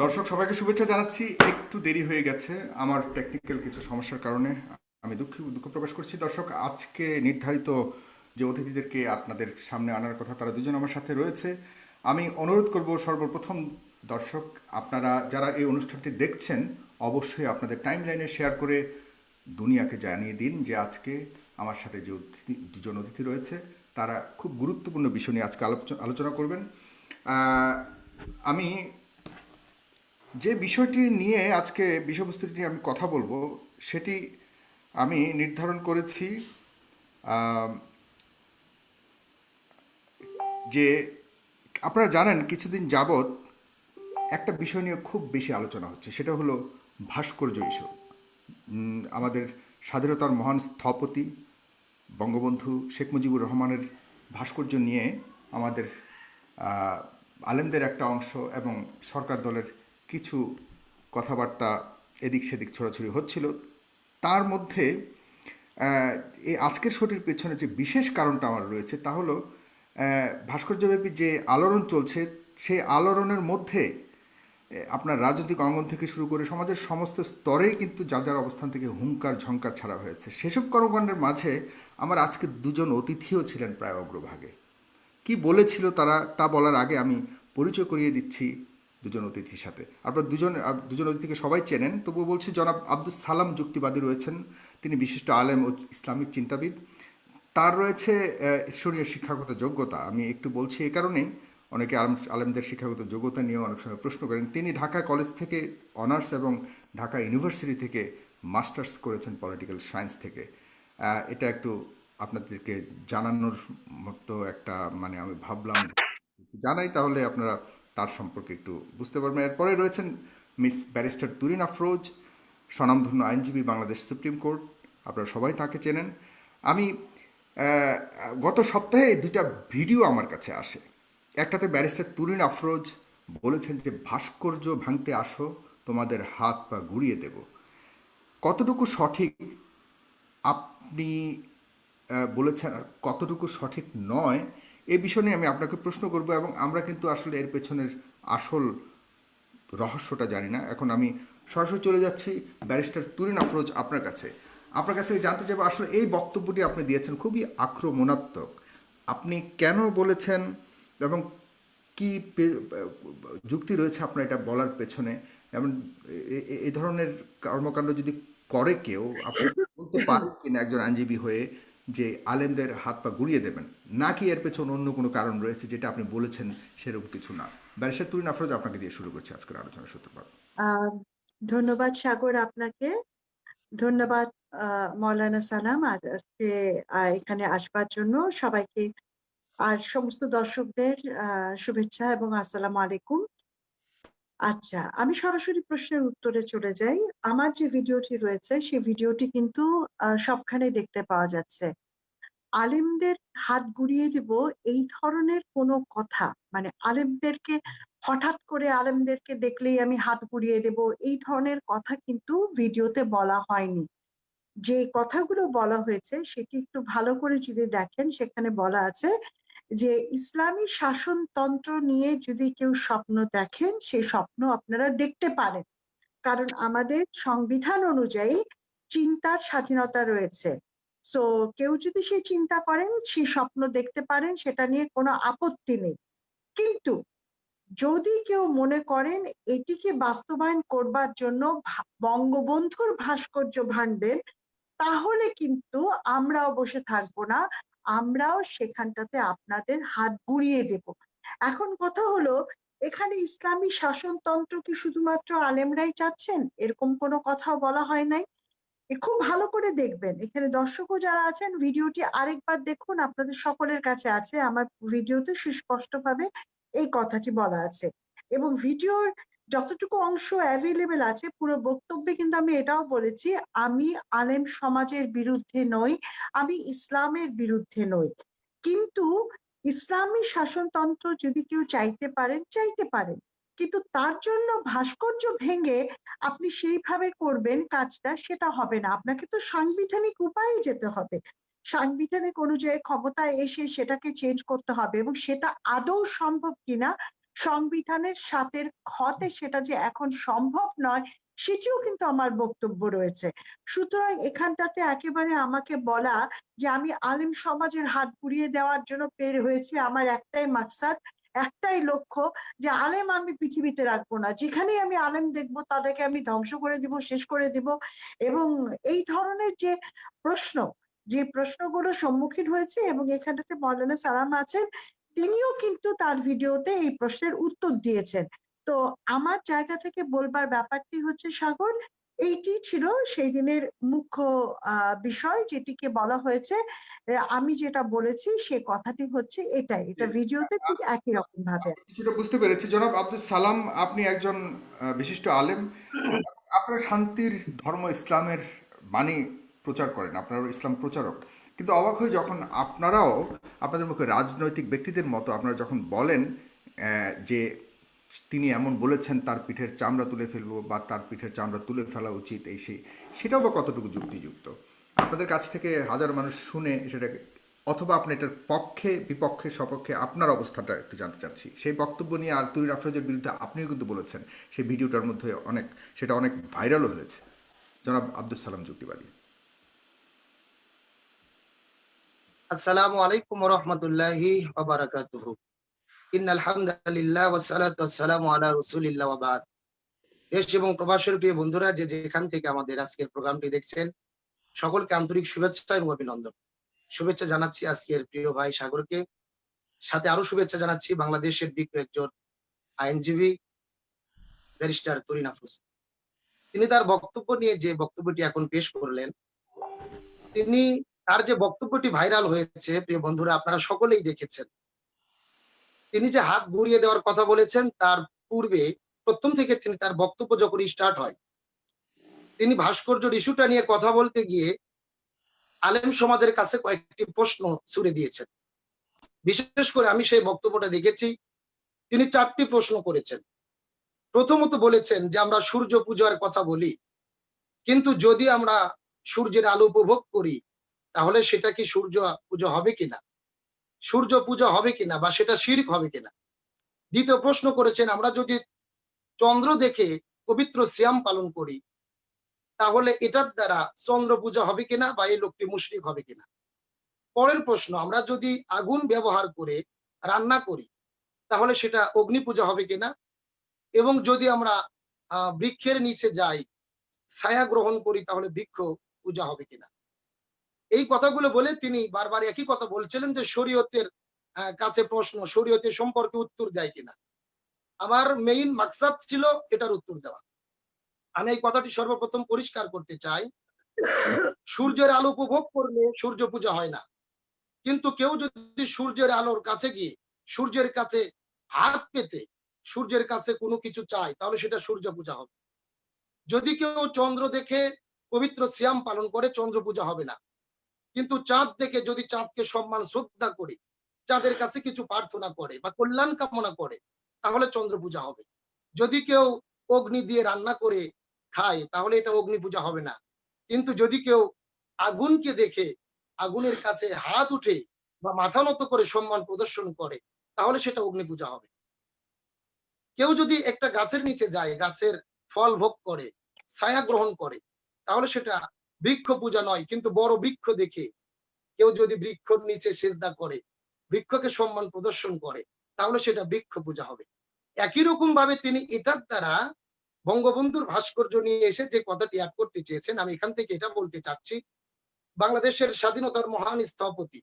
দর্শক সবাইকে শুভেচ্ছা জানাচ্ছি। একটু দেরি হয়ে গেছে আমার টেকনিক্যাল কিছু সমস্যার কারণে। আমি দুঃখ প্রকাশ করছি। দর্শক, আজকে নির্ধারিত যে অতিথিদেরকে আপনাদের সামনে আনার কথা তারা দুজন আমার সাথে রয়েছে। আমি অনুরোধ করব সর্বপ্রথম, দর্শক আপনারা যারা এই অনুষ্ঠানটি দেখছেন অবশ্যই আপনাদের টাইম লাইনে শেয়ার করে দুনিয়াকে জানিয়ে দিন যে আজকে আমার সাথে যে দুজন অতিথি রয়েছে তারা খুব গুরুত্বপূর্ণ বিষয় নিয়ে আজকে আলোচনা করবেন। আহ, আমি যে বিষয়টি নিয়ে আজকে বিষয়বস্তুটি নিয়ে আমি কথা বলবো সেটি আমি নির্ধারণ করেছি আহ, যে আপনারা জানেন কিছুদিন যাবৎ একটা বিষয় নিয়ে খুব বেশি আলোচনা হচ্ছে, সেটা হলো ভাস্কর্য ইস্যু। আমাদের স্বাধীনতার মহান স্থপতি বঙ্গবন্ধু শেখ মুজিবুর রহমানের ভাস্কর্য নিয়ে আমাদের আহ, আলেমদের একটা অংশ এবং সরকার দলের কিছু কথাবার্তা এদিক সেদিক ছড়াছড়ি হচ্ছিল। তার মধ্যে আহ, এই আজকের শোটির পেছনে যে বিশেষ কারণটা আমার রয়েছে তা হলো ভাস্কর্যব্যাপী যে আলোড়ন চলছে সেই আলোড়নের মধ্যে আপনার রাজনৈতিক অঙ্গন থেকে শুরু করে সমাজের সমস্ত স্তরেই কিন্তু যার যার অবস্থান থেকে হুঙ্কার ঝঙ্কার ছাড়া হয়েছে। সেসব কর্মকাণ্ডের মাঝে আমার আজকে দুজন অতিথিও ছিলেন প্রায় অগ্রভাগে। কি বলেছিল তারা তা বলার আগে আমি পরিচয় করিয়ে দিচ্ছি দুজন অতিথির সাথে। আপনার দুজন অতিথিকে সবাই চেনেন, তবুও বলছি জনাব আব্দুস সালাম যুক্তিবাদী রয়েছেন। তিনি বিশিষ্ট আলেম ও ইসলামিক চিন্তাবিদ। তার রয়েছে ঈশ্বরীয় শিক্ষাগত যোগ্যতা। আমি একটু বলছি এই কারণেই, অনেকে আলেমদের শিক্ষাগত যোগ্যতা নিয়েও অনেক সময় প্রশ্ন করেন। তিনি ঢাকা কলেজ থেকে অনার্স এবং ঢাকা ইউনিভার্সিটি থেকে মাস্টার্স করেছেন পলিটিক্যাল সায়েন্স থেকে। এটা একটু আপনাদেরকে জানানোর মতো একটা, মানে আমি ভাবলাম জানাই, তাহলে আপনারা তার সম্পর্কে একটু বুঝতে পারবেন। এরপরে রয়েছেন মিস ব্যারিস্টার তুরিন আফরোজ, স্বনামধন্য আইনজীবী, বাংলাদেশ সুপ্রিম কোর্ট। আপনারা সবাই তাকে চেনেন। আমি আহ, গত সপ্তাহে দুইটা ভিডিও আমার কাছে আসে। একটাতে ব্যারিস্টার তুরিন আফরোজ বলেছেন যে ভাস্কর্য ভাঙতে আসো, তোমাদের হাত পা গুড়িয়ে দেব। কতটুকু সঠিক আপনি বলেছেন আর কতটুকু সঠিক নয় এ বিষয় নিয়ে আমি আপনাকে প্রশ্ন করব, এবং আমরা কিন্তু আসলে এর পেছনের আসল রহস্যটা জানি না। এখন আমি সরাসরি চলে যাচ্ছি ব্যারিস্টার তুরিন আফরোজ আপনার কাছে। আপনার কাছে আমি জানতে চাইবো আসলে এই বক্তব্যটি আপনি দিয়েছেন খুবই আক্রমণাত্মক। আপনি কেন বলেছেন এবং কি যুক্তি রয়েছে আপনার এটা বলার পেছনে? এমন এই ধরনের কর্মকাণ্ড যদি করে কেউ, আপনি বলতে পারেন কিনা একজন আইনজীবী হয়ে যে আলেমদের হাত পা গুড়িয়ে দেবেন, নাকি এর পেছনে অন্য কোনো কারণ রয়েছে যেটা আপনি বলেছেন সেরকম কিছু না? ব্যারিস্টার তুরিন আফরোজ, আপনাকে দিয়ে শুরু করছি আজকের আলোচনার সূত্রপাত। আহ ধন্যবাদ সাগর আপনাকে। ধন্যবাদ মৌলানা সালাম আজকে এখানে আসবার জন্য সবাইকে, আর সমস্ত দর্শকদের শুভেচ্ছা এবং আসসালামু আলাইকুম। আচ্ছা, আমি সরাসরি প্রশ্নের উত্তরে চলে যাই। আমার যে ভিডিওটি রয়েছে সেই ভিডিওটি কিন্তু সবখানে দেখতে পাওয়া যাচ্ছে। আলেমদের হাত গুড়িয়ে দিব এই ধরনের কোনো কথা, মানে আলেমদেরকে হঠাৎ করে আলেমদেরকে দেখলেই আমি হাত গুড়িয়ে দেব, এই ধরনের কথা কিন্তু ভিডিওতে বলা হয়নি। যে কথাগুলো বলা হয়েছে সেটি একটু ভালো করে যদি দেখেন, সেখানে বলা আছে যে ইসলামী শাসনতন্ত্র নিয়ে যদি কেউ স্বপ্ন দেখেন সেই স্বপ্ন আপনারা দেখতে পারেন, কারণ আমাদের সংবিধান অনুযায়ী চিন্তার স্বাধীনতা রয়েছে। সো কেউ যদি সেই চিন্তা করেন, সেই স্বপ্ন দেখতে পারেন, সেটা নিয়ে কোনো আপত্তি নেই। কিন্তু যদি কেউ মনে করেন এটিকে বাস্তবায়ন করবার জন্য বঙ্গবন্ধুর ভাস্কর্য ভাঙবেন, তাহলে কিন্তু আমরাও বসে থাকবো না, আমরাও সেখানটাতে আপনাদের হাত গুড়িয়ে দেব। এখন কথা হলো, এখানে ইসলামী শাসনতন্ত্র কি শুধুমাত্র আলেমরাই চাচ্ছেন? এরকম কোনো কথাও বলা হয় নাই। খুব ভালো করে দেখবেন, এখানে দর্শকও যারা আছেন ভিডিওটি আরেকবার দেখুন, আপনাদের সকলের কাছে আছে, আমার ভিডিওতে সুস্পষ্টভাবে এই কথাটি বলা আছে। এবং ভিডিওর যতটুকু অংশ অ্যাভেলেবেল আছে, পুরো বক্তব্যে কিন্তু আমি এটাও বলেছি, আমি আলেম সমাজের বিরুদ্ধে নই, আমি ইসলামের বিরুদ্ধে নই। কিন্তু ইসলামী শাসনতন্ত্র যদি কেউ চাইতে পারেন, চাইতে পারেন, কিন্তু তার জন্য ভাস্কর্য ভেঙে আপনি সেইভাবে করবেন কাজটা, সেটা হবে না। আপনাকে তো সাংবিধানিক উপায়ে যেতে হবে, সাংবিধানিক অনুযায়ী ক্ষমতায় এসে সেটাকে চেঞ্জ করতে হবে, এবং সেটা আদৌ সম্ভব কিনা সংবিধানের ৭-এর খতে সেটা যে এখন সম্ভব নয়, সেটিও কিন্তু আমার বক্তব্য রয়েছে। সুতরাং এখানটাতে একেবারে আমাকে বলা যে আমি আলেম সমাজের হাত পুড়িয়ে দেওয়ার জন্য বের হয়েছি, আমার একটাই মাকসাদ, একটাই লক্ষ্য যে আলেম আমি পৃথিবীতে রাখবো না। যেখানেই আমি আলেম দেখবো তাদেরকে আমি ধ্বংস করে দিব, শেষ করে দিব। এবং এই ধরনের যে প্রশ্ন, যে প্রশ্নগুলো সম্মুখীন হয়েছে, এবং এখানটাতে মৌলানা সালাম আছেন, তিনিও কিন্তু তার ভিডিওতে এই প্রশ্নের উত্তর দিয়েছেন। তো আমার জায়গা থেকে বলবার ব্যাপারটি হচ্ছে, সাগর, এইটি ছিল সেই দিনের মুখ্য বিষয় যেটিকে বলা হয়েছে। আমি যেটা বলেছি সে কথাটি হচ্ছে এটাই, এটা ভিডিওতে ঠিক একই রকম ভাবে আমি আছে। কিছুটা বুঝতে পেরেছি। জনাব আব্দুল সালাম, আপনি একজন বিশিষ্ট আলেম। আপনারা শান্তির ধর্ম ইসলামের বাণী প্রচার করেন, আপনারা ইসলাম প্রচারক। কিন্তু অবাক হয়ে যখন আপনারাও আপনাদের মুখে রাজনৈতিক ব্যক্তিদের মতো আপনারা যখন বলেন যে তিনি এমন বলেছেন তার পিঠের চামড়া তুলে ফেলবো বা তার পিঠের চামড়া তুলে ফেলা উচিত, এই সেই, সেটাও বা কতটুকু যুক্তিযুক্ত? আপনাদের কাছ থেকে হাজার মানুষ শুনে সেটাকে, অথবা আপনি এটার পক্ষে বিপক্ষে সপক্ষে আপনার অবস্থাটা একটু জানতে চাচ্ছি। সেই বক্তব্য নিয়ে আর তুরিন আফরোজের বিরুদ্ধে আপনিও কিন্তু বলেছেন, সেই ভিডিওটার মধ্যে অনেক, সেটা অনেক ভাইরালও হয়েছে। জনাব আব্দুল সালাম যুক্তিবাদী। আসসালামু আলাইকুম ওয়া রাহমাতুল্লাহি ওয়া বারাকাতুহু। ইন্নাল হামদালিল্লাহ ওয়াস সালাতু ওয়াস সালামু আলা রাসূলিল্লাহ ওয়া বাদ। দেশ এবং প্রবাসের প্রিয় বন্ধুরা, যে যেখান থেকে আমাদের আজকের প্রোগ্রামটি দেখছেন, সকলকে আন্তরিক শুভেচ্ছা এবং অভিনন্দন। শুভেচ্ছা জানাচ্ছি আজকের প্রিয় ভাই সাগরকে, সাথে আরো শুভেচ্ছা জানাচ্ছি বাংলাদেশের দিগ্গজ একজন আইনজীবী ব্যারিস্টার তরিন আফরোজ। তিনি তার বক্তব্য নিয়ে যে বক্তব্যটি এখন পেশ করলেন, তিনি তার যে বক্তব্যটি ভাইরাল হয়েছে, প্রিয় বন্ধুরা আপনারা সকলেই দেখেছেন। তিনি যে হাত ঘুরিয়ে দেওয়ার কথা বলেছেন, তার পূর্বে প্রথম থেকে তিনি তার বক্তব্য যখন স্টার্ট হয়, তিনি ভাস্কর্যের ইস্যুটা নিয়ে কথা বলতে গিয়ে আলেম সমাজের কাছে কয়েকটি প্রশ্ন ছুড়ে দিয়েছেন। বিশেষ করে আমি সেই বক্তব্যটা দেখেছি, তিনি ৪টি প্রশ্ন করেছেন। প্রথমত বলেছেন যে আমরা সূর্য পূজার কথা বলি, কিন্তু যদি আমরা সূর্যের আলো উপভোগ করি, তাহলে সেটা কি সূর্য পূজা হবে কিনা, সূর্য পূজা হবে কিনা, বা সেটা শিরক হবে কিনা। দ্বিতীয় প্রশ্ন করেছেন, আমরা যদি চন্দ্র দেখে পবিত্র সিয়াম পালন করি, তাহলে এটার দ্বারা চন্দ্র পূজা হবে কিনা, বা এই লোকটি মুশরিক হবে কিনা। পরের প্রশ্ন, আমরা যদি আগুন ব্যবহার করে রান্না করি, তাহলে সেটা অগ্নি পূজা হবে কিনা। এবং যদি আমরা বৃক্ষের নিচে যাই, ছায়া গ্রহণ করি, তাহলে বৃক্ষ পূজা হবে কিনা। এই কথাগুলো বলে তিনি বারবার একই কথা বলছিলেন যে শরীয়তের কাছে প্রশ্ন, শরীয়তের সম্পর্কে উত্তর দেয় কিনা। আমার মেইন মাকসাদ ছিল এটার উত্তর দেওয়া। আমি এই কথাটি সর্বপ্রথম পরিষ্কার করতে চাই, সূর্যের আলো উপভোগ করলে সূর্য পূজা হয় না। কিন্তু কেউ যদি সূর্যের আলোর কাছে গিয়ে সূর্যের কাছে হাত পেতে সূর্যের কাছে কোনো কিছু চায়, তাহলে সেটা সূর্য পূজা হবে। যদি কেউ চন্দ্র দেখে পবিত্র সিয়াম পালন করে, চন্দ্র পূজা হবে না। কিন্তু চাঁদ দেখে যদি চাঁদকে সম্মান শ্রদ্ধা করে চাঁদের কাছে কিছু প্রার্থনা করে বা কল্যাণ কামনা করে, তাহলে চন্দ্র পূজা হবে। যদি কেউ অগ্নি দিয়ে রান্না করে খায়, তাহলে এটা অগ্নি পূজা হবে না। কিন্তু যদি কেউ আগুনকে দেখে আগুনের কাছে হাত উঠে বা মাথা নত করে সম্মান প্রদর্শন করে, তাহলে সেটা অগ্নি পূজা হবে। কেউ যদি একটা গাছের নিচে যায়, গাছের ফল ভোগ করে, ছায়া গ্রহণ করে, তাহলে সেটা বৃক্ষ পূজা নয়। কিন্তু বড় বৃক্ষ দেখে কেউ যদি বৃক্ষর নিচে সেজদা করে, বৃক্ষকে সম্মান প্রদর্শন করে, তাহলে সেটা বৃক্ষ পূজা হবে। একই রকম ভাবে তিনি এটার দ্বারা বঙ্গবন্ধুর ভাস্কর্য নিয়ে এসে যে কথাটি অ্যাড করতে চেয়েছেন, আমি এখান থেকে এটা বলতে চাচ্ছি, বাংলাদেশের স্বাধীনতার মহান স্থপতি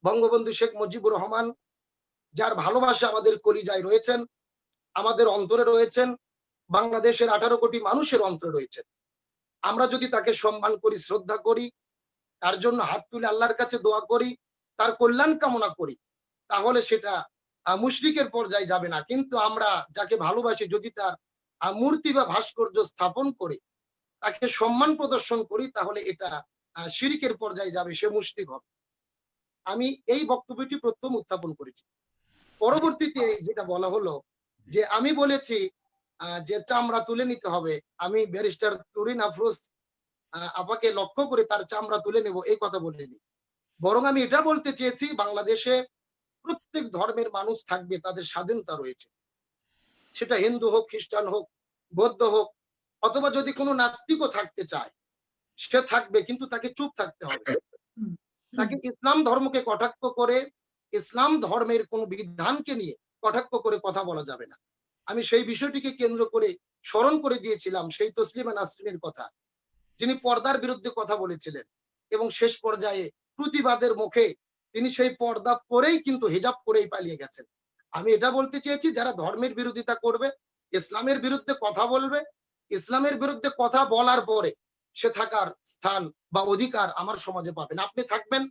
বঙ্গবন্ধু শেখ মুজিবুর রহমান, যার ভালোবাসা আমাদের কলিজায় রয়েছেন, আমাদের অন্তরে রয়েছেন, বাংলাদেশের 18 কোটি মানুষের অন্তরে রয়েছেন। আমরা যদি তাকে সম্মান করি, শ্রদ্ধা করি, তার জন্য হাত তুলে আল্লাহর কাছে দোয়া করি, তার কল্যাণ কামনা করি, তাহলে সেটা মুশরিকের পর্যায়ে যাবে না। কিন্তু আমরা যাকে ভালোবাসি, যদি তার মূর্তি বা ভাস্কর্য স্থাপন করে তাকে সম্মান প্রদর্শন করি, তাহলে এটা শিরিকের পর্যায়ে যাবে, সে মুশরিক হবে। আমি এই বক্তব্যটি প্রথম উত্থাপন করেছি। পরবর্তীতে যেটা বলা হলো যে আমি বলেছি যে চামড়া তুলে নিতে হবে, আমি ব্যারিস্টার তরিন আফরোজ আপাকে লক্ষ্য করে তার চামড়া তুলে নেব, এই কথা বলিনি। বরং আমি এটা বলতে চেয়েছি, বাংলাদেশে প্রত্যেক ধর্মের মানুষ থাকবে, তাদের স্বাধীনতা রয়েছে। সেটা হিন্দু হোক, খ্রিস্টান হোক, বৌদ্ধ হোক, অথবা যদি কোনো নাস্তিকও থাকতে চায় সে থাকবে, কিন্তু তাকে চুপ থাকতে হবে। হুম, হুম, তাকে ইসলাম ধর্মকে কটাক্ষ করে, ইসলাম ধর্মের কোন বিধানকে নিয়ে কটাক্ষ করে কথা বলা যাবে না। আমি সেই বিষয়টিকে কেন্দ্র করে স্মরণ করে দিয়েছিলাম সেই তসলিমা নাসরিনের কথা, যিনি পর্দার বিরুদ্ধে কথা বলেছিলেন এবং শেষ পর্যায়ে প্রতিবাদের মুখে তিনি সেই পর্দা পরেই কিন্তু হিজাব পরেই পালিয়ে গেছেন। আমি এটা বলতে চেয়েছি, যারা ধর্মের বিরোধিতা করবে, ইসলামের বিরুদ্ধে কথা বলবে, ইসলামের বিরুদ্ধে কথা বলার পরে সে থাকার স্থান বা অধিকার আমার সমাজে পাবেন। আপনি থাকবেন,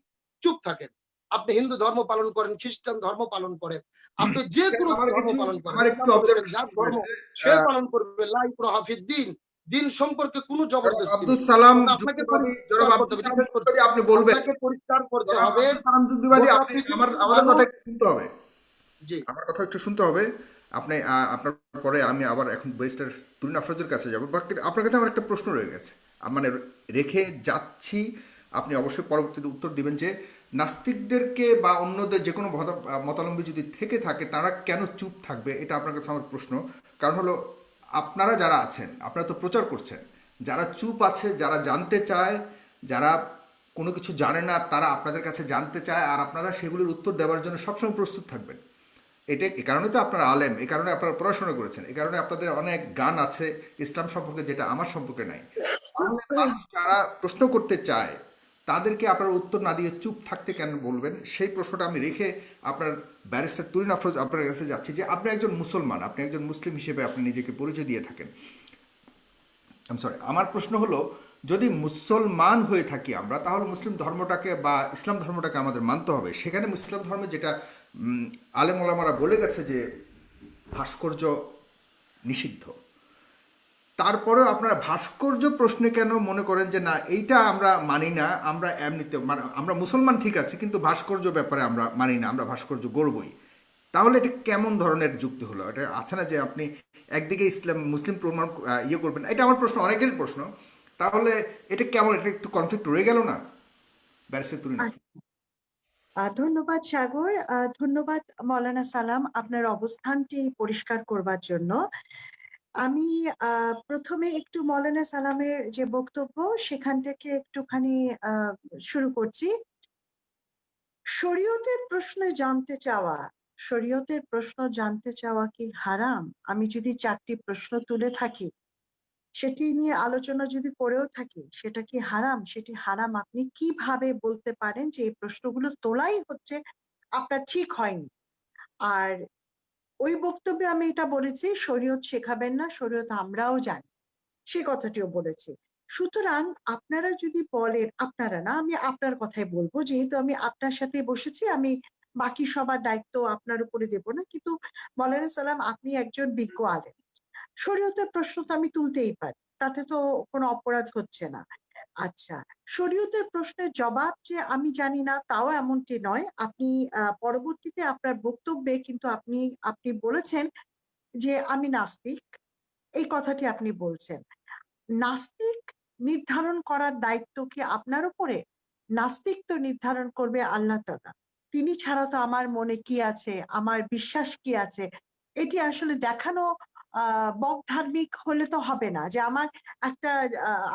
চুপ থাকেন। আপনি হিন্দু ধর্ম পালন করেন, খ্রিস্টান ধর্ম পালন করেন, আপনি যে কোনো ধর্ম পালন করেন, আমার একটু ইসলাম বলেছেন অবজারভেশন যার ধর্ম রয়েছে। সে পালন করবে, লা ইকরাহা ফিদ্দিন। দিন সম্পর্কে কোনো জনাব জবরদস্তি আব্দুল নেই। সালাম তবে আপনাকে যুক্তিবাদী, জনাব পরিষ্কার করতে আব্দুল হবে, সালাম জিজ্ঞেস করছি, যুক্তিবাদী, আপনি বলবেন। আপনাকে পরিষ্কার করতে জনাব হবে, আব্দুল সালাম যুক্তিবাদী, গোটা আপনি পৃথিবীর আমাদের কথা মানুষ। একটু শুনতে হবে। জি, আমার কথা একটু শুনতে হবে। আপনি আপনার পরে আমি আবার এখন ব্যারিস্টার তুরিন আফরোজের কাছে যাব। বাকি আপনার কাছে আমার একটা প্রশ্ন রয়ে গেছে, মানে রেখে যাচ্ছি, আপনি অবশ্যই পরবর্তীতে উত্তর দিবেন যে নাস্তিকদেরকে বা অন্যদের যে কোনো মতাবলম্বী যদি থেকে থাকে তারা কেন চুপ থাকবে, এটা আপনার কাছে আমার প্রশ্ন। কারণ হলো আপনারা যারা আছেন আপনারা তো প্রচার করছেন, যারা চুপ আছে, যারা জানতে চায়, যারা কোনো কিছু জানে না, তারা আপনাদের কাছে জানতে চায়, আর আপনারা সেগুলির উত্তর দেওয়ার জন্য সবসময় প্রস্তুত থাকবেন। এটা এ কারণে তো আপনারা আলেম, এ কারণে আপনারা পড়াশোনা করেছেন, এ কারণে আপনাদের অনেক গান আছে ইসলাম সম্পর্কে যেটা আমার সম্পর্কে নাই। তাহলে মানুষ যারা প্রশ্ন করতে চায় তাদেরকে আপনারা উত্তর না দিয়ে চুপ থাকতে কেন বলবেন, সেই প্রশ্নটা আমি রেখে আপনার ব্যারিস্টার তুরিন আফরোজ আপনার কাছে যাচ্ছি যে আপনি একজন মুসলমান, আপনি একজন মুসলিম হিসেবে আপনি নিজেকে পরিচয় দিয়ে থাকেন। সরি, আমার প্রশ্ন হলো, যদি মুসলমান হয়ে থাকি আমরা, তাহলে মুসলিম ধর্মটাকে বা ইসলাম ধর্মটাকে আমাদের মানতে হবে। সেখানে ইসলাম ধর্মে যেটা আলেম ওলামারা বলে গেছে যে ভাস্কর্য নিষিদ্ধ, তারপরেও আপনারা ভাস্কর্য প্রশ্নে কেন মনে করেন যে না এইটা আমরা মানি না, আমরা এমনিতে মানে আমরা মুসলমান ঠিক আছে, কিন্তু ভাস্কর্য ব্যাপারে আমরা মানি না, আমরা ভাস্কর্য গড়বই। তাহলে এটা কেমন ধরনের যুক্তি হলো? এটা আছে না যে আপনি একদিকে ইসলাম মুসলিম প্রমাণ ইয়ে করবেন, এটা আমার প্রশ্ন, অনেকেরই প্রশ্ন। তাহলে এটা কেমন, এটা একটু কনফ্লিক্ট রয়ে গেল না ব্যারিস্টার তুরিন? ধন্যবাদ সাগর, ধন্যবাদ মৌলানা সালাম আপনার অবস্থানটি পরিষ্কার করবার জন্য। আমি প্রথমে একটু মৌলানা সালামের যে বক্তব্য সেখান থেকে একটুখানি শুরু করছি। শরীয়তের প্রশ্নে জানতে চাওয়া, শরীয়তের প্রশ্ন জানতে চাওয়া কি হারাম? আমি যদি 4টি প্রশ্ন তুলে থাকি, সেটি নিয়ে আলোচনা যদি করেও থাকি, সেটা কি হারাম? সেটি হারাম আপনি কিভাবে বলতে পারেন যে এই প্রশ্নগুলো তোলাই হচ্ছে আপনার ঠিক হয়নি? আর ওই বক্তব্যে আমি এটা বলেছি, শরীয়ত শেখাবেন না, শরীয়ত আমরাও জানি, সে কথাটিও বলেছি। সুতরাং আপনারা যদি বলেন, আপনারা না, আমি আপনার কথাই বলবো, যেহেতু আমি আপনার সাথে বসেছি, আমি বাকি সবার দায়িত্ব আপনার উপরে দেব না, কিন্তু মৌলানা সালাম আপনি একজন বিজ্ঞ আলেম, শরীয়তের প্রশ্ন তো আমি তুলতেই পারি, তাতে তো কোনো অপরাধ হচ্ছে না। আচ্ছা, শরীয়তের প্রশ্নের জবাব যে আমি জানি না তাও এমনটি নয়। আপনি পরবর্তীতে আপনার বক্তব্যে কিন্তু আপনি আপনি বলেছেন যে আমি নাস্তিক, এই কথাটি আপনি বলছেন। নাস্তিক নির্ধারণ করার দায়িত্ব কি আপনার উপরে? নাস্তিক তো নির্ধারণ করবে আল্লাহ তাআলা। তিনি ছাড়া তো আমার মনে কি আছে, আমার বিশ্বাস কি আছে, এটি আসলে দেখানো বকধার্মিক হলে তো হবে না। যে আমার একটা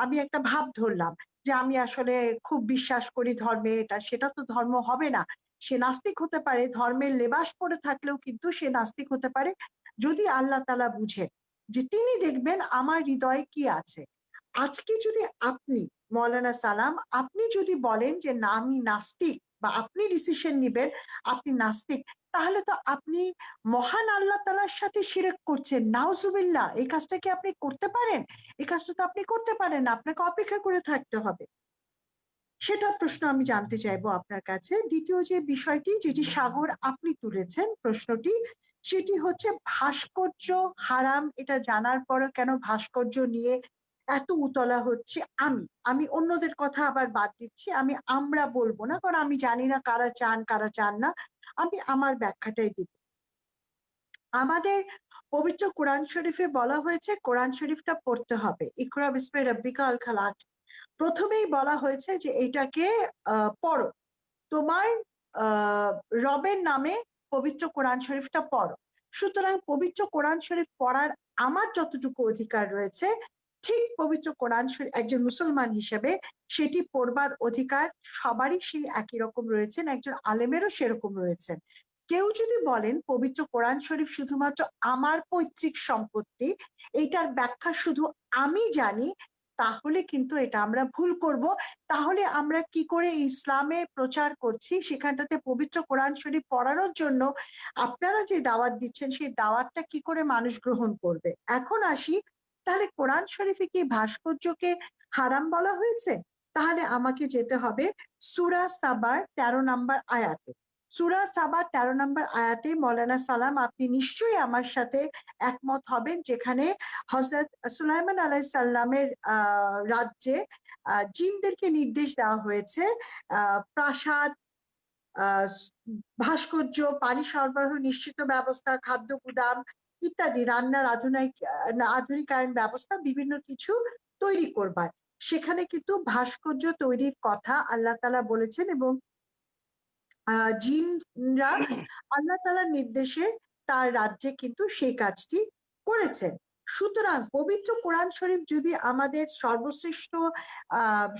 আমি একটা ভাব ধরলাম যে আমি আসলে খুব বিশ্বাস করি ধর্মে, এটা সেটা তো ধর্ম হবে না। সে নাস্তিক হতে পারে, ধর্মের লেবাস পরে থাকলেও কিন্তু সে নাস্তিক হতে পারে, যদি আল্লাহ তাআলা বুঝেন যে তিনি দেখবেন আমার হৃদয়ে কি আছে। আজকে যদি আপনি মৌলানা সালাম, আপনি যদি বলেন যে না আমি নাস্তিক, বা আপনি ডিসিশন নিবেন আপনি নাস্তিক, তাহলে তো আপনি মহান আল্লাহ তাআলার সাথে শিরক করছেন। নাউজুবিল্লাহ, এই কাজটা কি আপনি করতে পারেন? এই কাজটা তো আপনি করতে পারেন না, আপনাকে অপেক্ষা করে থাকতে হবে। সেটা প্রশ্ন আমি জানতে চাইবো আপনার কাছে। দ্বিতীয় যে বিষয়টি, যেটি সাগর আপনি তুলেছেন প্রশ্নটি, সেটি হচ্ছে ভাস্কর্য হারাম, এটা জানার পরও কেন ভাস্কর্য নিয়ে এত উতলা হচ্ছে? আমি অন্যদের কথা আবার বাদ দিচ্ছি, আমি আমরা বলবো না, কারণ আমি জানি না কারা চান কারা চান না, আমি আমার ব্যাখ্যাটাই দিব। আমাদের পবিত্র কোরআন শরীফে বলা হয়েছে কোরআন শরীফটা পড়তে হবে, ইকরা বিসমি রাব্বিকা আল খালাক, প্রথমেই বলা হয়েছে যে এটাকে পড়ো, তোমার রবের নামে পবিত্র কোরআন শরীফটা পড়ো। সুতরাং পবিত্র কোরআন শরীফ পড়ার আমার যতটুকু অধিকার রয়েছে, ঠিক পবিত্র কোরআন শরীফ একজন মুসলমান হিসেবে সেটি পড়বার অধিকার সবারই সেই একই রকম রয়েছেন, একজন আলেমেরও সেরকম রয়েছেন। কেউ যদি বলেন পবিত্র কোরআন শরীফ শুধুমাত্র আমার পৈতৃক সম্পত্তি, এইটার ব্যাখ্যা শুধু আমি জানি, তাহলে কিন্তু এটা আমরা ভুল করব। তাহলে আমরা কি করে ইসলামের প্রচার করছি, সেখানটাতে পবিত্র কোরআন শরীফ পড়ানোর জন্য আপনারা যে দাওয়াত দিচ্ছেন সেই দাওয়াতটা কি করে মানুষ গ্রহণ করবে? এখন আসি, তাহলে কোরআন শরীফে কি ভাস্কর্যকে হারাম বলা হয়েছে? তাহলে আমাকে যেতে হবে সূরা সাবার 13 নম্বর আয়াতে। সূরা সাবার 13 নম্বর আয়াতে মৌলানা সালাম আপনি নিশ্চয়ই আমার সাথে একমত হবেন, যেখানে হযরত সুলাইমান আলাইহিস সালামের রাজ্যে জিনদেরকে নির্দেশ দেওয়া হয়েছে প্রাসাদ, ভাস্কর্য, পানি সরবরাহ নিশ্চিত ব্যবস্থা, খাদ্য গুদাম ইত্যাদি রান্নার আধুনিকায়ন ব্যবস্থা বিভিন্ন কিছু তৈরি করবার। সেখানে কিন্তু ভাস্কর্য তৈরির কথা আল্লাহ তাআলা বলেছেন, এবং জিনরা আল্লাহ তাআলার নির্দেশে তার রাজ্যে কিন্তু সেই কাজটি করেছেন। সুতরাং পবিত্র কোরআন শরীফ যদি আমাদের সর্বশ্রেষ্ঠ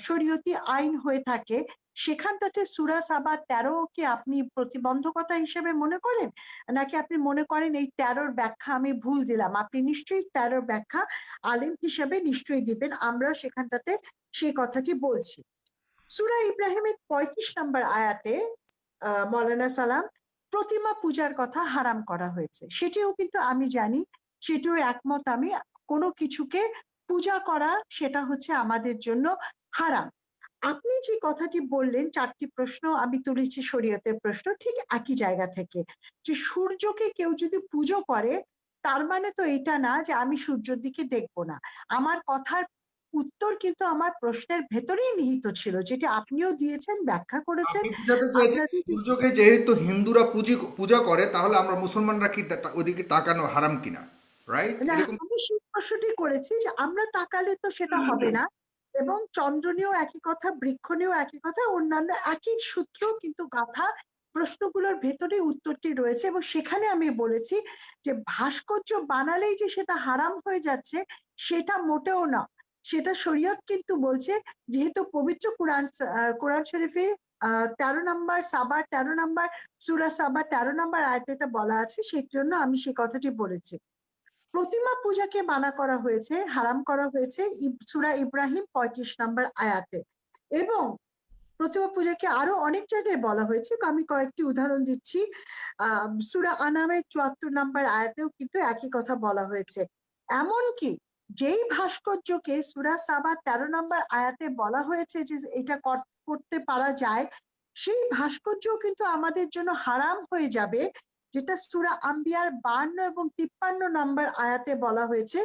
শরীয়তি আইন হয়ে থাকে, সেখানটাতে সূরা সাবা 13 কে আপনি প্রতিবন্ধকতা হিসেবে মনে করেন, নাকি আপনি মনে করেন এই 13 ব্যাখ্যা আমি ভুল দিলাম? আপনি নিশ্চয়ই 13 ব্যাখ্যা আলেম হিসেবে নিশ্চয়ই দিবেন, আমরা সেখানটাতে সেই কথাটি বলছি। সূরা ইব্রাহিমের 35 নম্বর আয়াতে মৌলানা সালাম প্রতিমা পূজার কথা হারাম করা হয়েছে, সেটিও কিন্তু আমি জানি, সেটিও একমত আমি। কোনো কিছুকে পূজা করা সেটা হচ্ছে আমাদের জন্য হারাম। আপনি যে কথাটি বললেন, 4টি প্রশ্ন আমি তুলেছি শরীয়তের প্রশ্ন, ঠিক একই জায়গা থেকে, যে সূর্যকে কেউ যদি পুজো করে তার মানে তো এটা না যে আমি সূর্যের দিকে দেখবো না। আমার কথার উত্তর কিন্তু আমার প্রশ্নের ভেতরেই নিহিত ছিল, যেটি আপনিও দিয়েছেন, ব্যাখ্যা করেছেন। আপনি বুঝাতে চেয়েছেন আপনাদের সূর্যকে যেহেতু হিন্দুরা পূজা করে, তাহলে আমরা মুসলমানরা কি ওদিকে তাকানো হারাম কিনা, রাইট? না, এরকম আমি সেই প্রশ্নটি করেছি যে আমরা তাকালে তো সেটা হবে না, এবং চন্দ্র নিয়েও একই কথা, বৃক্ষ নিয়েও একই কথা, অন্যান্য একই সূত্র কিন্তু গাথা প্রশ্নগুলোর ভেতরে উত্তরটি রয়েছে। এবং সেখানে আমি বলেছি যে ভাস্কর্য বানালেই যে সেটা হারাম হয়ে যাচ্ছে সেটা মোটেও না। সেটা শরীয়ত কিন্তু বলছে, যেহেতু পবিত্র কোরআন শরীফে 13 নম্বর সাবার 13 নম্বর সূরা সাবার 13 নম্বর আয়াতে এটা বলা আছে, সেই জন্য আমি সেই কথাটি বলেছি। প্রতিমা পূজাকে মানা করা হয়েছে, হারাম করা হয়েছে সূরা ইব্রাহিম 35 নম্বর আয়াতে, এবং প্রতিমা পূজাকে আরো অনেক জায়গায় বলা হয়েছে। আমি কয়েকটি উদাহরণ দিচ্ছি। সূরা আনামের 74 নম্বর আয়াতেও কিন্তু একই কথা বলা হয়েছে। এমনকি যেই ভাস্কর্যকে সূরা সাবা 13 নম্বর আয়াতে বলা হয়েছে যে এটা করতে পারা যায়, সেই ভাস্কর্য কিন্তু আমাদের জন্য হারাম হয়ে যাবে, যেটা সূরা আম্বিয়ার 52 এবং 53 নম্বর আয়াতে বলা হয়েছে।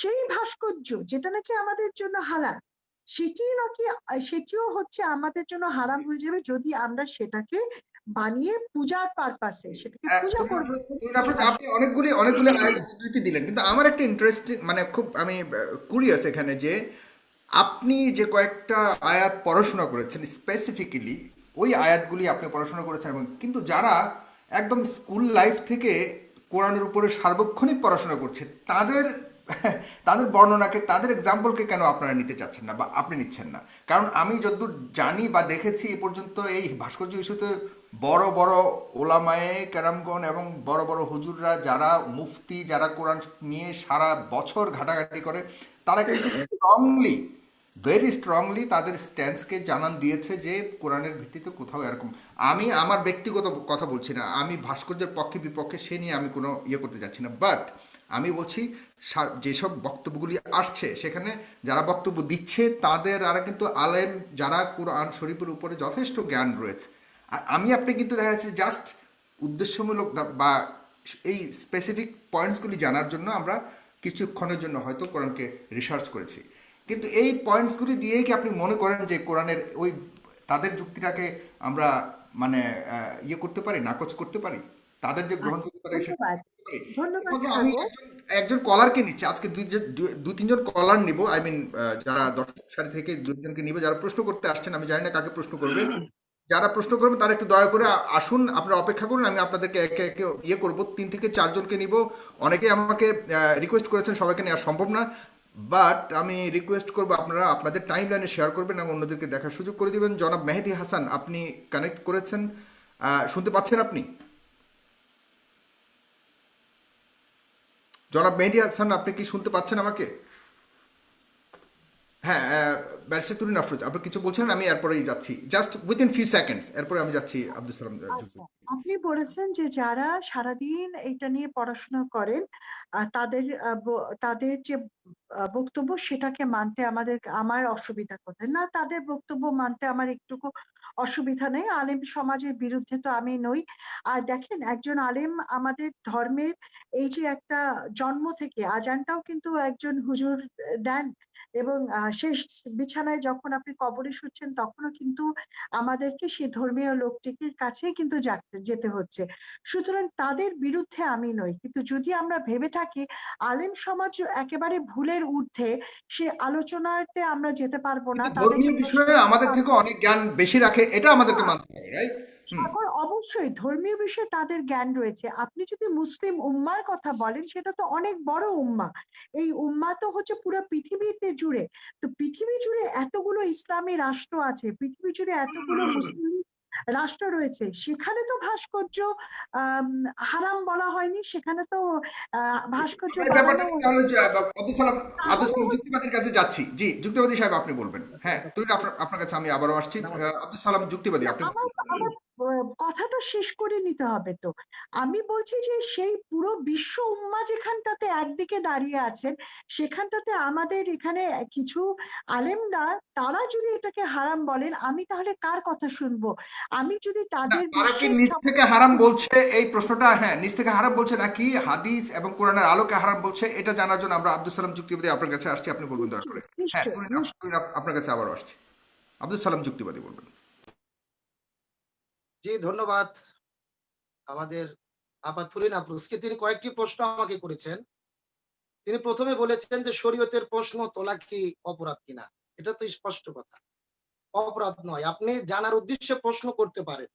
সেই ভাস্কর্য যেটা নাকি আমাদের জন্য হালাল, সেটিও হচ্ছে আমাদের জন্য হারাম হয়ে যাবে যদি আমরা সেটাকে বানিয়ে পূজার পারপাসে সেটাকে পূজা করবো। আপনি অনেকগুলি আয়াতের উদ্ধৃতি দিলেন, কিন্তু আমার একটা ইন্টারেস্টিং, মানে খুব আমি কুরিয়াস এখানে, যে আপনি যে কয়েকটা আয়াত পড়াশোনা করেছেন স্পেসিফিক্যালি, ওই আয়াতগুলি আপনি পড়াশোনা করেছেন, এবং কিন্তু যারা একদম স্কুল লাইফ থেকে কোরআনের উপরে সার্বক্ষণিক পড়াশোনা করছে, তাদের তাদের বর্ণনাকে, তাদের এক্সাম্পলকে কেন আপনারা নিতে চাচ্ছেন না, বা আপনি নিচ্ছেন না? কারণ আমি যতদূর জানি বা দেখেছি এ পর্যন্ত, এই ভাস্কর্য ইস্যুতে বড় বড় ওলামায়ে কেরামগণ এবং বড় বড় হুজুররা, যারা মুফতি, যারা কোরআন নিয়ে সারা বছর ঘাটাঘাটি করে, তারা কিন্তু স্ট্রংলি, ভেরি স্ট্রংলি তাদের স্ট্যান্সকে জানান দিয়েছে যে কোরআনের ভিত্তিতে কোথাও এরকম। আমি আমার ব্যক্তিগত কথা বলছি না, আমি ভাস্কর্যের পক্ষে বিপক্ষে সে নিয়ে আমি কোনো ইয়ে করতে যাচ্ছি না, বাট আমি বলছি যেসব বক্তব্যগুলি আসছে, সেখানে যারা বক্তব্য দিচ্ছে তাদের আর কিন্তু আলেম, যারা কোরআন শরীফের উপরে যথেষ্ট জ্ঞান রয়েছে। আর আমি আপনি কিন্তু দেখা যাচ্ছে জাস্ট উদ্দেশ্যমূলক বা এই স্পেসিফিক পয়েন্টসগুলি জানার জন্য আমরা কিছুক্ষণের জন্য হয়তো কোরআনকে রিসার্চ করেছি, কিন্তু এই পয়েন্টসগুলি দিয়েই কি আপনি মনে করেন যে কোরআনের ওই তাদের যুক্তিটাকে আমরা মানে ইয়ে করতে পারি, নাকচ করতে পারি, তাদের যে আচ্ছা, গ্রহণযোগ্যতা সেটা ধন্যবাদ। করতে পারি? ধন্যবাদ এর মধ্যে আমি সাগর। একজন কলারকে নিচ্ছি আজকে, দু তিনজন কলার নিব, আই মিন যারা দর্শক সারি থেকে দুজনকে নিবে, যারা প্রশ্ন করতে আসছেন, আমি জানি না কাকে প্রশ্ন করবে। যারা প্রশ্ন করবেন তারা একটু দয়া করে আসুন, আপনারা অপেক্ষা করুন, আমি আপনাদেরকে একে একে ইয়ে করবো, 3 থেকে 4 জনকে নিব। অনেকে আমাকে রিকোয়েস্ট করেছেন, সবাইকে নেওয়া সম্ভব না, বাট আমি রিকোয়েস্ট করবো আপনারা আপনাদের টাইম লাইনে শেয়ার করবেন এবং অন্যদেরকে দেখার সুযোগ করে দিবেন। জনাব মেহেদী হাসান, আপনি কানেক্ট করেছেন, শুনতে পাচ্ছেন আপনি? জনাব মেহেদী হাসান, আপনি কি শুনতে পাচ্ছেন আমাকে? হ্যাঁ, ব্যারিস্টার তুরিন আফরোজ, আপনি কিছু বলছেন, আমি এরপরেই যাচ্ছি, জাস্ট উইথিন ফিউ সেকেন্ডস, এরপরে আমি যাচ্ছি আব্দুল সালাম যুক্তি। আচ্ছা, আপনি বলেছেন যে যারা সারাদিন এটা নিয়ে পড়াশোনা করেন তাদের যে বক্তব্য সেটাকে মানতে আমার অসুবিধা কোথায়? না, তাদের বক্তব্য মানতে আমার একটুকু অসুবিধা নেই। আলেম সমাজের বিরুদ্ধে তো আমি নই। আর দেখেন, একজন আলেম আমাদের ধর্মের এই যে একটা জন্ম থেকে আজানটাও কিন্তু একজন হুজুর দেন, এবং শেষ বিছানায় যখন আপনি কবরে শুচ্ছেন তখনও কিন্তু আমাদেরকে সেই ধর্মীয় লোকটির কাছেই কিন্তু যেতে হচ্ছে। সুতরাং তাদের বিরুদ্ধে আমি নই, কিন্তু যদি আমরা ভেবে থাকি আলেম সমাজ একেবারে ভুলের ঊর্ধ্বে, সে আলোচনাতে আমরা যেতে পারবো না। কিন্তু তাদেরকে ধর্মীয় বিষয়ে আমাদের থেকে অনেক জ্ঞান বেশি রাখে, এটা আমাদেরকে মানতে হবে, রাইট? হুম। সাগর, অবশ্যই ধর্মীয় বিষয়ে তাদের জ্ঞান রয়েছে। আপনি যদি মুসলিম উম্মার কথা বলেন, সেটা তো অনেক বড় উম্মা। এই উম্মা তো হচ্ছে পুরো পৃথিবীতে জুড়ে। তো পৃথিবী জুড়ে এতগুলো ইসলামী রাষ্ট্র আছে, পৃথিবী জুড়ে এতগুলো মুসলিম রাষ্ট্র রয়েছে, সেখানে তো ভাস্কর্য আম, হারাম বলা হয়নি, সেখানে তো ভাস্কর্য আমরা এই ব্যাপারটা বানানো নিয়ে তাহলে আছে। আব্দুল তাহলে সালাম হচ্ছে যুক্তিবাদীর কাছে যাচ্ছি। জি, যুক্তিবাদী সাহেব আপনি বলবেন। হ্যাঁ, তুই আপনার কাছে আমি আবারও আসছি। আব্দুল সালাম যুক্তিবাদী, না, আপনি আমার বলবেন। আমার কথাটা শেষ করে নিতে হবে তো। আমি বলছি যে সেই পুরো বিশ্ব উম্মা যেখানটাতে একদিকে দাঁড়িয়ে আছেন, সেখানটাতে আমাদের এখানে কিছু আলেমরা, তারা যদি এটাকে হারাম বলেন, আমি তাহলে কার কথা শুনবো? আমি যদি না, তাদের তারা কি বিশ্বের নিজ থেকে হারাম বলছে, এই প্রশ্নটা, হ্যাঁ, নিজ থেকে হারাম বলছে নাকি হাদিস এবং কোরআনের আলোকে হারাম বলছে, এটা জানার জন্য আমরা আব্দুল সালাম যুক্তিবাদী আপনার কাছে আসছি, আপনি বলবেন দয়া করে। নিশ্চয়ই হ্যাঁ, নিশ্চয়ই নিশ্চয়ই। আপনার কাছে আবারও আসছি, আব্দুল সালাম যুক্তিবাদী বলবেন। জি, ধন্যবাদ আমাদের আপা তুরিন আফরোজকে। তিনি কয়েকটি প্রশ্ন আমাকে করেছেন। তিনি প্রথমে বলেছেন যে শরীয়তের প্রশ্ন তোলা কি অপরাধ কিনা। এটা তো স্পষ্ট কথা, অপরাধ নয়। আপনি জানার উদ্দেশ্যে প্রশ্ন করতে পারেন,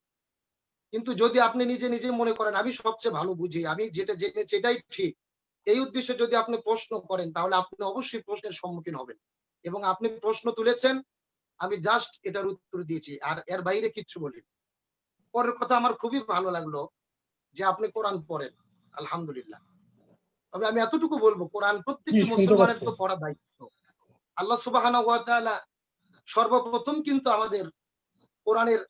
কিন্তু যদি আপনি নিজে নিজে মনে করেন আমি সবচেয়ে ভালো বুঝি, আমি যেটা জেনেছি এটাই ঠিক, এই উদ্দেশ্যে যদি আপনি প্রশ্ন করেন, তাহলে আপনি অবশ্যই প্রশ্নের সম্মুখীন হবেন। এবং আপনি প্রশ্ন তুলেছেন, আমি জাস্ট এটার উত্তর দিয়েছি, আর এর বাইরে কিচ্ছু বলিনি। পরের কথা আমার খুবই ভালো লাগলো যে আপনি কোরআন পড়েন, আলহামদুলিল্লাহ। তবে আমি এতটুকু বলবো, কোরআন জি, প্রত্যেকটি শুনতে মুসলমানের পাচ্ছি। তো পড়া দায়িত্ব। আল্লাহ সুবহানাহু ওয়া তাআলা সর্বপ্রথম কিন্তু আমাদের কোরআনের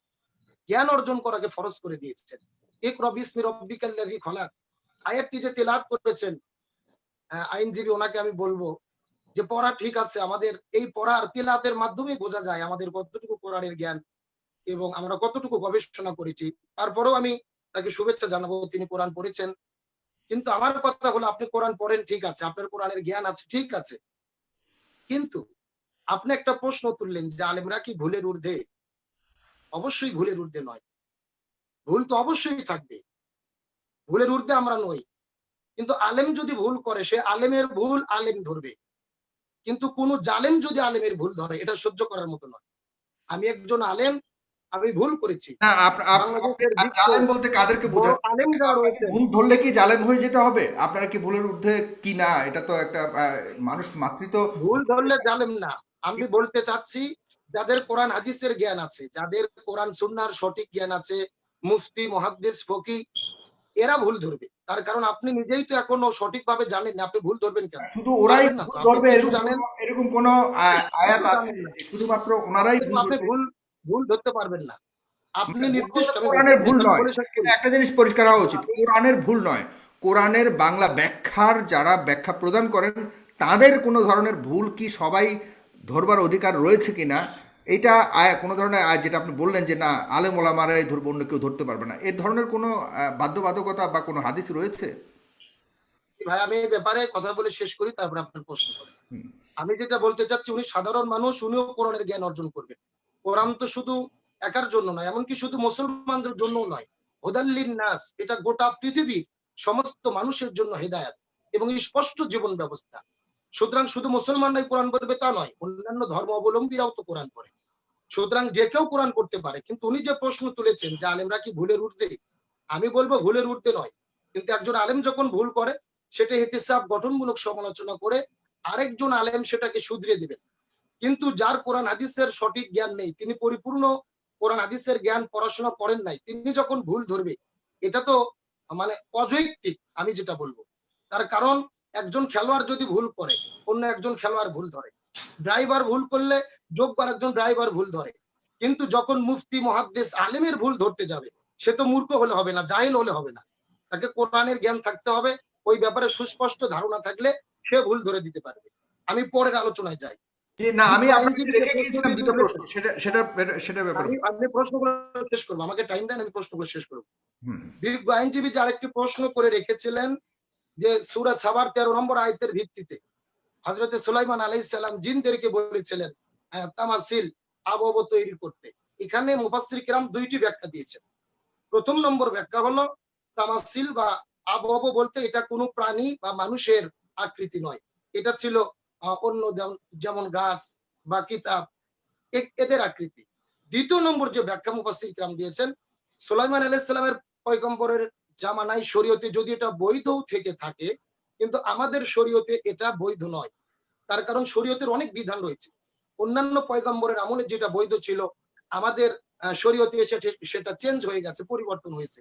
জ্ঞান অর্জন করাকে ফরজ করে দিয়েছেন। ইকরা বিসমি রাব্বিকাল্লাযী খলাক, আয়াতটি যে তেলাওয়াত করেছেন, আইনজীবী ওনাকে আমি বলবো যে পড়া ঠিক আছে, আমাদের এই পড়ার তেলাওয়াতের মাধ্যমে বোঝা যায় আমাদের কতটুকু কোরআনের জ্ঞান এবং আমরা কতটুকু গবেষণা করেছি। তারপরেও আমি তাকে শুভেচ্ছা জানাবো, তিনি কোরআন পড়েছেন। কিন্তু আমার কথা হলো, আপনি কোরআন পড়েন ঠিক আছে, আপনার কোরআনের জ্ঞান আছে ঠিক আছে, কিন্তু আপনি একটা প্রশ্ন তুললেন যে আলেমরা কি ভুলের ঊর্ধ্বে? অবশ্যই ভুলের ঊর্ধ্বে নয়। ভুল তো অবশ্যই থাকবে, ভুলের ঊর্ধ্বে আমরা নই। কিন্তু আলেম যদি ভুল করে, সে আলেমের ভুল আলেম ধরবে। কিন্তু কোন জালেম যদি আলেমের ভুল ধরে, এটা সহ্য করার মতো নয়। আমি একজন আলেম, আমি ভুল করেছি। না, আপনি বাংলাদেশের বিজ্ঞ জালেম বলতে কাদেরকে বড় বোঝাচ্ছেন? আলেম যারা আপনাকে রয়েছেন, ভুল ধরলে কি জালেম হয়ে যেতে হবে? আপনারা কি ভুলের ঊর্ধ্বে কি না, এটা তো একটা মানুষ মাতৃত্ব। ভুল ধরলে জালেম না। আমি বলতে চাচ্ছি, যাদের কোরআন হাদিসের জ্ঞান আছে, যাদের কোরআন সুন্নাহর সঠিক জ্ঞান আছে, মুফতি, মুহাদ্দিস, ফকি, এরা ভুল ধরবে। তার কারণ আপনি নিজেই তো এখনো সঠিকভাবে জানেন না, আপনি ভুল ধরবেন কেন? শুধু ওরাই পারবেন না ভুল তো। আপনি ধরবে কিছু এরকম জানেন, কোনো আয়াত কিছু আছে জানেন না। যে শুধুমাত্র ওনারাই অতএব ভুল আপনি ধরবে? ভুল ভুল ধরতে পারবেন না। আপনি মানে ভুল বলতে নির্দিষ্ট, আমি কোরআনের ভুল আমি নয়, বলে শেষ এটা করি। একটা জিনিস পরিষ্কার হওয়া উচিত, আমি কোরআনের ভুল নয়, কোরআনের বাংলা ব্যাখ্যার যারা ব্যাখ্যা প্রদান করেন তাদের কোনো ধরনের ভুল কি সবাই ধরবার অধিকার রয়েছে কিনা, এটা কোনো ধরনের যেটা আপনি বললেন যে না আলেম ওলামারাই ধরবো, অন্য কেউ ধরতে পারবে না, এই ধরনের কোনো বাধ্যবাধকতা বা কোনো হাদিস রয়েছে? ভাই, আমি এই ব্যাপারে কথা বলে শেষ করি, তারপরে আপনার প্রশ্ন করেন। আমি যেটা বলতে চাচ্ছি, উনি সাধারণ মানুষ, উনিও কোরআনের জ্ঞান অর্জন করবেন। কোরআন তো শুধু একার জন্য নয়, এমনকি শুধু মুসলমানদের জন্যও নয়। হুদাল্লিন নাস, এটা গোটা পৃথিবী সমস্ত মানুষের জন্য হেদায়েত এবং স্পষ্ট জীবন ব্যবস্থা। সুতরাং শুধু মুসলমানরাই কোরআন পড়বে তা নয়, অন্যান্য ধর্ম অবলম্বীরাও তো কোরআন পড়ে। সুতরাং যে কেউ কোরআন পড়তে পারে। কিন্তু উনি যে প্রশ্ন তুলেছেন যে আলেমরা কি ভুলের ঊর্ধ্বে, আমি বলবো ভুলের ঊর্ধ্বে নয়। কিন্তু একজন আলেম যখন ভুল করে সেটা ইহতিসাব গঠনমূলক সমালোচনা করে আরেকজন আলেম সেটাকে শুধরিয়ে দিবেন। কিন্তু যার কোরআন হাদিসের সঠিক জ্ঞান নেই, তিনি পরিপূর্ণ কোরআন হাদিসের জ্ঞান পড়াশোনা করেন নাই, তিনি যখন ভুল ধরবে, এটা তো মানে অযৌক্তিক। আমি যেটা বলবো, তার কারণ একজন খেলোয়াড় যদি ভুল করে, অন্য একজন খেলোয়াড় ভুল ধরে। ড্রাইভার ভুল করলে যোগ্য আরেকজন ড্রাইভার ভুল ধরে। কিন্তু যখন মুফতি মুহাদ্দিস আলেমের ভুল ধরতে যাবে, সে তো মূর্খ হলে হবে না, জাহিল হলে হবে না। তাকে কোরআনের জ্ঞান থাকতে হবে, ওই ব্যাপারে সুস্পষ্ট ধারণা থাকলে সে ভুল ধরে দিতে পারবে। আমি পরের আলোচনায় যাই। না, আমি বিজ্ঞ আপনার কাছে আইনজীবী যে রেখে গিয়েছিলাম প্রশ্নটি দুটো প্রশ্ন, তুলেছেন, সেটার ব্যাপারে। আপনি প্রশ্নগুলো শেষ করবো, আমাকে টাইম দেন, আমি প্রশ্নগুলো শেষ করবো। হুম। বিজ্ঞ আইনজীবী যে আরেকটি প্রশ্ন করে রেখেছিলেন যে সূরা সাবার 13 নম্বর আয়াতের ভিত্তিতে হযরতে সুলাইমান আলাইহিস সালাম জিনদেরকে বলেছিলেন তামাসিল আবহ তৈরি করতে। এখানে মুফাসসির কিরাম দুইটি ব্যাখ্যা দিয়েছেন। প্রথম নম্বর ব্যাখ্যা হলো তামাসিল বা আবহ বলতে এটা কোনো প্রাণী বা মানুষের আকৃতি নয়, এটা ছিল অন্য যেমন গাছ বা কিতাব এদের আকৃতি। দ্বিতীয় নম্বর যে ব্যাখ্যা মুফাসসির কিরাম দিয়েছেন, সুলাইমান আলাইহিস সালামের পয়গম্বরের জামানায় শরীয়তে যদি এটা বৈধ থেকে থাকে, কিন্তু আমাদের শরীয়তে এটা বৈধ নয়। তার কারণ শরীয়তের অনেক বিধান রয়েছে। অন্যান্য পয়গম্বরের আমলে যেটা বৈধ ছিল, আমাদের শরীয়তে এসে সেটা চেঞ্জ হয়ে গেছে, পরিবর্তন হয়েছে।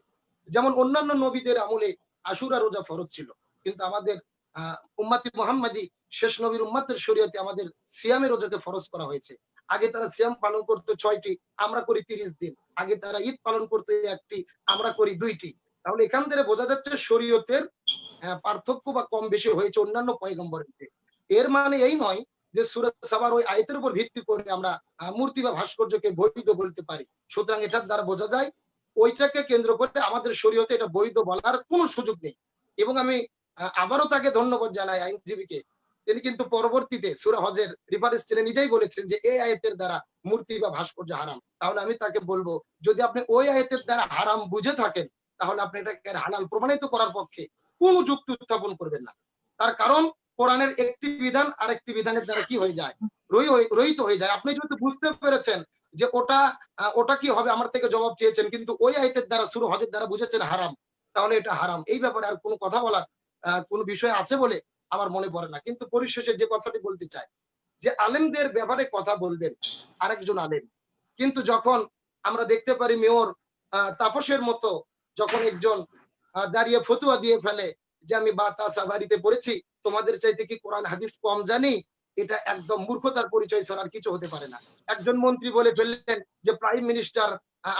যেমন অন্যান্য নবীদের আমলে আশুরা রোজা ফরজ ছিল, কিন্তু আমাদের উম্মতি মুহাম্মাদি শেষ নবীর উম্মতের শরীয়তে আমাদের সিয়ামে রোজাকে ফরজ করা হয়েছে। আগে তারা সিয়াম পালন করতো 6টি, আমরা করি 30 দিন। আগে তারা ঈদ পালন করতো 1টি, আমরা করি 2টি। তাহলে এখান থেকে বোঝা যাচ্ছে শরীয়তের পার্থক্য বা কম বেশি হয়েছে অন্যান্য পয়গম্বরের থেকে। এর মানে এই নয় যে সূরা সাবার ওই আয়াতের উপর ভিত্তি করে আমরা মূর্তি বা ভাস্কর্যকে বৈধ বলতে পারি। সুতরাং এটার দ্বারা বোঝা যায় ওইটাকে কেন্দ্র করে আমাদের শরীয়তে এটা বৈধ বলার কোনো সুযোগ নেই। এবং আমি আবারও তাকে ধন্যবাদ জানাই আইনজীবীকে। তিনি কিন্তু পরবর্তীতে সূরা হজের রেফারেন্স টেনে নিজেই বলেছেন যে এই আয়াতের দ্বারা মূর্তি বা ভাস্কর্য হারাম। তাহলে আমি তাকে বলবো, যদি আপনি ওই আয়াতের দ্বারা হারাম বুঝে থাকেন, তাহলে আপনি এটাকে হালাল প্রমাণিত করার পক্ষে কোনো যুক্তি উত্থাপন করবেন না। তার কারণ কোরআনের একটি বিধান আরেকটি বিধানের দ্বারা কি হয়ে যায়, রহিত হয়ে যায়। আপনি যদি বুঝতে পেরেছেন যে ওটা কি হবে, আমার থেকে জবাব চেয়েছেন, কিন্তু ওই আয়াতের দ্বারা সূরা হজের দ্বারা বুঝেছেন হারাম, তাহলে এটা হারাম। এই ব্যাপারে আর কোনো কথা বলার কোনো বিষয় আছে বলে আমার মনে পড়ে না। কিন্তু পরিশেষে যে কথাটি বলতে চাই, যে আলেমদের ব্যাপারে কথা বলবেন আরেকজন আলেম, কিন্তু যখন আমরা দেখতে পারি মেয়র তাপসের মতো যখন একজন দাঁড়িয়ে ফতুয়া দিয়ে ফেলে যে আমি বাতাসা বাড়িতে পড়েছি, তোমাদের চাইতে কি কোরআন হাদিস কম জানি, এটা একদম মূর্খতার পরিচয় ছাড়া আর কিছু হতে পারে না। একজন মন্ত্রী বলে ফেললেন যে প্রাইম মিনিস্টার,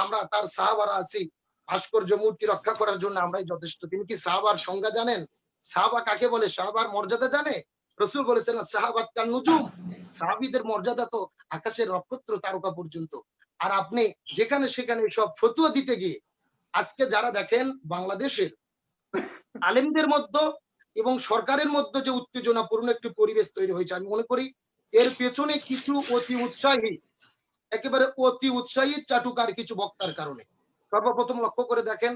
আমরা তার সাহাবারা আছি, ভাস্কর্য মূর্তি রক্ষা করার জন্য আমরাই যথেষ্ট। তিনি কি সাহাবার সংজ্ঞা জানেন? সাহাবা কাকে বলে? সাহাবার মর্যাদা জানে? রসুল বলেছেন সাহাবাত কান নুজুম, সাহাবীদের মর্যাদা তো আকাশের নক্ষত্র তারকা পর্যন্ত। আর আপনি যেখানে সেখানে সব ফতুয়া দিতে গিয়ে আজকে যারা দেখেন বাংলাদেশের আলেমদের মধ্যে এবং সরকারের মধ্যে যে উত্তেজনাপূর্ণ একটি পরিবেশ তৈরি হয়েছে, আমি মনে করি এর পেছনে কিছু একেবারে অতি উৎসাহী চাটুকার কিছু বক্তার কারণে। সর্বপ্রথম লক্ষ্য করে দেখেন,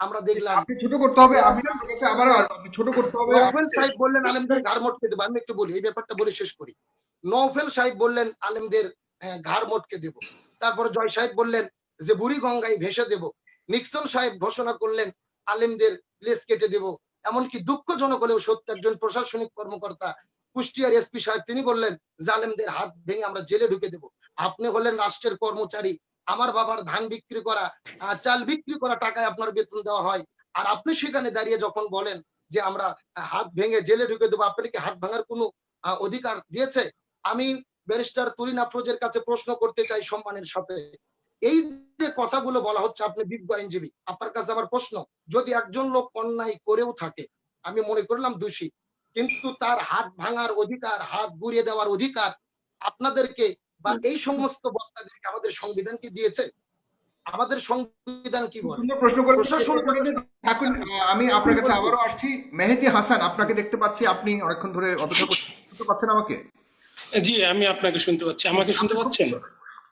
আমরা দেখলাম আপনি ছোট করতে হবে, আমি আপনার কাছে আবারও আসবো, আপনি ছোট করতে হবে। নওফেল সাহেব বললেন আলেমদের ঘাড় মটকে দেবো। আমি একটু বলি, এই ব্যাপারটা বলে শেষ করি। নওফেল সাহেব বললেন আলেমদের ঘাড় মটকে দেব। তারপরে জয় সাহেব বললেন যে বুড়ি গঙ্গায় ভেসে দেব। নিক্সন সাহেব ঘোষণা করলেন আলেমদের লেজ কেটে দেব। এমনকি দুঃখজনক হলেও সত্য, একজন প্রশাসনিক কর্মকর্তা কুষ্টিয়ার এসপি সাহেব তিনি বললেন জালেমদের হাত ভেঙে আমরা জেলে ঢুকে দেব। আপনি হলেন রাষ্ট্রের কর্মচারী, আমার বাবার ধান বিক্রি করা চাল বিক্রি করা টাকায় আপনার বেতন দেওয়া হয়, আর আপনি সেখানে দাঁড়িয়ে যখন বলেন যে আমরা হাত ভেঙে জেলে ঢুকে দেবো, আপনাকে হাত ভাঙার কোনো অধিকার দিয়েছে? আমি ব্যারিস্টার তুরিন আফরোজের কাছে প্রশ্ন করতে চাই সম্মানের সাথে, এই যে কথাগুলো বলা হচ্ছে, আপনি বিজ্ঞ আইনজীবী, আপনার কাছে আমার প্রশ্ন, যদি একজন লোক অন্যায় করেও থাকে, আমি মনে করলাম দোষী, কিন্তু তার হাত ভাঙার অধিকার, হাত গুড়িয়ে দেওয়ার অধিকার আপনাদেরকে বা এই সমস্ত বক্তাদেরকে আমাদের সংবিধান কি দিয়েছে? আমাদের সংবিধান কি খুব বলে? সুন্দর প্রশ্ন করেছেন। প্রশাসন থাকুন, আমি আপনার কাছে আবারও আসছি। মেহেদী হাসান, আপনাকে দেখতে পাচ্ছি, আপনি অনেকক্ষণ ধরে অপেক্ষা করছেন, শুনতে পাচ্ছেন আমাকে? জি, আমি আপনাকে শুনতে পাচ্ছি। আমাকে শুনতে পাচ্ছেন?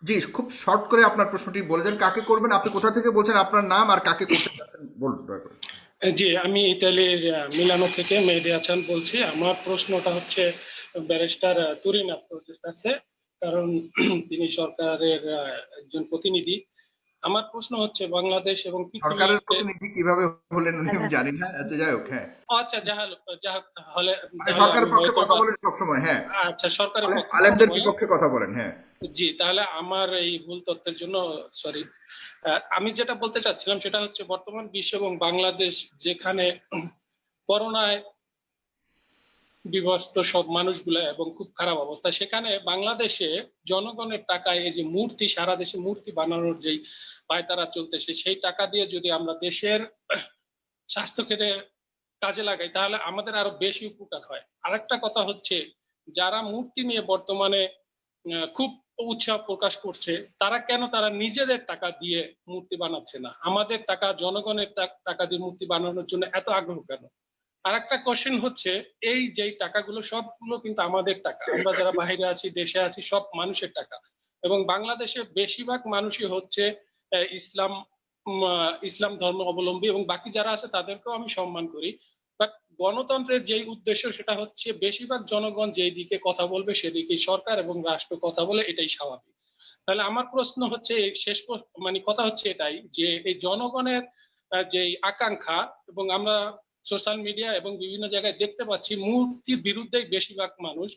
জি, খুব শর্ট করে আপনার প্রশ্নটি বলে যান, কাকে করবেন, আপনি কোথা থেকে বলছেন, আপনার নাম আর কাকে করতে যাচ্ছেন বলুন দয়া করে। জি, আমি ইতালির মিলানো থেকে মেহেদী হাসান বলছি। আমার প্রশ্নটা হচ্ছে ব্যারিস্টার তুরিন আফরোজের কাছে। কারণ তিনি সরকারের একজন প্রতিনিধি। আমার প্রশ্ন হচ্ছে বাংলাদেশ এবং সরকারের পৃথিবীতে। প্রতিনিধি কিভাবে হলেন উনি আমি জানি না, আচ্ছা যাই হোক, হ্যাঁ। আচ্ছা, যা হোক, তাহলে মানে তাহলে আমি সরকারের পক্ষে হয়তো কথা বা বলেন সবসময়, হ্যাঁ। আচ্ছা, সরকারের পক্ষে কথা আলেমদের বলেন। বিপক্ষে কথা বলেন, হ্যাঁ। জি, তাহলে আমার এই ভুল তথ্যের জন্য সরি। আমি যেটা বলতে চাচ্ছিলাম সেটা হচ্ছে বর্তমান বিশ্ব এবং বাংলাদেশ যেখানে করোনায় বিভক্ত সব মানুষগুলা এবং খুব খারাপ অবস্থা, সেখানে বাংলাদেশে জনগণের টাকায় এই যে মূর্তি, সারা দেশে মূর্তি বানানোর যেই পায়তারা চলতেছে, সেই টাকা দিয়ে যদি আমরা দেশের স্বাস্থ্য ক্ষেত্রে কাজে লাগাই তাহলে আমাদের আরো বেশি উপকার হয়। আরেকটা কথা হচ্ছে, যারা মূর্তি নিয়ে বর্তমানে খুব উৎসাহ প্রকাশ করছে, তারা নিজেদের টাকা দিয়ে মূর্তি বানাচ্ছে না, আমাদের টাকা, জনগণের টাকা দিয়ে মূর্তি বানানোর জন্য এত আগ্রহ কেন? আর একটা কোশ্চেন হচ্ছে, এই যেই টাকাগুলো সবগুলো কিন্তু আমাদের টাকা, আমরা যারা বাইরে আছি, দেশে আছি, সব মানুষের টাকা। এবং বাংলাদেশে বেশিরভাগ মানুষই হচ্ছে ইসলাম ইসলাম ধর্ম অবলম্বী, এবং বাকি যারা আছে তাদেরকেও আমি সম্মান করি। বাট গণতন্ত্রের যেই উদ্দেশ্য সেটা হচ্ছে বেশিরভাগ জনগণ যেই দিকে কথা বলবে সেদিকেই সরকার এবং রাষ্ট্র কথা বলে, এটাই স্বাভাবিক। তাহলে আমার প্রশ্ন হচ্ছে, মানে কথা হচ্ছে এটাই যে এই জনগণের যে আকাঙ্ক্ষা, এবং আমরা সোশ্যাল মিডিয়া এবং বিভিন্ন জায়গায় দেখতে পাচ্ছি মূর্তির বিরুদ্ধেই বেশিরভাগ মানুষ,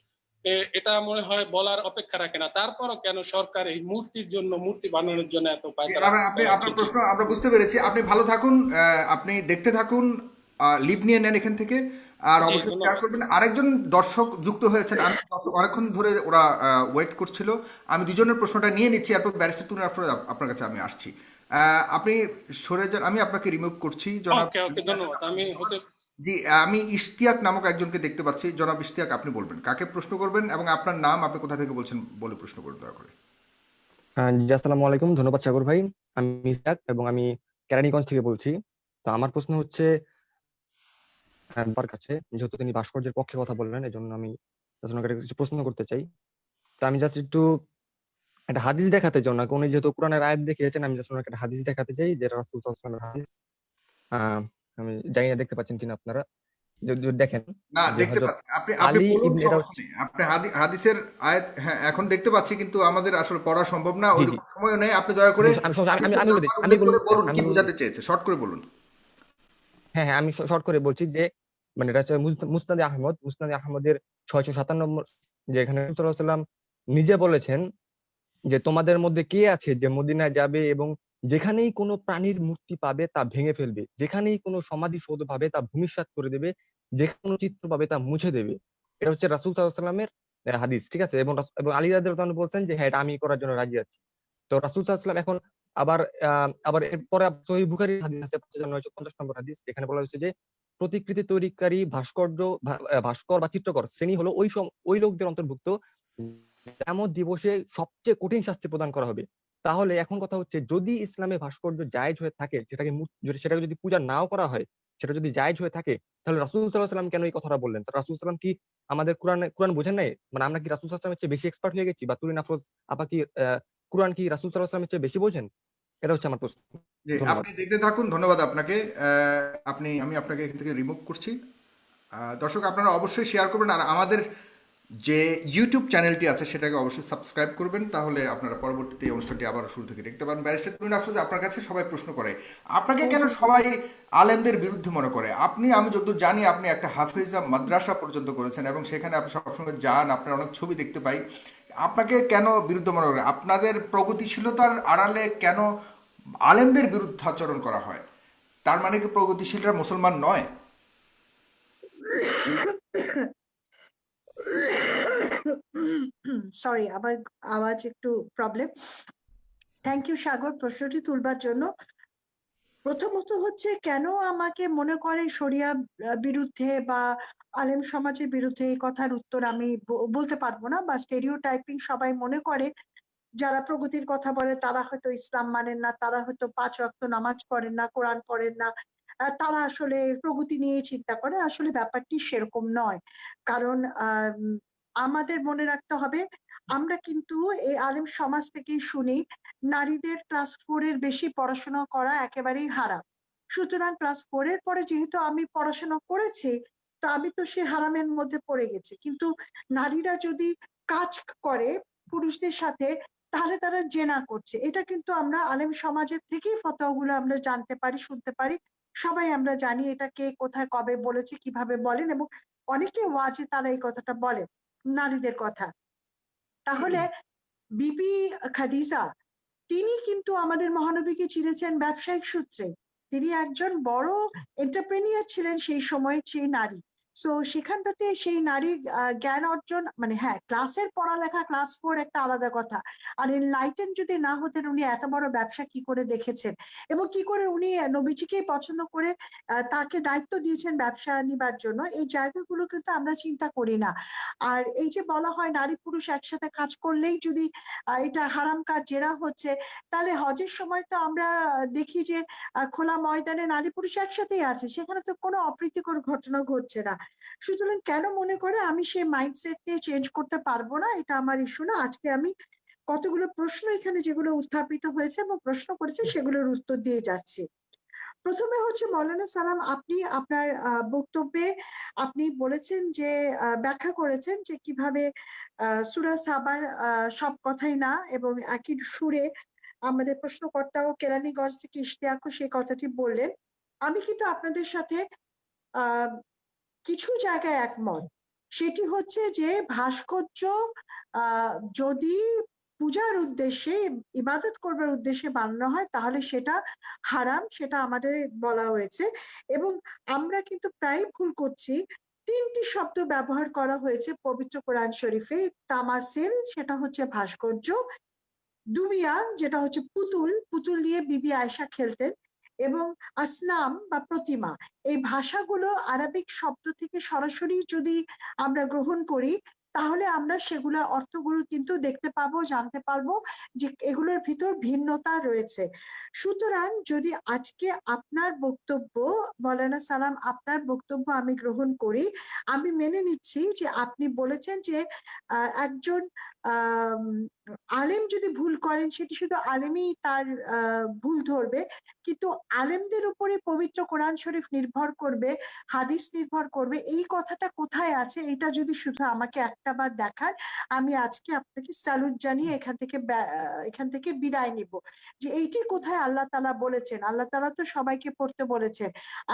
এটা মনে হয় বলার অপেক্ষা রাখে না, তারপরও কেন সরকার এই মূর্তির জন্য, মূর্তি বানানোর জন্য এত পায়তারা আপনি চালাচ্ছে? আপনার জি। প্রশ্ন আমরা বুঝতে পেরেছি, আপনি ভালো থাকুন, আপনি দেখতে থাকুন, লিভ নিয়ে নেন এখান থেকে, আর জি, অবশ্যই শেয়ার ধন্যবাদ। করবেন। আরেকজন দর্শক যুক্ত হয়েছেন, আমি অনেকক্ষণ ধরে ওরা ওয়েট করছিল, আমি দুজনের প্রশ্নটা নিয়ে নিচ্ছি, এরপর ব্যারিস্টার তুলে আপনার কাছে আমি আসছি। আপনি সরে যান, আমি আপনাকে রিমুভ করছি, জনাব। ওকে, ওকে, ধন্যবাদ। আমি হতে জি, আমি ইশতিয়াক নামক একজনকে দেখতে পাচ্ছি, জনাব ইশতিয়াক, আপনি বলবেন কাকে প্রশ্ন করবেন এবং আপনার নাম, আপনি কোথা থেকে বলছেন বলে প্রশ্ন করুন দয়া করে। জি, আসসালামু আলাইকুম। ধন্যবাদ সাগর ভাই। আমি ইসহাক এবং আমি কেরানীগঞ্জ থেকে বলছি। তো আমার প্রশ্ন হচ্ছে আমার কাছে, যেহেতু তিনি ভাস্কর্যের পক্ষে কথা বললেন, এজন্য আমি ওনাকে কিছু প্রশ্ন করতে চাই। তো আমি জাস্ট একটু একটা হাদিস দেখাতে চাই ওনাকে, উনি যেহেতু কোরআনের আয়াত দেখিয়েছেন, আমি জাস্ট ওনাকে একটা হাদিস দেখাতে চাই, যেটা রাসূল সাল্লাল্লাহু আলাইহি ওয়াসাল্লামের হাদিস। আমি জানি না দেখতে পাচ্ছেন কিনা আপনারা, যদি দেখেন না, যে দেখতে হযরত পাচ্ছি, আপনি আপনি আলী বলুন, ইবনে, এটা সমস্যা হচ্ছে, নেই। আপনি হাদিসের আয়াত, হ্যাঁ এখন দেখতে পাচ্ছি, কিন্তু আমাদের আসলে পড়া সম্ভব না, জি জি ওইরকম সময় নেই। আপনি দয়া করে আমি আমি আমি বলে দিচ্ছি, উল্লেখ করে বলুন কি আমি বলে বোঝাতে দিচ্ছি। চেয়েছে, শর্ট করে বলুন। হ্যাঁ হ্যাঁ, আমি শর্ট করে বলছি যে, মানে এটা হচ্ছে মুসনাদে আহমদের 657 নম্বর, যে এখানে রাসূল সাল্লাল্লাহু আলাইহি ওয়াসাল্লাম নিজে বলেছেন যে তোমাদের মধ্যে কে আছে যে মদিনায় যাবে এবং যেখানেই কোনো প্রাণীর মূর্তি পাবে তা ভেঙে ফেলবে, যেখানেই কোনো সমাধিসৌধ পাবে তা ভূমিসাৎ করে দেবে, যেখানে কোনো চিত্র পাবে তা মুছে দেবে। এটা হচ্ছে রাসূল সাল্লাল্লাহু আলাইহি ওয়াসাল্লামের হাদিস, ঠিক আছে? এবং এবং আলী রাদিয়াল্লাহু আনহু বলছেন যে হ্যাঁ, এটা আমি করার জন্য রাজি আছি। তো রাসূল সাল্লাল্লাহু আলাইহি ওয়াসাল্লাম এখন আবার আবার এরপরে সহিহ বুখারীর হাদিস আছে 5950 নম্বর হাদিস, এখানে বলা হয়েছে যে প্রতিকৃতি তৈরিকারী ভাস্কর বা চিত্রকর শ্রেণী হলো ওই লোকদের অন্তর্ভুক্ত কিয়ামত দিবসে সবচেয়ে কঠিন শাস্তি প্রদান করা হবে। তাহলে এখন কথা হচ্ছে, যদি ইসলামে ভাস্কর্য জায়েজ হয়ে থাকে, সেটাকে যদি পূজা নাও করা হয়, সেটা যদি জায়েজ হয়ে থাকে, তাহলে রাসূল সাল্লাল্লাহু আলাইহি ওয়াসাল্লাম কেন এই কথাটা বললেন? তো রাসূল সাল্লাল্লাহু আলাইহি ওয়াসাল্লাম কি আমাদের কোরআন বোঝেন নাই? মানে আমরা কি রাসূল সাল্লাল্লাহু আলাইহি ওয়াসাল্লামের চেয়ে বেশি এক্সপার্ট হয়ে গেছি? বা তুরিন আফরোজ আপা কি কোরআন কি রাসূল সাল্লাল্লাহু আলাইহি ওয়াসাল্লামের চেয়ে বেশি বোঝেন? এটা হচ্ছে আমার প্রশ্ন। জি, ধন্যবাদ। আপনি দেখতে থাকুন, ধন্যবাদ আপনাকে। আমি আপনাকে এখান থেকে রিমুভ করছি। দর্শক, আপনারা অবশ্যই শেয়ার করবেন, আর আমাদের যে ইউটিউব চ্যানেলটি আছে সেটাকে অবশ্যই সাবস্ক্রাইব করবেন, তাহলে আপনারা পরবর্তীতে এই অনুষ্ঠানটি আবার শুরু থেকে দেখতে পারেন। ব্যারিস্টার তুমিন আফরোজ, আপনার কাছে সবাই প্রশ্ন করে, আপনাকে কেন জি, জি। সবাই আলেমদের বিরুদ্ধে মনে করে? আমি যতদূর জানি আপনি একটা হাফেজা মাদ্রাসা পর্যন্ত করেছেন এবং সেখানে আপনি সবসময় যান, আপনার অনেক ছবি দেখতে পাই। আপনাকে কেন বিরুদ্ধে মনে করে? আপনাদের প্রগতিশীলতার আড়ালে কেন আলেমদের বিরুদ্ধাচরণ করা হয়? তার মানে কি প্রগতিশীলরা মুসলমান নয়? সরি, আমার আওয়াজ একটু প্রবলেম। থ্যাংক ইউ সাগর প্রশ্নটি তুলবার জন্য। প্রথমত হচ্ছে, কেন আমাকে মনে করে শরিয়া বিরুদ্ধে বা আলেম সমাজের বিরুদ্ধে, এই কথার উত্তর আমি বলতে পারবো না, বা স্টেরিওটাইপিং সবাই মনে করে যারা প্রগতির কথা বলে তারা হয়তো ইসলাম মানেন না, তারা হয়তো 5 ওয়াক্ত নামাজ পড়েন না, কোরআন পড়েন না, তারা আসলে প্রগতি নিয়ে চিন্তা করে। আসলে ব্যাপারটি সেরকম নয়। কারণ আমাদের মনে রাখতে হবে, আমরা কিন্তু এই আলেম সমাজ থেকেই শুনি নারীদের ক্লাস 4 এর বেশি পড়াশোনা করা একেবারেই হারাম। সুতরাং ক্লাস 4 এর পরে যেহেতু আমি পড়াশোনা করেছি, তো আমি তো সেই হারামের মধ্যে পড়ে গেছি। কিন্তু নারীরা যদি কাজ করে, পুরুষদের সাথে, তাহলে তারা জেনা করছে। এটা কিন্তু আমরা আলেম সমাজের থেকেই ফতোয়াগুলো আমরা জানতে পারি, শুনতে পারি। সবাই আমরা জানি এটা কে কোথায় কবে বলেছে, কিভাবে বলেন, এবং অনেকে ওয়াজে তারা এই কথাটা বলেন, নারীদের কথা। তাহলে বিবি খাদিজা তিনি কিন্তু আমাদের মহানবীকে চিনেছেন ব্যবসায়িক সূত্রে। তিনি একজন বড় এন্টারপ্রেনিয়ার ছিলেন সেই সময়, সেই নারী। সো সেখানটাতে সেই নারীর জ্ঞান অর্জন, মানে হ্যাঁ ক্লাসের পড়ালেখা, ক্লাস 4 একটা আলাদা কথা, আর এনলাইটেন যদি না হতেন উনি এত বড় ব্যবসা কি করে দেখেছেন, এবং কি করে উনি নবীজিকে পছন্দ করে তাকে দায়িত্ব দিয়েছেন ব্যবসা নিবার জন্য, এই জায়গাগুলো কিন্তু আমরা চিন্তা করি না। আর এই যে বলা হয় নারী পুরুষ একসাথে কাজ করলেই যদি এটা হারাম কাজ, জেরা হচ্ছে, তাহলে হজের সময় তো আমরা দেখি যে খোলা ময়দানে নারী পুরুষ একসাথেই আছে, সেখানে তো কোনো অপ্রীতিকর ঘটনা ঘটছে না। সুতরাং কেন মনে করে আমি সেই মাইন্ডসেট নিয়ে চেঞ্জ করতে পারবো না, এটা আমার ইস্যু না। আজকে আমি কতগুলো প্রশ্ন এখানে যেগুলো উত্থাপিত হয়েছে এবং প্রশ্ন করেছে সেগুলোর উত্তর দিয়ে যাচ্ছি। প্রথমে হচ্ছে মৌলানা সালাম, আপনি আপনার বক্তব্যে আপনি বলেছেন যে ব্যাখ্যা করেছেন যে কিভাবে সূরা সাবার সব কথাই না, এবং একই সুরে আমাদের প্রশ্নকর্তাও কেরানীগঞ্জ থেকে ইশতিয়াকও সেই কথাটি বললেন। আমি কিন্তু আপনাদের সাথে আহ কিছু জায়গায় একমত। সেটি হচ্ছে যে ভাস্কর্য যদি পূজার উদ্দেশ্যে, ইবাদত করবার উদ্দেশ্যে বানানো হয় তাহলে সেটা হারাম, সেটা আমাদের বলা হয়েছে। এবং আমরা কিন্তু প্রায় ভুল করছি, 3টি শব্দ ব্যবহার করা হয়েছে পবিত্র কোরআন শরীফে। তামাসিল সেটা হচ্ছে ভাস্কর্য, দুমিয়া যেটা হচ্ছে পুতুল, পুতুল দিয়ে বিবি আয়েশা খেলতেন, এবং আসনাম বা প্রতিমা। এই ভাষাগুলো আরবিক শব্দ থেকে সরাসরি যদি আমরা গ্রহণ করি তাহলে আমরা সেগুলোর অর্থগুলো কিন্তু দেখতে পাবো, জানতে পারবো যে এগুলোর ভিতর ভিন্নতা রয়েছে। সুতরাং যদি আজকে আপনার বক্তব্য, মৌলানা সালাম আপনার বক্তব্য আমি গ্রহণ করি, আমি মেনে নিচ্ছি যে আপনি বলেছেন যে একজন আহ আলেম যদি ভুল করেন সেটি শুধু আলেমই তার ভুল ধরবে, কিন্তু আলেমদের উপরে পবিত্র কোরআন শরীফ নির্ভর করবে, হাদিস নির্ভর করবে, এই কথাটা কোথায় আছে এটা যদি শুধু আমাকে একটা বার দেখান, আমি আজকে আপনাকে স্যালুট জানিয়ে এখান থেকে বিদায় নিব। যে এইটি কোথায় আল্লাহ তাআলা বলেছেন? আল্লাহ তাআলা তো সবাইকে পড়তে বলেছেন।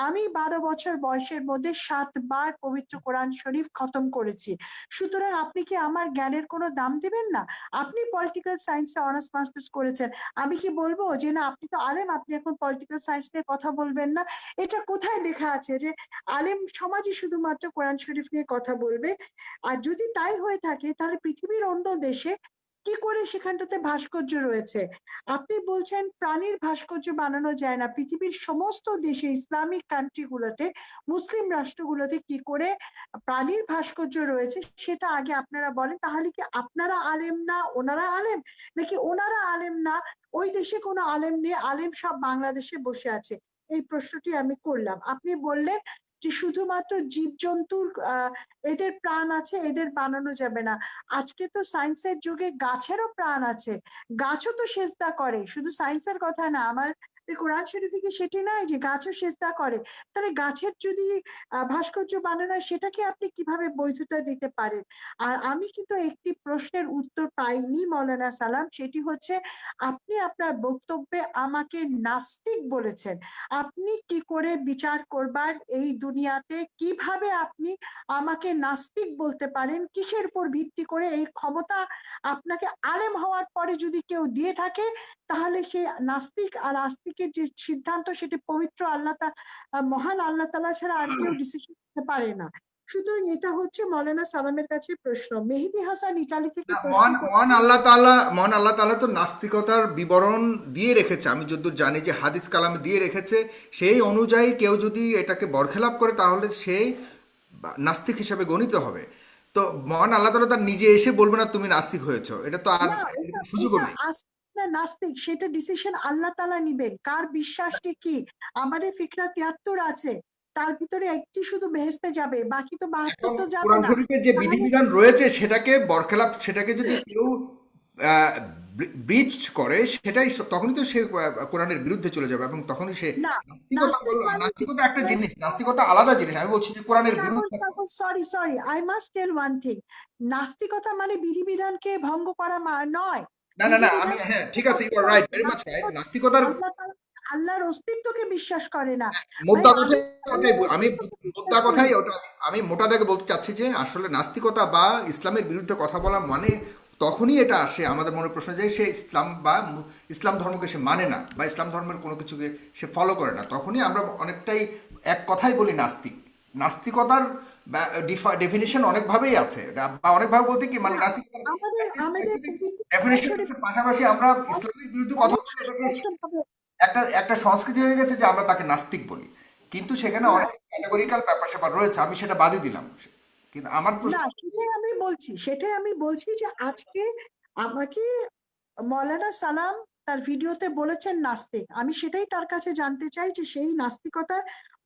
আমি 12 বছর বয়সের মধ্যে 7 বার পবিত্র কোরআন শরীফ খতম করেছি। সুতরাং আপনি কি আমার জ্ঞানের কোনো দাম দিবেন না? আপনি পলিটিক্যাল সায়েন্সে অনার্স মাস্টার্স করেছেন, আমি কি বলবো যে না আপনি তো আলেম, আপনি এখন পলিটিক্যাল সায়েন্স নিয়ে কথা বলবেন না? এটা কোথায় লেখা আছে যে আলেম সমাজই শুধুমাত্র কোরআন শরীফ নিয়ে কথা বলবে? আর যদি তাই হয়ে থাকে তাহলে পৃথিবীর অন্য দেশে কি করে সেখানটাতে ভাস্কর্য রয়েছে? আপনি বলছেন প্রাণীর ভাস্কর্য বানানো যায় না, পৃথিবীর সমস্ত দেশে, ইসলামিক কান্ট্রিগুলোতে, মুসলিম রাষ্ট্রগুলোতে কি করে প্রাণীর ভাস্কর্য রয়েছে সেটা আগে আপনারা বলেন। তাহলে কি আপনারা আলেম না, ওনারা আলেম, নাকি ওনারা আলেম না, ওই দেশে কোনো আলেম নেই, আলেম সব বাংলাদেশে বসে আছে? এই প্রশ্নটি আমি করলাম। আপনি বললেন যে শুধুমাত্র জীবজন্তুর এদের প্রাণ আছে, এদের বানানো যাবে না। আজকে তো সায়েন্সের যুগে গাছেরও প্রাণ আছে, গাছও তো সেজদা করে, শুধু সায়েন্সের কথা না, আমার কোরআন শরীফে কি সেটি নয় যে গাছও সেজদা করে? তাহলে গাছের যদি ভাস্কর্য বানানো হয় সেটাকে আপনি কিভাবে বৈধতা দিতে পারেন? আর আমি কিন্তু একটি প্রশ্নের উত্তর পাইনি মৌলানা সালাম, সেটি হচ্ছে আপনি আপনার বক্তব্যে আমাকে নাস্তিক বলেছেন। আপনি কি করে বিচার করবার এই দুনিয়াতে, কিভাবে আপনি আমাকে নাস্তিক বলতে পারেন? কিসের উপর ভিত্তি করে এই ক্ষমতা আপনাকে আলেম হওয়ার পরে যদি কেউ দিয়ে থাকে, তাহলে সে নাস্তিক আর আস্তিকের যে সিদ্ধান্ত সেটি পবিত্র মহান আল্লাহ তাআলা ছাড়া আর কেউ ডিসিশন নিতে পারে না। সুতরাং এটা হচ্ছে মৌলানা সালামের কাছে প্রশ্ন। মেহেদী হাসান ইতালি থেকে না, প্রশ্ন মহান মহান করেছেন। আল্লাহ তাআলা মহান আল্লাহ তাআলা তো নাস্তিকতার বিবরণ দিয়ে রেখেছে, আমি যতদূর জানি যে হাদিস কালামে দিয়ে রেখেছে। সেই অনুযায়ী কেউ যদি এটাকে বরখেলাপ করে তাহলে সে নাস্তিক হিসেবে গণিত হবে। তো মহান আল্লাহ তাআলা তার নিজে এসে বলবে না তুমি নাস্তিক হয়েছো, এটা তো আর না, এটা এরকম সুযোগও এটা নেই। আস্তিক না নাস্তিক সেটা ডিসিশন আল্লাহ তাআলা নিবেন। কার বিশ্বাসটি কি? আমাদের ফিকরা 73 আছে, তার ভিতরে একটি শুধু বেহেশতে যাবে, বাকি তো 72 এখন তো যাবে কোরআন না। শরীফের যে তাহলে বিধিবিধান রয়েছে সেটাকে বরখেলাপ, সেটাকে যদি কেউ ব্রিচ করে, সেটাই তখনই তো সে কোরআনের বিরুদ্ধে চলে যাবে, এবং তখনই সে না, নাস্তিকতা নাস্তিক মানে নাস্তিকতা একটা জিনিস, নাস্তিকতা আলাদা জিনিস। আমি বলছি যে কোরআনের বিরুদ্ধে। Sorry sorry, I must tell one thing. নাস্তিকতা মানে বিধিবিধানকে ভঙ্গ করা নয়। না না না, আমি, বিধিবিধান হ্যাঁ ঠিক আছে, you are right, very much right. নাস্তিকতার আল্লাহর অস্তিত্বকে বিশ্বাস করে না। ভাই, মোদ্দা আমি কথাই ওটাই, আল্লাহর আমি অস্তিত্বকে মোদ্দা বিশ্বাস করি। কথাই ওটা, আমি মোটা দাগে বলতে চাচ্ছি যে আসলে নাস্তিকতা বা ইসলামের বিরুদ্ধে কথা বলা মানে তখনই এটা আসে আমাদের মনে প্রশ্ন যে সে ইসলাম বা ইসলাম ধর্মকে সে মানে না, বা ইসলাম ধর্মের কোনো কিছুকে সে ফলো করে না, তখনই আমরা অনেকটাই এক কথাই বলি নাস্তিক। নাস্তিকতার ডেফিনেশন অনেকভাবেই আছে, বা অনেকভাবে বলতে কি মানে না, নাস্তিকতার আমাদের আমাদের ডেফিনেশন পাশাপাশি আমরা ইসলামের বিরুদ্ধে কথা বললে এটাকে স্পষ্টভাবে একটা একটা সংস্কৃতি হয়ে গেছে যে আমরা তাকে নাস্তিক বলি, কিন্তু সেখানে না, অনেক ক্যাটাগরিক্যাল ব্যাপার স্যাপার রয়েছে, আমি সেটা বাদই দিলাম। কিন্তু আমার প্রশ্ন, না, সেটাই আমি বলছি যে আজকে আমাকে মৌলানা সালাম তার ভিডিওতে বলেছেন নাস্তিক। আমি সেটাই তার কাছে জানতে চাই যে সেই নাস্তিকতা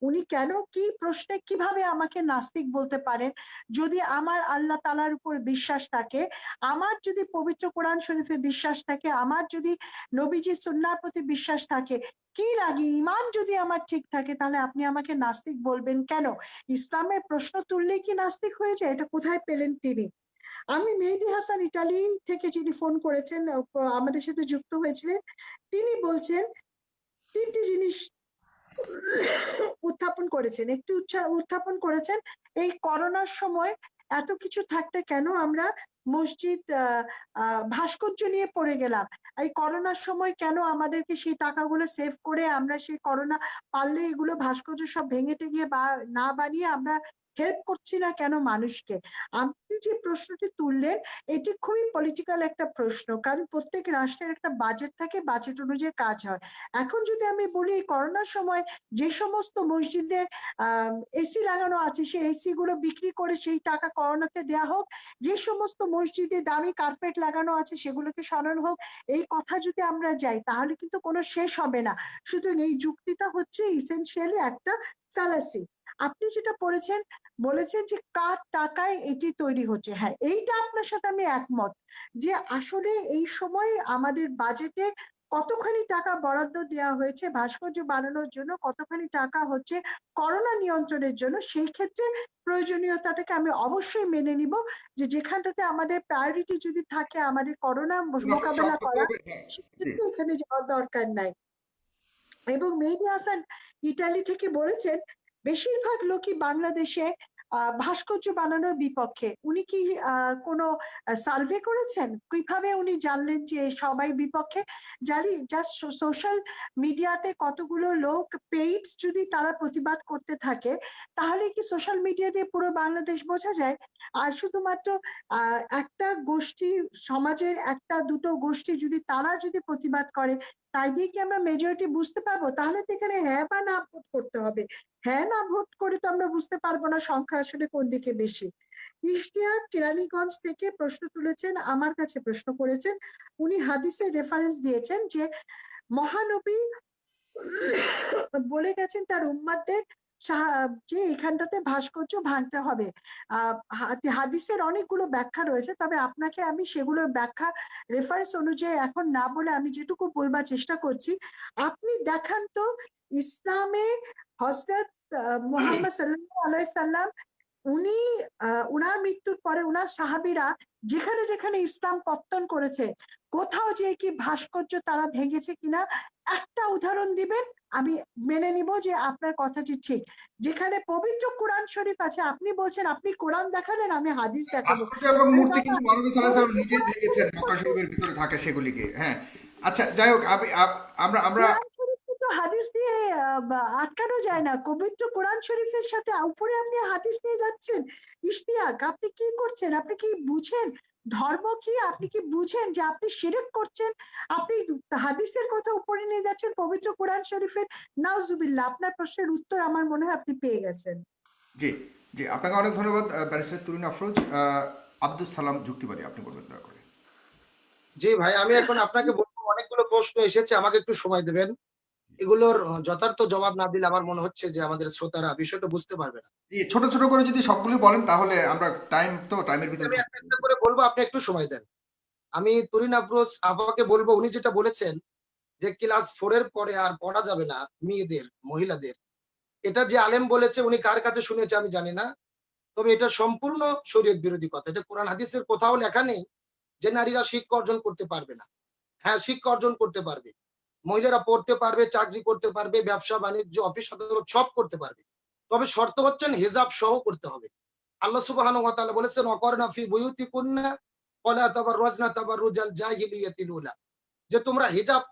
উনি কেন, কি প্রশ্নে কিভাবে আমাকে নাস্তিক বলতে পারেন? যদি আমার আল্লাহ তাআলার উপর বিশ্বাস থাকে, আমার যদি পবিত্র কোরআন শরীফে বিশ্বাস থাকে, আমার যদি নবীজির সুন্নাহর প্রতি বিশ্বাস থাকে, কি লাগে, ইমান যদি আমার ঠিক থাকে, তাহলে আপনি আমাকে নাস্তিক বলবেন কেন? ইসলামের প্রশ্ন তুললেই কি নাস্তিক হয়ে যায়? এটা কোথায় পেলেন তিনি? আমি মেহেদী হাসান ইটালি থেকে যিনি ফোন করেছেন, আমাদের সাথে যুক্ত হয়েছিলেন, তিনি বলছেন 3টি জিনিস উত্থাপন করেছেন, উত্থাপন করেছেন। এই করোনার সময় এত কিছু থাকতে কেন আমরা মসজিদ ভাস্কর্য নিয়ে পড়ে গেলাম? এই করোনার সময় কেন আমাদেরকে সেই টাকাগুলো সেভ করে আমরা সেই করোনা পারলে এগুলো ভাস্কর্য সব ভেঙে টেঙে বা না বানিয়ে আমরা হেল্প করছি না কেন মানুষকে? আপনি যে প্রশ্নটি তুললেন এটি খুবই পলিটিক্যাল একটা প্রশ্ন, কারণ প্রত্যেক রাষ্ট্রের একটা বাজেট থাকে, বাজেট অনুযায়ী কাজ হয়। এখন যদি আমি বলি এই করোনার সময় যে সমস্ত মসজিদে এসি লাগানো আছে সেই এসি গুলো বিক্রি করে সেই টাকা করোনাতে দেয়া হোক, যে সমস্ত মসজিদে দামি কার্পেট লাগানো আছে সেগুলোকে সরানো হোক, এই কথা যদি আমরা যাই তাহলে কিন্তু কোনো শেষ হবে না। সুতরাং এই যুক্তিটা হচ্ছে ইসেনশিয়ালি একটা ফ্যালাসি। আপনি যেটা পড়েছেন, বলেছেন যে কার টাকায় এটি তৈরি হচ্ছে, হ্যাঁ এইটা আপনার সাথে আমি একমত যে আসলে এই সময় আমাদের বাজেটে কতখানি টাকা বরাদ্দ দেওয়া হয়েছে ভাস্কর্য বানানোর জন্য, কতখানি টাকা হচ্ছে করোনা নিয়ন্ত্রণের জন্য, সেই ক্ষেত্রে প্রয়োজনীয়তাটাকে আমি অবশ্যই মেনে নিব যে যেখানটাতে আমাদের প্রায়োরিটি যদি থাকে আমাদের করোনা মোকাবেলা করা, সেক্ষেত্রে এখানে যাওয়ার দরকার নাই। এবং মেহেদী হাসান ইটালি থেকে বলেছেন বেশিরভাগ লোকই বাংলাদেশে ভাস্কর্য বানানোর বিপক্ষে। উনি কি কোনো সার্ভে করেছেন? কিভাবে উনি জানলেন যে সবাই বিপক্ষে? জানি জাস্ট সোশ্যাল মিডিয়াতে কতগুলো লোক পেইড যদি তারা প্রতিবাদ করতে থাকে, তাহলে কি সোশ্যাল মিডিয়া দিয়ে পুরো বাংলাদেশ বোঝা যায়? আর শুধুমাত্র একটা গোষ্ঠী, সমাজের একটা দুটো গোষ্ঠী যদি তারা যদি প্রতিবাদ করে, তাই দিয়ে কি আমরা মেজরিটি বুঝতে পারবো? তাহলে তো এখানে হ্যাঁ বা না ভোট করতে হবে। হ্যাঁ না ভোট করে তো আমরা বুঝতে পারবো না সংখ্যা আসলে কোন দিকে বেশি। ইশতিয়াক কেরানীগঞ্জ থেকে প্রশ্ন তুলেছেন, আমার কাছে প্রশ্ন করেছেন। উনি হাদিসের রেফারেন্স দিয়েছেন যে মহানবী বলে গেছেন তার উম্মাদের যে এখানটাতে ভাস্কর্য ভাঙতে হবে। হাদিসের অনেকগুলো ব্যাখ্যা রয়েছে, তবে আপনাকে আমি সেগুলোর ব্যাখ্যা রেফারেন্স অনুযায়ী এখন না বলে আমি যেটুকু বলবার চেষ্টা করছি, আপনি দেখান তো ইসলামে হযরত মুহাম্মদ সাল্লাল্লাহু আলাইহি সাল্লাম উনি উনার মৃত্যুর পরে উনার সাহাবীরা যেখানে যেখানে ইসলাম পত্তন করেছে কোথাও যে কি ভাস্কর্য তারা ভেঙেছে কিনা একটা উদাহরণ দিবেন, আমি মেনে নিব যে আপনার কথাটি ঠিক। যেখানে পবিত্র কোরআন শরীফ আছে আপনি বলছেন আপনি কোরআন দেখালেন, আমি হাদিস দেখাবো। ভাস্কর্য এবং আরে মূর্তি বাবা, কিন্তু মহানবী সাল্লাল্লাহু আলাইহি ওয়াসাল্লাম নিজেই পবিত্র ভেঙেছেন, মক্কা শরীফের ভিতরে থাকে সেগুলিকে। হ্যাঁ, আচ্ছা যাই হোক, আমরা আমরা কোরআন শরীফকে তো হাদিস দিয়ে আটকানো যায় না। পবিত্র কোরআন শরীফের সাথে উপরে আপনি হাদিস নিয়ে যাচ্ছেন। ইশতিয়াক, আপনি কি করছেন? আপনি কি বুঝেন ধর্ম কি? আপনি কি বুঝেন যে আপনি শিরক করছেন? আপনি হাদিসের কথা উপরে নিয়ে যাচ্ছেন পবিত্র কোরআন শরীফের। নাউজুবিল্লাহ। আপনার প্রশ্নের উত্তর আমার মনে হয় আপনি পেয়ে গেছেন। জি, জি, আপনাকে অনেক ধন্যবাদ ব্যারিস্টার তুরিন আফরোজ। আব্দুল সালাম যুক্তিবাদী, আপনি বলবেন দয়া করে। জি ভাই, আমি এখন আপনাকে বলবো অনেকগুলো প্রশ্ন এসেছে, আমাকে একটু সময় দেবেন। এগুলোর যথার্থ জবাব না দিলে আমার মনে হচ্ছে যে আমাদের শ্রোতারা বিষয়টা বুঝতে পারবে না। জি, ছোট ছোট করে যদি সবগুলি বলেন তাহলে আমরা টাইমের ভিতরে আমি থাকবো। একটা একটা করে বলবো, আপনি একটু সময় দেন। আমি তুরিন আফরোজ আপাকে বলবো, উনি যেটা বলেছেন যে ক্লাস 4 এর পরে আর পড়া যাবে না মেয়েদের, মহিলাদের, এটা যে আলেম বলেছে উনি কার কাছে শুনেছে আমি জানি না, তবে এটা সম্পূর্ণ শরীয়ত বিরোধী কথা। এটা কোরআন হাদিসের কোথাও লেখা নেই যে নারীরা শিক্ষা অর্জন করতে পারবে না। হ্যাঁ, শিক্ষা অর্জন করতে পারবে, মহিলারা পড়তে পারবে, চাকরি করতে পারবে, ব্যবসা বাণিজ্য, অফিস আদালত সব করতে পারবে, তবে শর্ত হচ্ছেন হিজাব সহ করতে হবে। আল্লাহ সুবহানাহু ওয়া তাআলা বলেছেন ওয়াকরনা ফি বুয়ুতিকুন্না ওয়ালা তাবাররাজনা তাবাররুজাল জাহিলিয়াতিল উলা, যে তোমরা হিজাব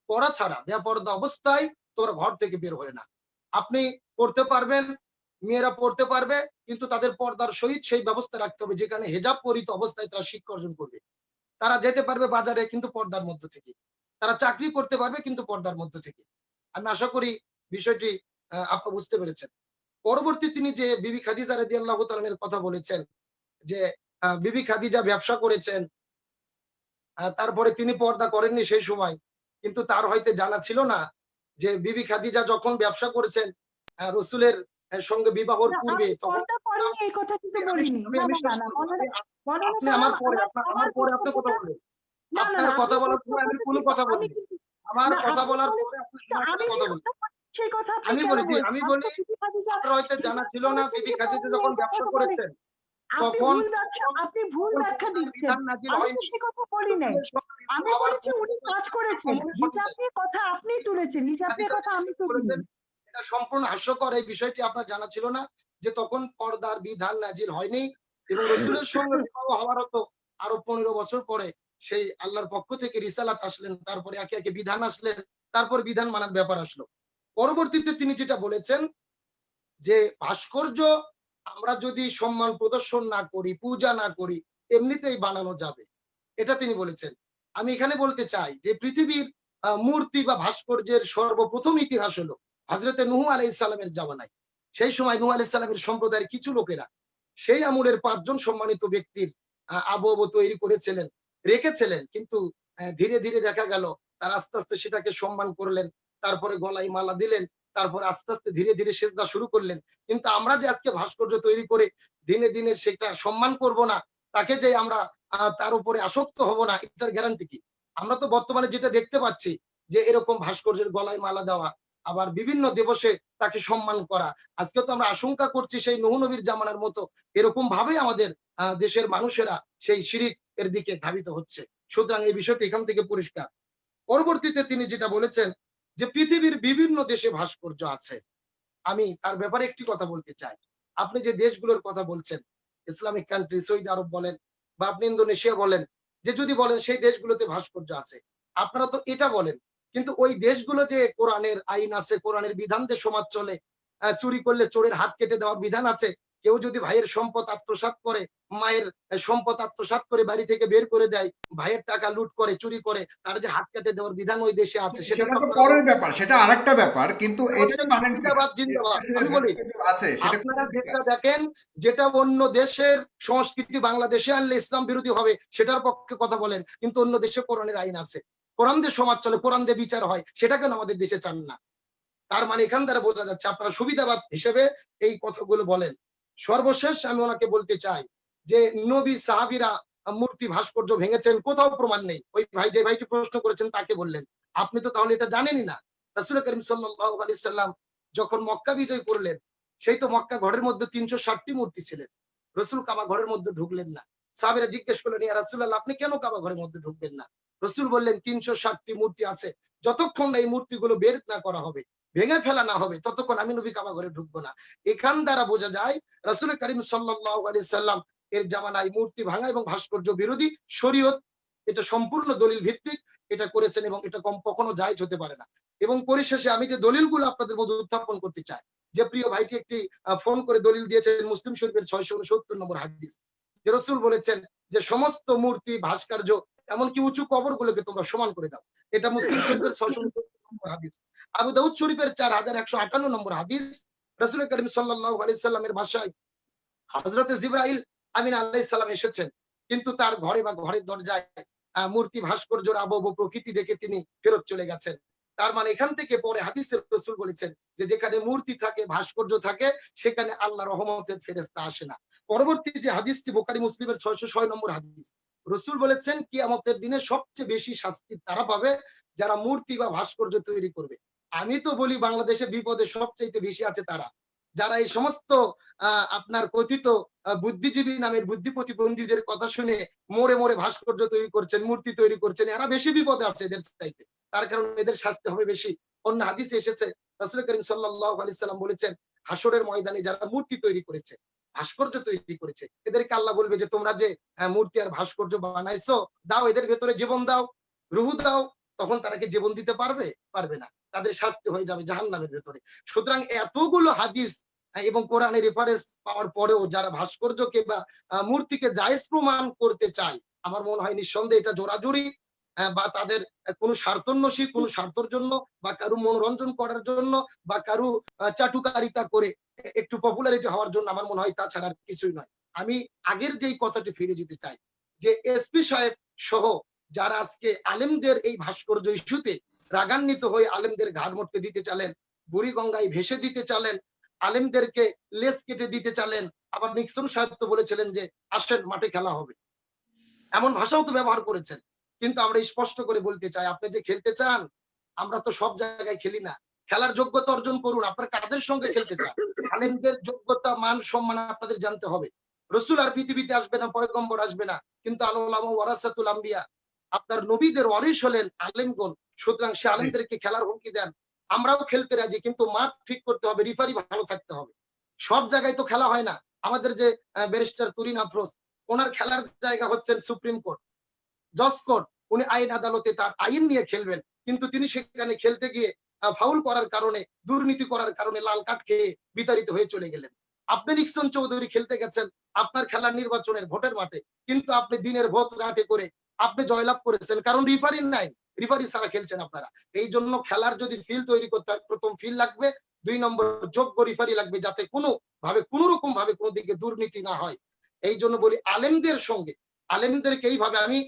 পড়া ছাড়া বেপরদা অবস্থায় তোমরা ঘর থেকে বের হয় না। আপনি পড়তে পারবেন, মেয়েরা পড়তে পারবে, কিন্তু তাদের পর্দার সহিত সেই ব্যবস্থা রাখতে হবে যেখানে হিজাব পরিহিত অবস্থায় তারা শিক্ষা অর্জন করবে। তারা যেতে পারবে বাজারে কিন্তু পর্দার মধ্য থেকে, তারা চাকরি করতে পারবে কিন্তু পর্দার মধ্য থেকে। আমি আশা করি বিষয়টি আপনি বুঝতে পেরেছেন। পরবর্তী তিনি যে বিবি খাদিজা রাদিয়াল্লাহু তাআলা এর কথা বলেছেন, যে বিবি খাদিজা ব্যবসা করেছেন, তারপরে তিনি পর্দা করেননি সেই সময়, কিন্তু তার হয়তো জানা ছিল না যে বিবি খাদিজা যখন ব্যবসা করেছেন রসুলের সঙ্গে বিবাহর না, পূর্বে, আমি তখন পর্দা করিনি এই কথা কিন্তু বলিনি। আমি না আমি না না শেষ না, করবো। মৌলানা আপনি সালাম, আমার পরে আমার আমার পরে আপনি কথা বক্তব্যটা, বলেন। না না আপনার না, কথা আপনি বলার পরে আমি বক্তব্যটা কোনো কিন্তু কথা আমি বলিনি। কিন্তু, আমার না কথা আপনি বলার বলেন, পরে আপনি তো সময় আমি করে যে কথা বলুন। কথা বলি, সেই কথা আপনি আমি কেন বলেছি, বলছেন? আমি আপনি বলি তো বিবি খাদিজা আপনার হয়তো জানা হিজাব ছিল না করেছেন বিবি কি খাদিজা করেননি যখন এই কথা ব্যবসা তো বলেন। করেছেন আপনি তখন ভুল ব্যবসা, আপনি ভুল তখন ব্যাখ্যা পর্দার দিচ্ছেন। বিধান নাজিল আমি তো হয়নি। সে কথা বলি নাই। রসুলের সঙ্গে বিবাহ আমি হওয়ার বলেছি উনি পূর্বে কাজ করেছেন। আগমনী হিজাব ঘটেছে। নিয়ে কথা আপনি তুলেছেন, হিজাব নিয়ে খাদিজা কথা আমি তুলিনি। বলেছেন, এটা সম্পূর্ণ হাস্যকর। এই বিষয়টি আপনার জানা ছিল না যে তখন পর্দার বিধান নাজিল হয়নি এবং রসুলের সঙ্গে বিবাহ হওয়ার হতো আরো 15 বছর পরে সেই আল্লাহর পক্ষ থেকে রিসালাত আসলেন, তারপরে একে একে বিধান আসলেন, তারপর বিধান মানার ব্যাপার আসলো। পরবর্তীতে তিনি যেটা বলেছেন যে ভাস্কর্য আমরা যদি সম্মান প্রদর্শন না করি, পূজা না করি, এমনিতেই বানানো যাবে, এটা তিনি বলেছেন। আমি এখানে বলতে চাই যে পৃথিবীর মূর্তি বা ভাস্কর্যের সর্বপ্রথম ইতিহাস হলো হযরতে নূহ আলাইহিস সালামের জামানায়। সেই সময় নূহ আলাইহিস সালামের সম্প্রদায়ের কিছু লোকেরা সেই আমলের 5 জন সম্মানিত ব্যক্তির আবহ তৈরি করেছিলেন, রেখেছিলেন, কিন্তু ধীরে ধীরে দেখা গেল তারা আস্তে আস্তে সেটাকে সম্মান করলেন, তারপরে গলায় মালা দিলেন, তারপর আস্তে আস্তে ধীরে ধীরে সেজদা শুরু করলেন। কিন্তু আমরা যে আজকে ভাস্কর্য তৈরি করে দিনে দিনে সেটা সম্মান করব না, তাকে যে আমরা তার উপরে আসক্ত হব না, এটার গ্যারান্টি কি? আমরা তো বর্তমানে যেটা দেখতে পাচ্ছি যে এরকম ভাস্কর্যের গলায় মালা দেওয়া, আবার বিভিন্ন দিবসে তাকে সম্মান করা। আজকে তো আমরা আশঙ্কা করছি সেই নূহ নবীর জামানার মতো এরকম ভাবে আমাদের দেশের মানুষেরা সেই শিরিক এর দিকে ধাবিত হচ্ছে। সুতরাং এই বিষয়টি এখান থেকে পরিষ্কার। পরবর্তীতে তিনি যেটা বলেছেন যে পৃথিবীর বিভিন্ন দেশে ভাস্কর্য আছে। আমি তার ব্যাপারে একটি কথা বলতে চাই। আপনি যে দেশগুলোর কথা বলছেন, ইসলামিক কান্ট্রি, সৌদি আরব বলেন বা আপনি ইন্দোনেশিয়া বলেন, যে যদি বলেন সেই দেশগুলোতে ভাস্কর্য আছে, আপনারা তো এটা বলেন। কিন্তু ওই দেশগুলো যে কোরআনের আইন আছে, কোরআনের বিধান দিয়ে সমাজ চলে, চুরি করলে চোরের হাত কেটে দেওয়ার বিধান আছে। কেউ যদি ভাইয়ের সম্পদ আত্মসাৎ করে, মায়ের সম্পদ আত্মসাৎ করে বাড়ি থেকে বের করে দেয়, ভাইয়ের টাকা লুট করে, চুরি করে, তার যে হাত কেটে দেওয়ার বিধান ওই দেশে আছে, সেটা সেটা তো তো আপনারা পরের বলছেন। ব্যাপার, সেটা আরেকটা ব্যাপার, কিন্তু এটাই মানেন কিনা জিন্দাবাদ জিন্দাবাদ। দেশে আমি বলি ভাস্কর্য আছে সেটা আপনারা কোথায় থেকে যেটা আছে? দেখেন, যেটা অন্য দেশের সংস্কৃতি বাংলাদেশে আনলে ইসলাম বিরোধী হবে সেটার পক্ষে কথা বলেন, কিন্তু অন্য দেশে কোরআনের আইন আছে, কোরআন দিয়ে সমাজ চলে, কোরআন দিয়ে বিচার হয়, সেটা কেন আমাদের দেশে চান না? তার মানে এখান দ্বারা বোঝা যাচ্ছে আপনারা সুবিধাবাদ হিসেবে এই কথাগুলো বলেন। সর্বশেষ আমি ওনাকে বলতে চাই যে নবী সাহাবীরা মূর্তি ভাস্কর্য ভেঙেছেন, কোথাও প্রমাণ নেই। ওই ভাই যে ভাইটি প্রশ্ন করেছেন তাকে বললেন, আপনি তো তাহলে এটা জানেনই না। রাসূল করিম সাল্লাল্লাহু আলাইহি সাল্লাম যখন মক্কা বিজয় করলেন, সেই তো মক্কা ঘরের মধ্যে 360টি মূর্তি ছিলেন। রসুল কাবা ঘরের মধ্যে ঢুকলেন না। সাহাবীরা জিজ্ঞেস করলেন, ইয়া রাসূলুল্লাহ, আপনি কেন কাবা ঘরের মধ্যে ঢুকবেন না? রসুল বললেন, 360টি মূর্তি আছে, যতক্ষণ না এই মূর্তিগুলো বের না করা হবে, ভেঙে ফেলা না হবে, ততক্ষণ আমি নবী কাবা ঘরে ঢুকবো না। এখান দ্বারা বোঝা যায় রাসূল করিম সাল্লাল্লাহু আলাইহি সাল্লাম এর জামানায় মূর্তি ভাঙা এবং ভাস্কর্য বিরোধী শরীয়ত, এটা সম্পূর্ণ দলিল ভিত্তিক এটা করেছেন এবং এটা কখনো জায়েজ হতে পারে না। এবং পরিশেষে আমি যে দলিলগুলো আপনাদের মধ্যে উত্থাপন করতে চাই, যে প্রিয় ভাইটি একটি ফোন করে দলিল দিয়েছেন মুসলিম শরীফের 669 নম্বর হাদিস, যে রাসূল বলেছেন যে সমস্ত মূর্তি ভাস্কর্য এমনকি উঁচু কবরগুলোকে তোমরা সমান করে দাও। এটা মুসলিম শরীফের 669 নম্বর হাদিস। আবু দাউদ শরীফের 4158 নম্বর হাদিস, রাসূল করিম সাল্লাল্লাহু আলাইহি সাল্লামের ভাষায় হযরতে জিবরাইল আমিন আলাইহিস সালাম এসেছেন, কিন্তু তার ঘরে বা ঘরের দরজায় মূর্তি ভাস্কর্যের আবহ প্রকৃতি দেখে তিনি ফেরত চলে গেছেন। তার মানে এখান থেকে পরে হাদিসে রাসূল বলেছেন যে যেখানে মূর্তি থাকে, ভাস্কর্য থাকে, সেখানে আল্লাহর রহমতের ফেরেশতা আসে না। পরবর্তী যে হাদিসটি বুখারী মুসলিমের 606 নম্বর হাদিস, রসুল বলেছেন কিয়ামতের দিনে সবচেয়ে বেশি শাস্তি তারা পাবে যারা মূর্তি বা ভাস্কর্য তৈরি করবে। আমি তো বলি বাংলাদেশে বিপদে সবচেয়ে বেশি আছে তারা, যারা এই সমস্ত আপনার কথিত বুদ্ধিজীবী নামের বুদ্ধি প্রতিবন্ধীদের কথা শুনে মোড়ে মোড়ে ভাস্কর্য তৈরি করছেন, মূর্তি তৈরি করছেন, এরা বেশি বিপদে আছে এদের চাইতে। তার কারণ এদের শাস্তি হবে বেশি। অন্য হাদিসে এসেছে রাসূল করিম সাল্লাল্লাহু আলাইহি সাল্লাম বলেছেন, হাসরের ময়দানে যারা মূর্তি তৈরি করেছে, ভাস্কর্য তৈরি করেছে, এদেরকে আল্লাহ বলবে যে তোমরা যে মূর্তি আর ভাস্কর্য বানাইছো, দাও এদের ভেতরে জীবন দাও, রুহু দাও। তখন তারা কি জীবন দিতে পারবে? পারবে না। তাদের শাস্তি হয়ে যাবে জাহান্নামের ভেতরে। সুতরাং এতগুলো হাদিস এবং কোরআনের রেফারেন্স পাওয়ার পরেও যারা ভাস্কর্যকে বা মূর্তিকে জায়েজ প্রমাণ করতে চায়, আমার মনে হয় নিঃসন্দেহে এটা জোরাজুরি বা তাদের কোনো স্বার্থন্বেষী, কোনো স্বার্থের জন্য বা কারো মনোরঞ্জন করার জন্য বা কারো চাটুকারিতা করে একটু পপুলারিটি হওয়ার জন্য, আমার মনে হয় তাছাড়া আর কিছুই নয়। আমি আগের যেই কথাটি ফিরে যেতে চাই যে এসপি সাহেব সহ যারা আজকে আলেমদের এই ভাস্কর্য ইস্যুতে রাগান্বিত হয়ে আলেমদের ঘাড় মটকে দিতে চালেন, বুড়িগঙ্গায় ভেসে দিতে চালেন, আলেমদেরকে লেজ কেটে দিতে চালেন, আবার নিক্সন সাহেব তো বলেছিলেন যে আসেন মাঠে খেলা হবে, এমন ভাষাও তো ব্যবহার করেছেন। কিন্তু আমরা স্পষ্ট করে বলতে চাই, আপনি যে খেলতে চান, আমরা তো সব জায়গায় খেলি না। খেলার যোগ্যতা অর্জন করুন, আপনার কাদের সঙ্গে খেলতে চান। আলেমদের যোগ্যতা মান সম্মান আপনাদের জানতে হবে। রসুল আর পৃথিবীতে আসবে না, পয়গম্বর আসবে না, কিন্তু আল উলামা ওয়ারাসাতুল আম্বিয়া, আপনার নবীদের ওয়ারিস হলেন আলেমগণ। সুতরাং সে আলেমদেরকে খেলার হুমকি দেন, আমরাও খেলতে রাজি, কিন্তু মাঠ ঠিক করতে হবে, রিফারি ভালো থাকতে হবে। সব জায়গায় তো খেলা হয় না। আমাদের যে ব্যারিস্টার তুরিন আফরোজ, ওনার খেলার জায়গা হচ্ছেন সুপ্রিম কোর্ট, জজ কোর্ট। উনি আইন আদালতে তার আইন নিয়ে খেলবেন, কিন্তু তিনি সেখানে খেলতে গিয়ে ফাউল করার কারণে, দুর্নীতি করার কারণে লাল কার্ড খেয়ে বিতাড়িত হয়ে চলে গেলেন। আপনি নিক্সন চৌধুরী খেলতে গেছেন আপনার খেলার নির্বাচনের ভোটের মাঠে, কিন্তু আপনি দিনের ভোট রাতে করে আপনি জয়লাভ করেছেন, কারণ রিফারি নাই, রিফারি ছাড়া খেলছেন আপনারা। এই জন্য খেলার যদি ফিল্ড তৈরি করতে হয়, প্রথম ফিল্ড লাগবে, 2 নম্বর যোগ্য রিফারি লাগবে, যাতে কোনো ভাবে কোনো রকম ভাবে কোনো দিকে দুর্নীতি না হয়। এই জন্য বলি আলেমদের সঙ্গে, আলেমদেরকে এইভাবে আমি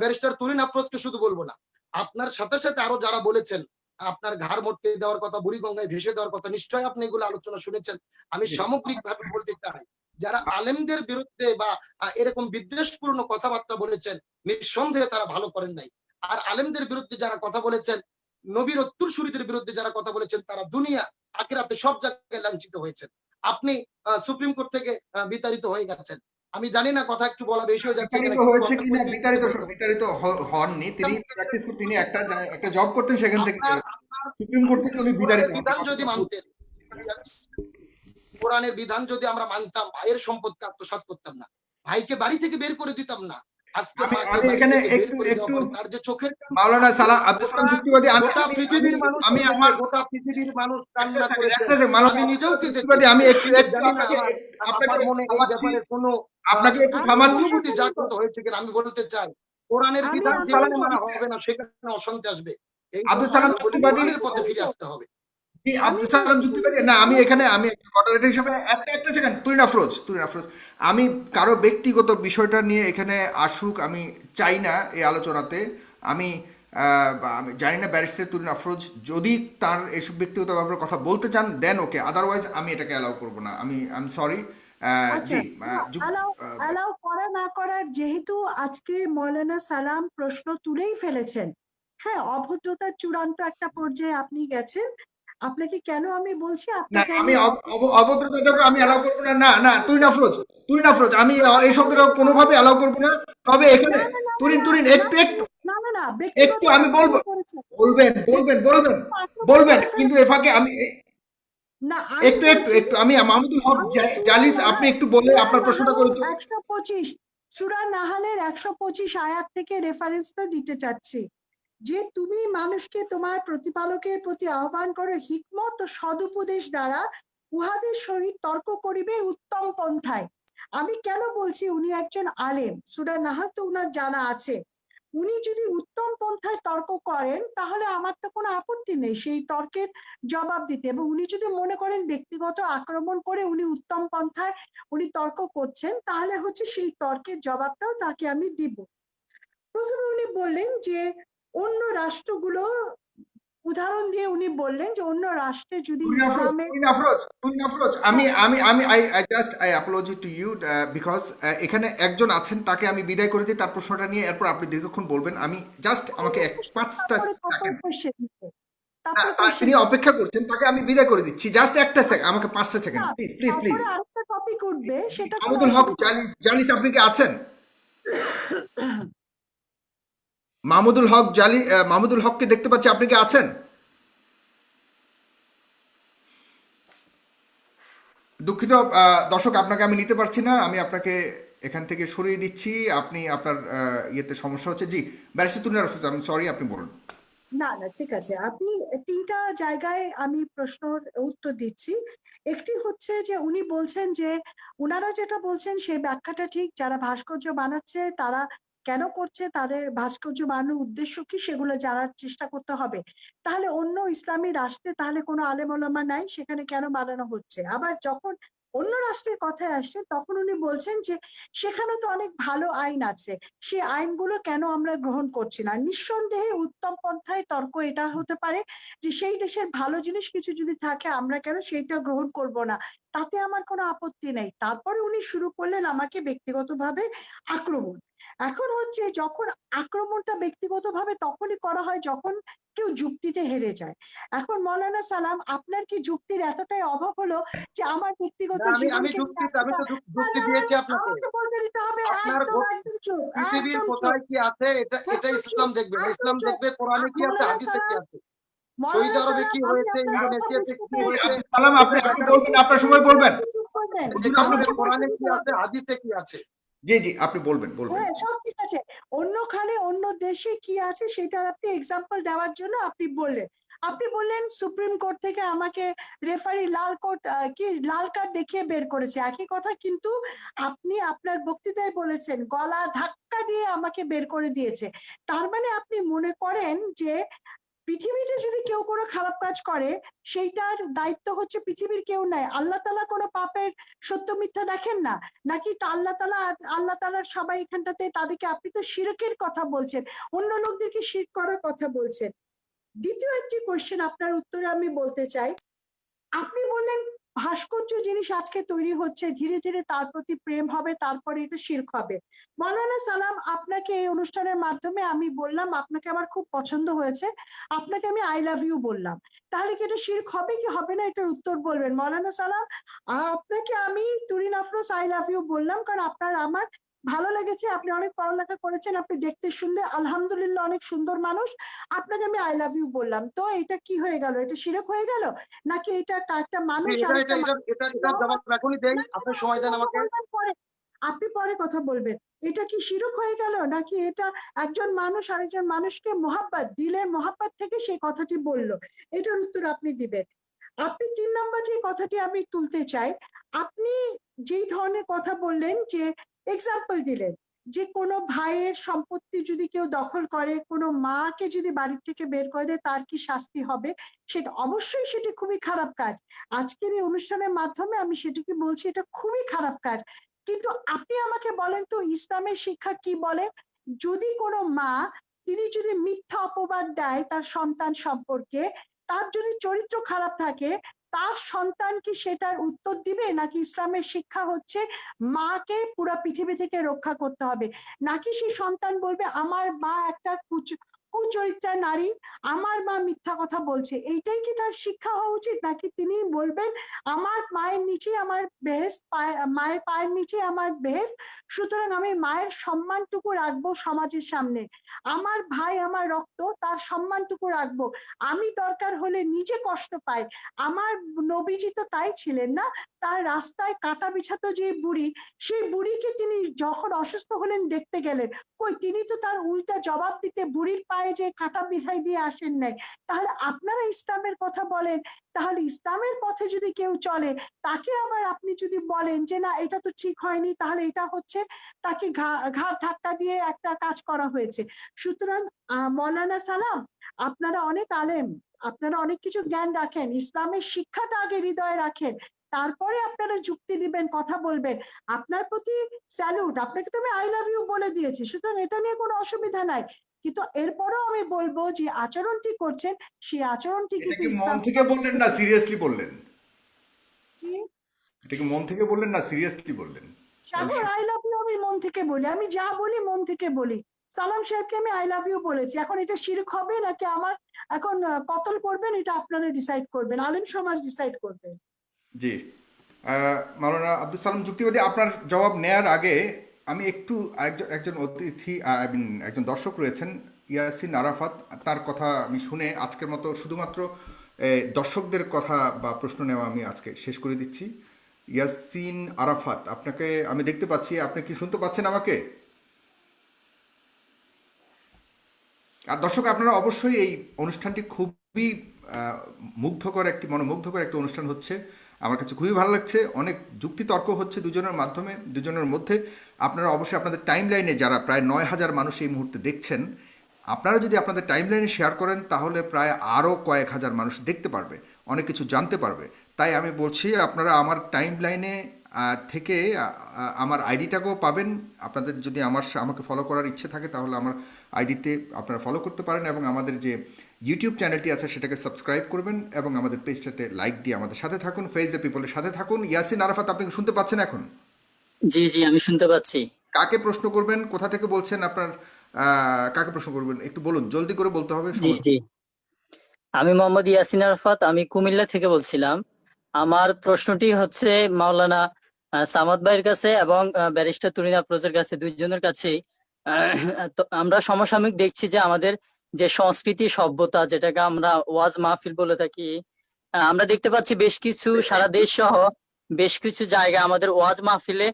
ব্যারিস্টার তুরিন আফরোজকে শুধু বলবো না, আপনার সাথে সাথে আরো যারা বলেছেন আপনার ঘাড় মটকে দেওয়ার কথা, বুড়িগঙ্গায় ভেসে দেওয়ার কথা, নিশ্চয়ই আপনি এগুলো আলোচনা শুনেছেন। আমি সামগ্রিক ভাবে বলতে চাই, যারা আলেমদের বিরুদ্ধে বা এরকম বিদ্বেষপূর্ণ কথাবার্তা বলেছেন, নিঃসন্দেহে তারা ভালো করেন নাই। আর আলেমদের বিরুদ্ধে যারা কথা বলেছেন, নবীর উত্তরসূরিদের বিরুদ্ধে যারা কথা বলেছেন, তারা দুনিয়া আখিরাতে সব জায়গায় লাঞ্ছিত হয়েছেন। আপনি সুপ্রিম কোর্ট থেকে বিতাড়িত হয়ে গেছেন। আমি জানি না কথা একটু বলা বেশি হয়ে যাচ্ছে বিতাড়িত কিনা, কিন্তু হয়েছে কিনা, বিতাড়িত হননি তিনি। প্র্যাকটিস তিনি একটা জব করতেন, সেখান থেকে আপনার আপনার সুপ্রিম কোর্ট থেকে উনি কোরআনের বিতাড়িত হন। বিধান যদি মানতেন, কোরআনের বিধান যদি আমরা মানতাম, ভাইয়ের সম্পদকে আত্মসাৎ করতাম না, ভাইকে বাড়ি থেকে বের করে দিতাম না। আজকে আমি মাকে আমি বাড়ি এখানে থেকে বের একটু করে দেওয়ার একটু পরে তার যে চোখের মাওলানা সালাম আব্দুল গোটা সালাম যুক্তিবাদী, আমি গোটা আমি আমি পৃথিবীর মানুষ আমি দেখেছে, আমার গোটা পৃথিবীর মানুষ একটা কান্না সেকেন্ড, করেছে, একটা সেকেন্ড, মাওলানা আমি আব্দুল নিজেও সালাম কেঁদেছি। যুক্তিবাদী, আমি একটু কিন্তু একটু জানি না আপনাকে আপনাকে আমার একটু মনে এই থামাচ্ছি, ব্যাপারে কোনো আপনাকে একটু আমি থামাচ্ছি। আশা অনুভূতি করব, জাগ্রত হয়েছে কিনা আমি বলতে চাই। কোরআনের আমি বিধান আশা যেখানে করব, মানা হবে না সেখানে অশান্তি আসবে। এই আব্দুল জন্য সালাম আমি বলি যুক্তিবাদী, কোরআনের পথে আমি ফিরে তো আসতে হবে। আমি আব্দুল সালাম বলছি যুক্তিবাদী না, আমি এখানে আমি মডারেটর হিসেবে একটা সেকেন্ড, তুরিন আফরোজ, আমি কারো ব্যক্তিগত বিষয়টা নিয়ে এখানে আসুক আমি চাই না এই আলোচনাতে। আমি আমি জানি না ব্যারিস্টার তুরিন আফরোজ যদি তার এসব ব্যক্তিগত ব্যাপারে কথা বলতে চান দেন ওকে, আদারওয়াইজ আমি এটাকে অ্যালাউ করবো না। আমি সরি। আচ্ছা, জি। অ্যালাউ অ্যালাউ করা না করার, যেহেতু আজকে মৌলানা সালাম প্রশ্ন তুলেই ফেলেছেন, হ্যাঁ, অভদ্রতার চূড়ান্ত একটা পর্যায়ে আপনি গেছেন। আপনাকে কেন আমি বলছি, না, আপনাকে আমি আমি অভদ্রতাটাকে আমি অ্যালাউ করবো না। না না, তুরিন আফরোজ, আমি এই শব্দটা কোনোভাবে অ্যালাউ করবো না। তবে এখানে না না না না তুরিন না তুরিন না একটু একটু না না না একটু ব্যক্তিগত আমি বলবো, আক্রমণ করেছেন, বলবেন বলবেন ব্যক্তিগত বলবেন আক্রমণ বলবেন, করেছেন। কিন্তু এ ফাঁকে আমি না, আমি একটু একটু বলছি, একটু আমি মাহমুদুল হক আমি জালিস, আপনি একটু বলে সূরা আপনার প্রশ্নটা করে নাহালের চলুন। 125, সূরা নাহালের 125 আয়াত থেকে রেফারেন্সটা দিতে চাচ্ছি, যে তুমি মানুষকে তোমার প্রতিপালকের প্রতি আহ্বান করো হিকমত ও সদুপদেশ দ্বারা, উহাদের সহিত তর্ক করিবে উত্তম পন্থায়। আমি কেন বলছি, উনি একজন আলেম, সূরা নাহাল তো উনার জানা আছে। উনি যদি উত্তম পন্থায় তর্ক করেন তাহলে আমার তো কোনো আপত্তি নেই সেই তর্কের জবাব দিতে, এবং উনি যদি মনে করেন ব্যক্তিগত আক্রমণ করে উনি উত্তম পন্থায় উনি তর্ক করছেন, তাহলে হচ্ছে সেই তর্কের জবাবটাও তাকে আমি দিব। প্রথমে উনি বললেন যে অন্য রাষ্ট্রগুলো উদাহরণ দিয়ে উনি বললেন যে অন্য রাষ্ট্রে যদি ইসলামের Tuhin Afroz, I just I apologize to you because এখানে একজন আছেন, তাকে আমি বিদায় করে দিই তার প্রশ্নটা নিয়ে, এরপর আপনি দীর্ঘক্ষণ বলবেন। আমি জাস্ট আমাকে পাঁচটা তারপরে সেকেন্ড, কোশ্চেন দিতে তারপরে তিনি কোশ্চেন অপেক্ষা করছেন, তাকে আমি বিদায় করে দিচ্ছি। জাস্ট একটা সেকেন্ড, আমাকে 5টা সেকেন্ড, প্লিজ প্লিজ প্লিজ। তারপরে আরেকটা টপিক উঠবে, সেটা কোনো মাহমুদুল হক অসুবিধা জালিস, আপনি কি আছেন? মাহমুদুল হককে দেখতে পাচ্ছি, আপনি কি আছেন? দুঃখিত দর্শক, আপনাকে আমি নিতে পারছি না, আমি আপনাকে এখান থেকে সরিয়ে দিচ্ছি। আপনি আপনার ইয়েতে সমস্যা হচ্ছে। জি, ব্যারিস্টার তুহিন আফরোজ, আমি সরি, আপনি বলুন। না না ঠিক আছে। আপনি তিনটা জায়গায় আমি প্রশ্নের উত্তর দিচ্ছি। একটি হচ্ছে যে উনি বলছেন যে উনারা যেটা বলছেন সেই ব্যাখ্যাটা ঠিক, যারা ভাস্কর্য বানাচ্ছে তারা কেন করছে, তাদের ভাস্কর্য বানানোর উদ্দেশ্য কি, সেগুলো জানার চেষ্টা করতে হবে। তাহলে অন্য ইসলামী রাষ্ট্রে তাহলে কোনো আলেম ওলামা নাই, সেখানে কেন বানানো হচ্ছে? আবার যখন অন্য রাষ্ট্রের কথায় আসছে তখন উনি বলছেন যে সেখানে তো অনেক ভালো আইন আছে, সেই আইনগুলো কেন আমরা গ্রহণ করছি না? নিঃসন্দেহে উত্তম পন্থায় তর্ক এটা হতে পারে যে সেই দেশের ভালো জিনিস কিছু যদি থাকে আমরা কেন সেইটা গ্রহণ করব না, তাতে আমার কোনো আপত্তি নেই। তারপরে উনি শুরু করলেন আমাকে ব্যক্তিগতভাবে আক্রমণ। এখন হচ্ছে যখন আক্রমণটা ব্যক্তিগতভাবে তখনই করা হয় যখন কেউ যুক্তিতে হেরে যায়। এখন মৌলানা সালাম, আপনার কি যুক্তির এতটাই অভাব হলো যে আমার ব্যক্তিগত আমি জীবনকে যুক্তি আমি এতটা, তো না যুক্তি না না দিয়েছি না, আপনাকে। আমাকে বলতে দিতে হবে। আপনার একদম একদম চুপ, পৃথিবীর একদম চুপ, কোথায় কি আছে এটা একদম চুপ, ইসলাম দেখবে না, একদম ইসলাম চুপ। দেখবে কোরআনে কি আছে, মৌলানা হাদিসে কি সালাম, আছে। সৌদি মৌলানা আরবে সালাম, কি আমি হয়েছে, আপনার কথা ইন্দোনেশিয়াতে বুঝতে কি পেরেছি। হয়েছে, আব্দুল সালাম, এটা আপনি দেখার বলবেন, আপনার সময় বলবেন। আপনি চুপ করবেন, দেখতে আপনি হবে আমাকে বলতে কোরআনে কি দিতে আছে, হবে। হাদিসে কি আছে। জি জি, আপনি বলবেন। হ্যাঁ সব ঠিক আছে, অন্যখানে অন্য দেশে কি আছে সেটার আপনি এক্সাম্পল দেওয়ার জন্য আপনি বললেন। আপনি বললেন সুপ্রিম কোর্ট থেকে আমাকে রেফারি লাল কার্ড দেখিয়ে বের করেছে, একই কথা কিন্তু আপনি আপনার বক্তৃতায় বলেছেন গলা ধাক্কা দিয়ে আমাকে বের করে দিয়েছে। তার মানে আপনি মনে করেন যে পৃথিবীতে যদি কেউ কোনো খারাপ কাজ করে সেইটার দায়িত্ব হচ্ছে পৃথিবীর কেউ নেয়, আল্লাহ তাআলা কোনো পাপের সত্য মিথ্যা দেখেন না নাকি? তা আল্লাহ তাআলার সবাই এখানটাতে, তাদেরকে আপনি তো শিরকের কথা বলছেন, অন্য লোকদেরকে শিরক করার কথা বলছেন। দ্বিতীয় একটি কোশ্চেন আপনার উত্তরে আমি বলতে চাই, আপনি বললেন ভাস্কর্য জিনিস আজকে তৈরি হচ্ছে, ধীরে ধীরে তার প্রতি প্রেম হবে, তারপরে এটা শিরক হবে। মৌলানা সালাম, আপনাকে এই অনুষ্ঠানের মাধ্যমে আমি বললাম আপনাকে আমার খুব পছন্দ হয়েছে, আপনাকে আমি আই লাভ ইউ বললাম, তাহলে কি এটা শিরক হবে কি হবে না এটার উত্তর বলবেন। মৌলানা সালাম, আপনাকে আমি Turin Afroz I love you বললাম কারণ আপনার আমার ভালো লেগেছে, আপনি অনেক পড়ালেখা করেছেন, আপনি দেখতে সুন্দর, আলহামদুলিল্লাহ অনেক সুন্দর মানুষ, আপনাকে আমি আই লাভ ইউ বললাম। তো এটা কি হয়ে গেল? এটা শিরক হয়ে গেল নাকি এটা একটা মানুষ এটা এটা আরেকটা এটা এটা এটার জবাব এখনই দেই, আপনি সময় দেন আমাকে। আপনি পরে কথা বলবেন। এটা কি শিরক হয়ে গেল নাকি এটা একজন মানুষ আরেকজন মানুষকে মোহাব্বত, দিলের মোহাব্বত থেকে সেই কথাটি বললো? এটার উত্তর আপনি দিবেন। আপনি 3 নম্বর যে কথাটি আমি তুলতে চাই, আপনি যেই ধরনের কথা বললেন যে এক্সাম্পল দিলেন যে কোনো ভাইয়ের সম্পত্তি যদি কেউ দখল করে, কোনো মাকে যদি বাড়ির থেকে বের করে দেয় তার কি শাস্তি হবে, সেটা অবশ্যই সেটি খুবই খারাপ কাজ। আজকের এই অনুষ্ঠানের মাধ্যমে আমি সেটিকে বলছি এটা খুবই খারাপ কাজ। কিন্তু আপনি আমাকে বলেন তো ইসলামের শিক্ষা কি বলে? যদি কোনো মা, তিনি যদি মিথ্যা অপবাদ দেয় তার সন্তান সম্পর্কে, তার যদি চরিত্র খারাপ থাকে, তার সন্তান কি সেটার উত্তর দিবে? নাকি ইসলামের শিক্ষা হচ্ছে মাকে পুরো পৃথিবী থেকে রক্ষা করতে হবে, নাকি সেই সন্তান বলবে আমার মা একটা কুচরিত্রা নারী, আমার মা মিথ্যা কথা বলছে? এইটাই কি তার শিক্ষা হওয়া উচিত? নাকি তিনি বলবেন আমার মায়ের নিচে আমার বেহেশত, মায়ের পায়ের নিচে আমার বেহেশত, সুতরাং আমি মায়ের সম্মানটুকু রাখবো সমাজের সামনে, আমার ভাই আমার রক্ত তার সম্মানটুকু রাখবো, আমি দরকার হলে নিজে কষ্ট পাই। আমার নবীজি তো তাই ছিলেন না, তার রাস্তায় কাঁটা বিছাতো যে বুড়ি, সেই বুড়িকে তিনি যখন অসুস্থ হলেন দেখতে গেলেন, কই তিনি তো তার উল্টা জবাব দিতে বুড়ির পায়ে যে কাঁটা বিধাই দিয়ে আসেন নাই। তাহলে আপনারা ইসলামের কথা বলেন, তাহলে ইসলামের পথে যদি কেউ চলে তাকে আবার আপনি যদি বলেন যে না এটা তো ঠিক হয়নি, তাহলে এটা হচ্ছে তাকে ঘাড় ধাক্কা দিয়ে একটা কাজ করা হয়েছে। সুতরাং মৌলানা সালাম, আপনারা অনেক আলেম, আপনারা অনেক কিছু জ্ঞান রাখেন, ইসলামের শিক্ষাটা আগে হৃদয়ে রাখেন, তারপরে আপনারা যুক্তি দিবেন, কথা বলবেন। আপনার প্রতি স্যালুট, আপনাকে তো আমি আই লাভ ইউ বলে দিয়েছি, সুতরাং এটা নিয়ে কোনো অসুবিধা নাই। কিন্তু এরপরেও আমি বলবো যে আচরণটি করছেন সেই আচরণটি এটা কিন্তু কি মন ইসলাম থেকে বললেন না সিরিয়াসলি বললেন? জি, এটা কি মন থেকে বললেন না সিরিয়াসলি বললেন? কারণ সাগর আই লাভ ইউ আমি মন থেকে বলি, আমি যা বলি মন থেকে বলি। সালাম সাহেবকে আমি আই লাভ ইউ বলেছি, এখন এটা শিরক হবে নাকি আমার এখন কতল করবেন এটা আপনারা ডিসাইড করবেন, আলেম সমাজ ডিসাইড করবে। জি, মাওলানা আব্দুল সালাম যুক্তিবাদী, আপনার জবাব নেয়ার আগে আমি একটু একজন একজন অতিথি আই মিন একজন দর্শক রয়েছেন ইয়াসিন আরাফাত, তার কথা আমি শুনে আজকের মতো শুধুমাত্র দর্শকদের কথা বা প্রশ্ন নেওয়া আমি আজকে শেষ করে দিচ্ছি। ইয়াসিন আরাফাত, আপনাকে আমি দেখতে পাচ্ছি, আপনি কি শুনতে পাচ্ছেন আমাকে? আর দর্শক, আপনারা অবশ্যই এই অনুষ্ঠানটি খুবই মুগ্ধকর একটি মনোমুগ্ধকর একটা অনুষ্ঠান হচ্ছে, আমার কাছে খুবই ভালো লাগছে। অনেক যুক্তিতর্ক হচ্ছে দুজনের মাধ্যমে, দুজনের মধ্যে। আপনারা অবশ্যই আপনাদের টাইম লাইনে, যারা প্রায় 9,000 মানুষ এই মুহূর্তে দেখছেন, আপনারা যদি আপনাদের টাইম লাইনে শেয়ার করেন তাহলে প্রায় আরও কয়েক হাজার মানুষ দেখতে পারবে, অনেক কিছু জানতে পারবে। তাই আমি বলছি আপনারা আমার টাইম লাইনে থেকে আমার আইডিটাকেও পাবেন। আপনাদের যদি আমাকে ফলো করার ইচ্ছে থাকে তাহলে আমার আইডিতে আপনারা ফলো করতে পারেন, এবং আমাদের যে ইউটিউব চ্যানেলটি আছে সেটাকে সাবস্ক্রাইব করবেন, এবং আমাদের পেজটাতে লাইক দিয়ে আমাদের সাথে থাকুন, ফেস দ্য পিপলের সাথে থাকুন। ইয়াসিন আরাফাত, আপনি কি শুনতে পাচ্ছেন এখন? জি জি আমি শুনতে পাচ্ছি। কাকে প্রশ্ন করবেন, কোথা থেকে বলছেন আপনার, কাকে প্রশ্ন করবেন একটু বলুন, জলদি করে বলতে হবে, জি সময়। জি আমি মোহাম্মদ ইয়াসিন আরাফাত, আমি কুমিল্লা থেকে বলছিলাম। আমার প্রশ্নটি হচ্ছে মাওলানা সামাদ ভাইয়ের কাছে এবং ব্যারিস্টার তুরিন আফরোজের কাছে, দুইজনের কাছেই। তো আমরা সমসাময়িক দেখছি যে আমাদের যে সংস্কৃতি সভ্যতা, যেটাকে আমরা ওয়াজ মাহফিল বলে থাকি, আমরা দেখতে পাচ্ছি বেশ কিছু সারা দেশ সহ বেশ কিছু জায়গা আমাদের ওয়াজ মাহফিলে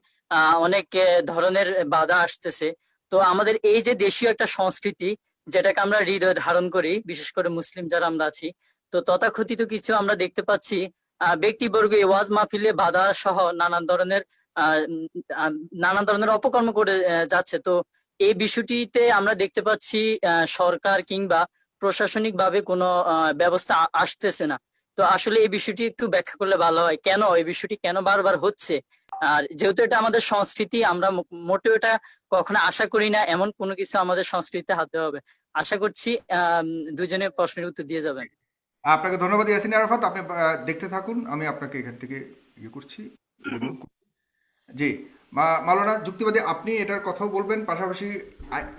অনেক ধরনের বাধা আসতেছে। তো আমাদের এই যে দেশীয় একটা সংস্কৃতি, যেটাকে আমরা হৃদয়ে ধারণ করি, বিশেষ করে মুসলিম যারা আমরা আছি, তো তথাকথিত কিছু আমরা দেখতে পাচ্ছি ব্যক্তিবর্গ এই ওয়াজ মাহফিলে বাধা সহ নানান ধরনের অপকর্ম করে যাচ্ছে। তো এই বিষয়টিতে আমরা দেখতে পাচ্ছি সরকার কিংবা প্রশাসনিক ভাবে কোনো ব্যবস্থা আসতেছে না। তো আসলে এই বিষয়টি একটু ব্যাখ্যা করলে ভালো হয়, কেন এই বিষয়টি কেন বারবার হচ্ছে। আর যেহেতু এটা আমাদের সংস্কৃতি, আমরা মোটেও এটা কখনো আশা করি না এমন কোনো কিছু আমাদের সংস্কৃতিতে হাত দেওয়া হবে। আশা করছি দুজনে প্রশ্নের উত্তর দিয়ে যাবেন। আপনাকে ধন্যবাদ ইয়াসিন আরাফাত, আপনি দেখতে থাকুন, আমি আপনাকে এখান থেকে ইয়ে করছি। জি, মাওলানা যুক্তিবাদী, আপনি এটার কথাও বলবেন, পাশাপাশি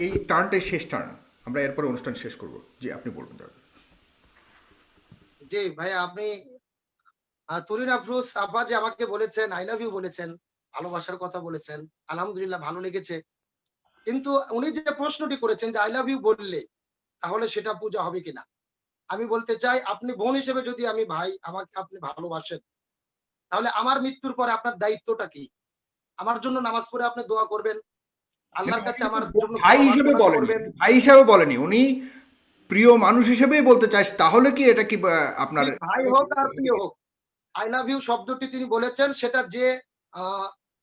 এই টার্নটাই শেষ টার্ন, আমরা এরপরে অনুষ্ঠান শেষ করব। জি, আপনি বলবেন তাহলে। জি ভাই, আপনি তরিন আফরোজ আপা যে আমাকে বলেছেন আই লাভ ইউ বলেছেন, ভালোবাসার কথা বলেছেন, আলহামদুলিল্লাহ ভালো লেগেছে। কিন্তু উনি যে প্রশ্নটি করেছেন যে আই লাভ ইউ বললে তাহলে সেটা পূজা হবে কিনা, আমি বলতে চাই আপনি বোন হিসেবে যদি আমি ভাই আমাকে আপনি ভালোবাসেন, তাহলে আমার মৃত্যুর পরে আপনার দায়িত্বটা কি? আমার জন্য নামাজ পড়ে আপনি দোয়া করবেন, আল্লাহর কাছে আমার জন্য ভাই হিসেবে প্রার্থনা বলেনি, করবেন। ভাই হিসেবে বলেনি উনি, প্রিয় মানুষ হিসেবেই বলতে চাই, তাহলে কি এটা কি আপনার ভাই হোক আর প্রিয় হোক, আই লাভ ইউ শব্দটি তিনি বলেছেন সেটা যে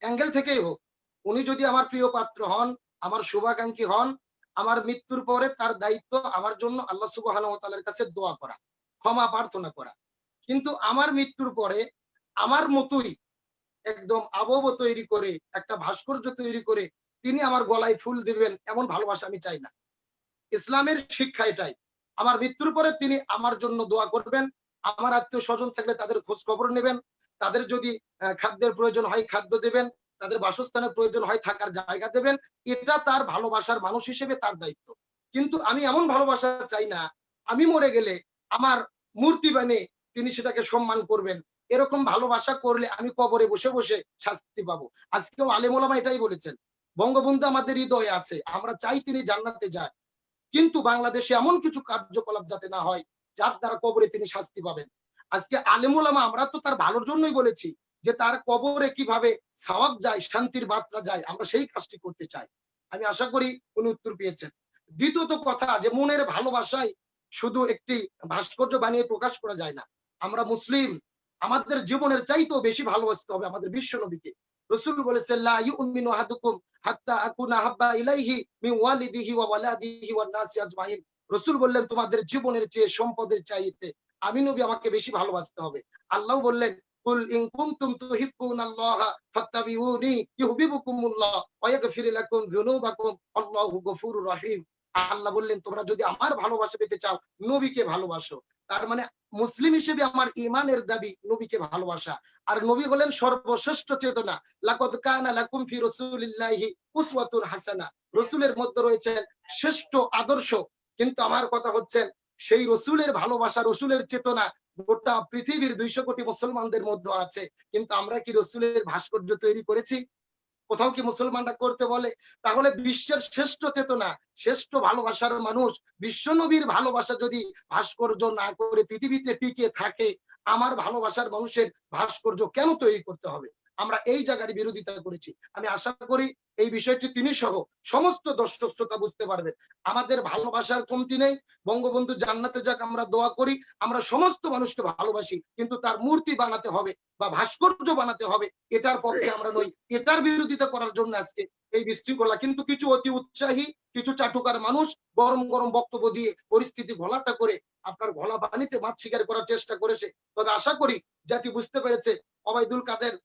অ্যাঙ্গেল থেকেই হোক, উনি যদি আমার প্রিয় পাত্র হন, আমার শুভাকাঙ্ক্ষী হন, আমার মৃত্যুর পরে তার দায়িত্ব আমার জন্য আল্লাহ সুবহানাহু ওয়া তাআলার কাছে দোয়া করা, ক্ষমা প্রার্থনা করা। কিন্তু আমার মৃত্যুর পরে আমার মতোই একদম আবহ তৈরি করে, একটা ভাস্কর্য তৈরি করে তিনি আমার গলায় ফুল দিবেন, এমন ভালোবাসা আমি চাই না। ইসলামের শিক্ষা এটাই, আমার মৃত্যুর পরে তিনি আমার জন্য দোয়া করবেন, আমার আত্মীয় স্বজন থাকলে তাদের খোঁজ খবর নেবেন, তাদের যদি খাদ্যের প্রয়োজন হয় খাদ্য দেবেন, তাদের বাসস্থানের প্রয়োজন হয় থাকার জায়গা দেবেন। এটা তার ভালোবাসার মানুষ হিসেবে তার দায়িত্ব। কিন্তু আমি এমন ভালোবাসা চাই না আমি মরে গেলে আমার মূর্তি বানিয়ে তিনি সেটাকে সম্মান করবেন। এরকম ভালোবাসা করলে আমি কবরে বসে বসে শাস্তি পাবো। আজকেও আলেম ওলামা এটাই বলেছেন, বঙ্গবন্ধু আমাদের হৃদয়ে আছে, আমরা চাই তিনি জান্নাতে যায়, কিন্তু বাংলাদেশে এমন কিছু কার্যকলাপ যাতে না হয় যার দ্বারা কবরে তিনি শাস্তি পাবেন। আজকে আলেম ওলামা আমরা তো তার ভালোর জন্যই বলেছি যে তার কবরে কিভাবে সওয়াব যায়, শান্তির বার্তা যায়, আমরা সেই কাজটি করতে চাই। আমি আশা করি উনি উত্তর পেয়েছেন। দ্বিতীয়ত কথা, যে মনের ভালোবাসায় শুধু একটি ভাস্কর্য বানিয়ে প্রকাশ করা যায় না। আমরা মুসলিম, আমাদের জীবনের চাইতেও বেশি ভালোবাসতে হবে আমাদের বিশ্ব নবীকে। রাসূল বলেছেন লা ইউমিনু আহাদুকুম হাত্তা আকুনা হাব্বা ইলাইহি মিন ওয়ালিদিহি ওয়া ওয়ালাদিহি ওয়ান নাসি আজমাইন। রাসূল বললেন তোমাদের জীবনের চেয়ে সম্পদের চাইতে আমি নবী আমাকে বেশি ভালোবাসতে হবে। আল্লাহ বললেন কুল ইন কুনতুম তুহিব্বুনাল্লাহা ফাত্তাবিউনি ইউহিব্বুকুমুল্লাহ ওয়া ইয়াগফির লাকুম যুনুবাকুম আল্লাহু গফুরুর রহিম। আল্লাহ বললেন তোমরা যদি আমার ভালোবাসা পেতে চাও নবীকে ভালোবাসো। তার মানে মুসলিম হিসেবে আমার ইমানের দাবি নবীকে ভালোবাসা। আর নবী হলেন সর্বশ্রেষ্ঠ চেতনা। লাকাদ কানা লাকুম ফি রাসূলিল্লাহি উসওয়াতুন হাসানা। রাসূলের মধ্যে রয়েছেন শ্রেষ্ঠ আদর্শ। কিন্তু আমার কথা হচ্ছে সেই রসুলের ভালোবাসা, রসুলের চেতনা গোটা পৃথিবীর 200 কোটি মুসলমানদের মধ্যে আছে। কিন্তু আমরা কি রসুলের ভাস্কর্য তৈরি করেছি? কোথাও কি মুসলমানরা করতে বলে? তাহলে বিশ্বের শ্রেষ্ঠ চেতনা, শ্রেষ্ঠ ভালোবাসার মানুষ বিশ্বনবীর ভালোবাসা যদি ভাস্কর্য না করে পৃথিবীতে টিকে থাকে, আমার ভালোবাসার মানুষের ভাস্কর্য কেন তৈরি করতে হবে? আমরা এই জায়গার বিরোধিতা করেছি। আমি আশা করি এই বিষয়টি তিনি সহ সমস্ত দর্শক শ্রোতা বুঝতে পারবেন। আমাদের ভালোবাসার কমতি নেই। বঙ্গবন্ধু জান্নাতে যাক আমরা দোয়া করি। আমরা সমস্ত মানুষকে ভালোবাসি, কিন্তু তার মূর্তি বানাতে হবে বা ভাস্কর্য বানাতে হবে এটার পক্ষে আমরা নই। এটার বিরোধিতা করার জন্য আজকে এই বিশৃঙ্খলা। কিন্তু কিছু অতি উৎসাহী, কিছু চাটুকার মানুষ গরম গরম বক্তব্য দিয়ে পরিস্থিতি ঘোলাটা করে আপনার ঘোলা পানিতে মাছ শিকার করার চেষ্টা করেছে। তবে আশা করি জাতি বুঝতে পেরেছে। ওবায়দুল কাদের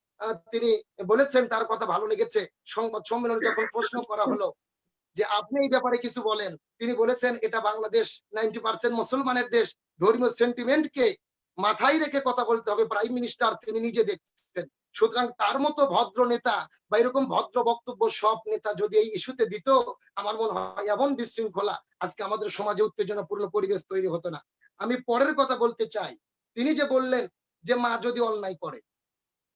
তিনি বলেছেন, তার কথা ভালো লেগেছে। সংবাদ সম্মেলনে যখন প্রশ্ন করা হলো যে আপনি এই ব্যাপারে কিছু বলেন, তিনি বলেছেন এটা বাংলাদেশ 90% মুসলমানের দেশ, ধর্মীয় সেন্টিমেন্টকে মাথায় রেখে কথা বলতে হবে। প্রাইম মিনিস্টার তিনি নিজে দেখছেন। সুতরাং তার মতো ভদ্র নেতা বা এরকম ভদ্র বক্তব্য সব নেতা যদি এই ইস্যুতে দিত, আমার মনে হয় এমন বিশৃঙ্খলা আজকে আমাদের সমাজে উত্তেজনাপূর্ণ পরিবেশ তৈরি হতো না। আমি পরের কথা বলতে চাই, তিনি যে বললেন যে মা যদি অন্যায় করে,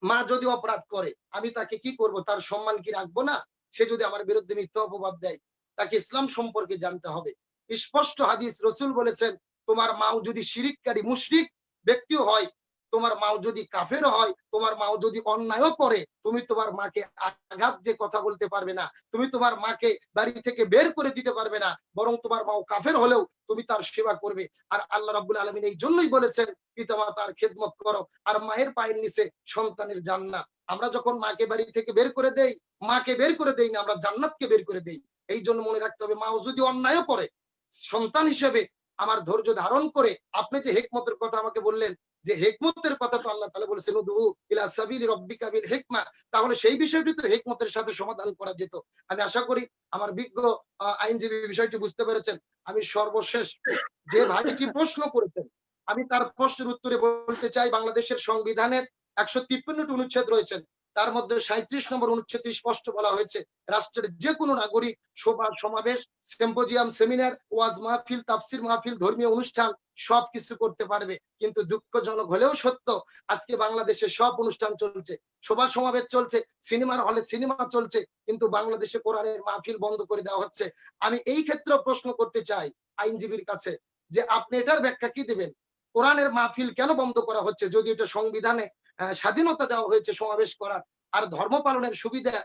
মা যদি অপরাধ করে, আমি তাকে কি করব? তার সম্মান কি রাখবো না? সে যদি আমার বিরুদ্ধে মিথ্যা অপবাদ দেয়, তাকে ইসলাম সম্পর্কে জানতে হবে। স্পষ্ট হাদিস, রসুল বলেছেন তোমার মাও যদি শিরিককারী মুশরিক ব্যক্তিও হয়, তোমার মাও যদি কাফের হয়, তোমার মাও যদি অন্যায়ও করে, তুমি তোমার মাকে আঘাত দিয়ে কথা বলতে পারবে না, তুমি তোমার মাকে বাড়ি থেকে বের করে দিতে পারবে না, বরং তোমার মাও কাফের হলেও তুমি তার সেবা করবে। আর আল্লাহ রাব্বুল আলামিন এই জন্যই বলেছেন পিতামাতার খেদমত করো, আর মায়ের পায়ের নিচে সন্তানের জান্নাত। আমরা যখন মাকে বাড়ি থেকে বের করে দেই, মাকে বের করে দেই না, আমরা জান্নাতকে বের করে দেই। এই জন্য মনে রাখতে হবে, মাও যদি অন্যায় করে, সন্তান হিসেবে আমার ধৈর্য ধারণ করে, আপনি যে হিকমতের কথা আমাকে বললেন, যে হিকমতের কথা তো আল্লাহ তাআলা বলেছেন উদউ ইলা সাবিলি রাব্বিকা বিল হিকমা, তাহলে সেই বিষয়টি তো হিকমতের সাথে সমাধান করা যেত। আমি আশা করি আমার বিজ্ঞ আইনজীবী বিষয়টি বুঝতে পেরেছেন। আমি সর্বশেষ যে ভাইটি প্রশ্ন করেছেন, আমি তার প্রশ্নের উত্তরে বলতে চাই, বাংলাদেশের সংবিধানের 153টি অনুচ্ছেদ রয়েছেন, তার মধ্যে 37 নম্বর অনুচ্ছেদে স্পষ্ট বলা হয়েছে রাষ্ট্রের যে কোনো নাগরিক সভা সমাবেশ, সিম্পোজিয়াম, সেমিনার, ওয়াজ মাহফিল, তাফসির মাহফিল, ধর্মীয় অনুষ্ঠান সবকিছু করতে পারবে। কিন্তু দুঃখজনক হলেও সত্য, আজকে বাংলাদেশে সব অনুষ্ঠান চলছে, সভা সমাবেশ চলছে, সিনেমার হলে সিনেমা চলছে, কিন্তু বাংলাদেশে কোরআনের মাহফিল বন্ধ করে দেওয়া হচ্ছে। আমি এই ক্ষেত্রে প্রশ্ন করতে চাই আইনজীবীর কাছে যে আপনি এটার ব্যাখ্যা কি দেবেন? কোরআনের মাহফিল কেন বন্ধ করা হচ্ছে, যদি এটা সংবিধানে স্বাধীনতা দেওয়া হয়েছে সমাবেশ করার, আর ধর্ম পালনের সুবিধা,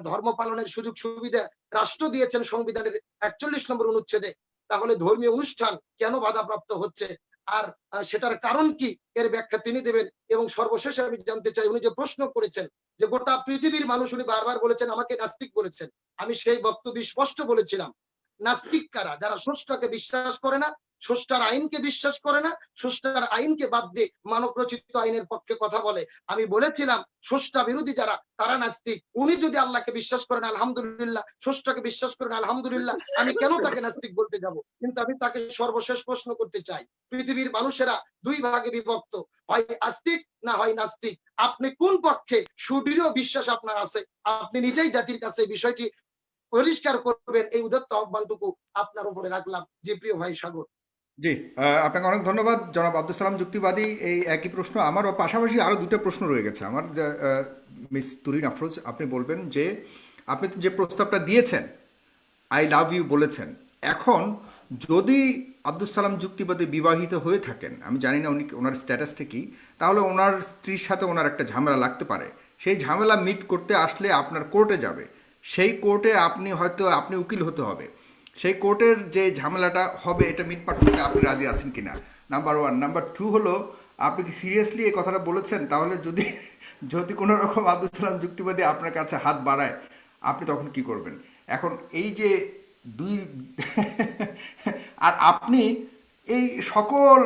ধর্ম পালনের সুযোগ সুবিধা রাষ্ট্র দিয়েছেন সংবিধানের 41 নম্বর অনুচ্ছেদে, তাহলে ধর্মীয় অনুষ্ঠান কেন বাধাপ্রাপ্ত হচ্ছে? আর সেটার কারণ কি, এর ব্যাখ্যা তিনি দেবেন। এবং সর্বশেষে আমি জানতে চাই, উনি যে প্রশ্ন করেছেন যে গোটা পৃথিবীর মানুষ, উনি বারবার বলেছেন আমাকে নাস্তিক বলেছেন, আমি সেই বক্তব্য স্পষ্ট বলেছিলাম, নাস্তিক কারা? যারা স্রষ্টাকে বিশ্বাস করে না, স্রষ্টার আইনকে বিশ্বাস করে না, স্রষ্টার আইনকে বাদ দিয়ে মানব রচিত আইনের পক্ষে কথা বলে। আমি বলেছিলাম স্রষ্টা বিরোধী যারা, তারা নাস্তিক। উনি যদি আল্লাহকে বিশ্বাস করেন আলহামদুলিল্লাহ, স্রষ্টাকে বিশ্বাস করেন আলহামদুলিল্লাহ, আমি কেন তাকে নাস্তিক বলতে যাব? কিন্তু আমি তাকে সর্বশেষ প্রশ্ন করতে চাই, পৃথিবীর মানুষেরা দুই ভাগে বিভক্ত, হয় আস্তিক না হয় নাস্তিক। আপনি কোন পক্ষে? সুদৃঢ় বিশ্বাস আপনার আছে, আপনি নিজেই জাতির কাছে বিষয়টি পরিষ্কার করবেন, এই উদাত্ত আহ্বানটুকু আপনার উপরে রাখলাম। জি প্রিয় ভাই সাগর। জি, আপনাকে অনেক ধন্যবাদ জনাব আব্দুল সালাম যুক্তিবাদী। এই একই প্রশ্ন আমারও, পাশাপাশি আরও দুটো প্রশ্ন রয়ে গেছে আমার। মিস তুরিন আফরোজ, আপনি বলবেন যে আপনি তো যে প্রস্তাবটা দিয়েছেন, আই লাভ ইউ বলেছেন, এখন যদি আব্দুল সালাম যুক্তিবাদী বিবাহিত হয়ে থাকেন, আমি জানি না উনি ওনার স্ট্যাটাসটা কী, তাহলে ওনার স্ত্রীর সাথে ওনার একটা ঝামেলা লাগতে পারে। সেই ঝামেলা মিট করতে আসলে আপনার কোর্টে যাবে, সেই কোর্টে আপনি উকিল হতে হবে। সেই কোর্টের যে ঝামেলাটা হবে, এটা মিটমাট করতে আপনি রাজি আছেন কিনা, নাম্বার ওয়ান। নাম্বার টু হলো, আপনি কি সিরিয়াসলি এই কথাটা বলেছেন? তাহলে যদি কোনো রকম আব্দুল সালাম যুক্তিবাদী আপনার কাছে হাত বাড়ায়, আপনি তখন কি করবেন? এখন এই যে আর আপনি এই সকল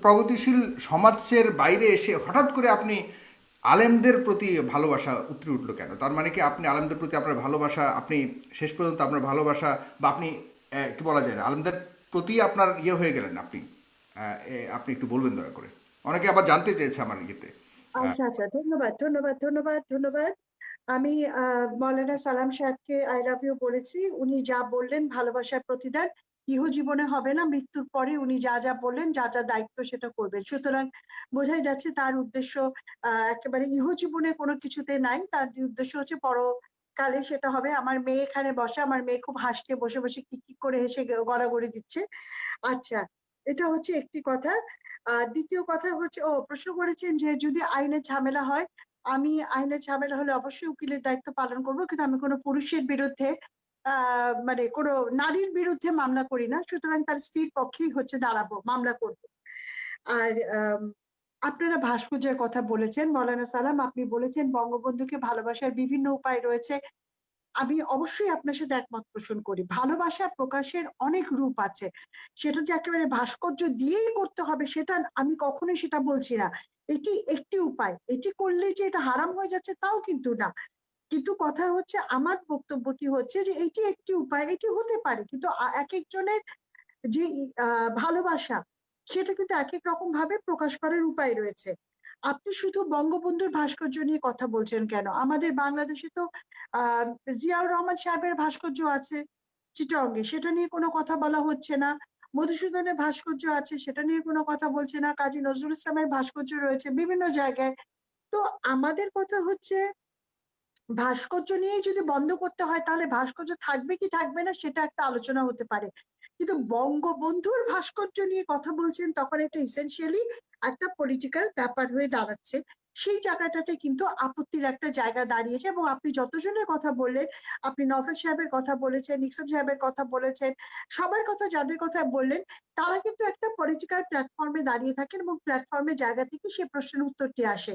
প্রগতিশীল সমাজের বাইরে এসে হঠাৎ করে আপনি আলেমদের প্রতি ভালোবাসা উতরে উঠলো কেন? তার মানে কি আপনি আলেমদের প্রতি আপনার ভালোবাসা, আপনি শেষ পর্যন্ত আপনার ভালোবাসা, বা আপনি কি বলা যায় না, আলেমদের প্রতি আপনার ইয়ে হয়ে গেলেন আপনি। আপনি একটু বলবেন দয়া করে, অনেকে আবার জানতে চেয়েছে আমার ইয়েতে। আচ্ছা আচ্ছা, ধন্যবাদ ধন্যবাদ ধন্যবাদ ধন্যবাদ। আমি মৌলানা সালাম সাহেবকে আই লাভ ইউ বলেছি, উনি যা বললেন ভালোবাসার প্রতিদান ইহ জীবনে হবে না, মৃত্যুর পরে উনি যা যা বললেন, যা যা দায়িত্ব সেটা করবেন। সুতরাং বোঝাই যাচ্ছে তার উদ্দেশ্য একেবারে ইহ জীবনে কোনো কিছুতে নাই, তার উদ্দেশ্য হচ্ছে পরকালে সেটা হবে। আমার মেয়ে এখানে বসে, আমার মেয়ে খুব হাসছে, বসে বসে কি কি করে হেসে গড়াগড়ি দিচ্ছে। আচ্ছা, এটা হচ্ছে একটি কথা। আর দ্বিতীয় কথা হচ্ছে, প্রশ্ন করেছেন যে যদি আইনের ঝামেলা হয়, আমি আইনের ঝামেলা হলে অবশ্যই উকিলের দায়িত্ব পালন করব, কিন্তু আমি কোনো পুরুষের বিরুদ্ধে মানে কোনো নারীর বিরুদ্ধে মামলা করি না, সুতরাং তার স্ত্রীর পক্ষেই হচ্ছে দাঁড়াবো, মামলা করব। আর আপনারা ভাস্কর্যের কথা বলেছেন মৌলানা সালাম, আপনি বলেছেন বঙ্গবন্ধুকে ভালোবাসার বিভিন্ন উপায় রয়েছে। আমি অবশ্যই আপনার সাথে একমত পোষণ করি, ভালোবাসা প্রকাশের অনেক রূপ আছে, সেটা যে একেবারে ভাস্কর্য দিয়েই করতে হবে সেটা আমি কখনোই সেটা বলছি না। এটি একটি উপায়, এটি করলে যে এটা হারাম হয়ে যাচ্ছে তাও কিন্তু না। কিন্তু কথা হচ্ছে, আমার বক্তব্যটি হচ্ছে যে এটি একটি উপায়, এটি হতে পারে, কিন্তু এক একজনের যে ভালোবাসা সেটা কিন্তু এক এক রকম ভাবে প্রকাশ করার উপায় রয়েছে। আপনি শুধু বঙ্গবন্ধুর ভাস্কর্য নিয়ে কথা বলছেন কেন? আমাদের বাংলাদেশে তো আহ জিয়াউর রহমান সাহেবের ভাস্কর্য আছে চিটঙ্গে, সেটা নিয়ে কোনো কথা বলা হচ্ছে না। মধুসূদনের ভাস্কর্য আছে, সেটা নিয়ে কোনো কথা বলছে না। কাজী নজরুল ইসলামের ভাস্কর্য রয়েছে বিভিন্ন জায়গায়। তো আমাদের কথা হচ্ছে, ভাস্কর্য নিয়ে যদি বন্ধ করতে হয় তাহলে ভাস্কর্য থাকবে কি থাকবে না সেটা একটা আলোচনা হতে পারে, কিন্তু বঙ্গবন্ধুর ভাস্কর্য নিয়ে কথা বলছেন তখন এটা ইসেনশিয়ালি একটা পলিটিক্যাল ব্যাপার হয়ে দাঁড়াচ্ছে। সেই জায়গাটাতে কিন্তু আপত্তির একটা জায়গা দাঁড়িয়েছে। এবং আপনি যতজনের কথা বললেন, আপনি নওফেল সাহেবের কথা বলেছেন, নিক্সন সাহেবের কথা বলেছেন, সবার কথা যাদের কথা বললেন, তারা কিন্তু একটা পলিটিক্যাল প্ল্যাটফর্মে দাঁড়িয়ে থাকেন এবং প্ল্যাটফর্মের জায়গা থেকে সে প্রশ্নের উত্তরটি আসে।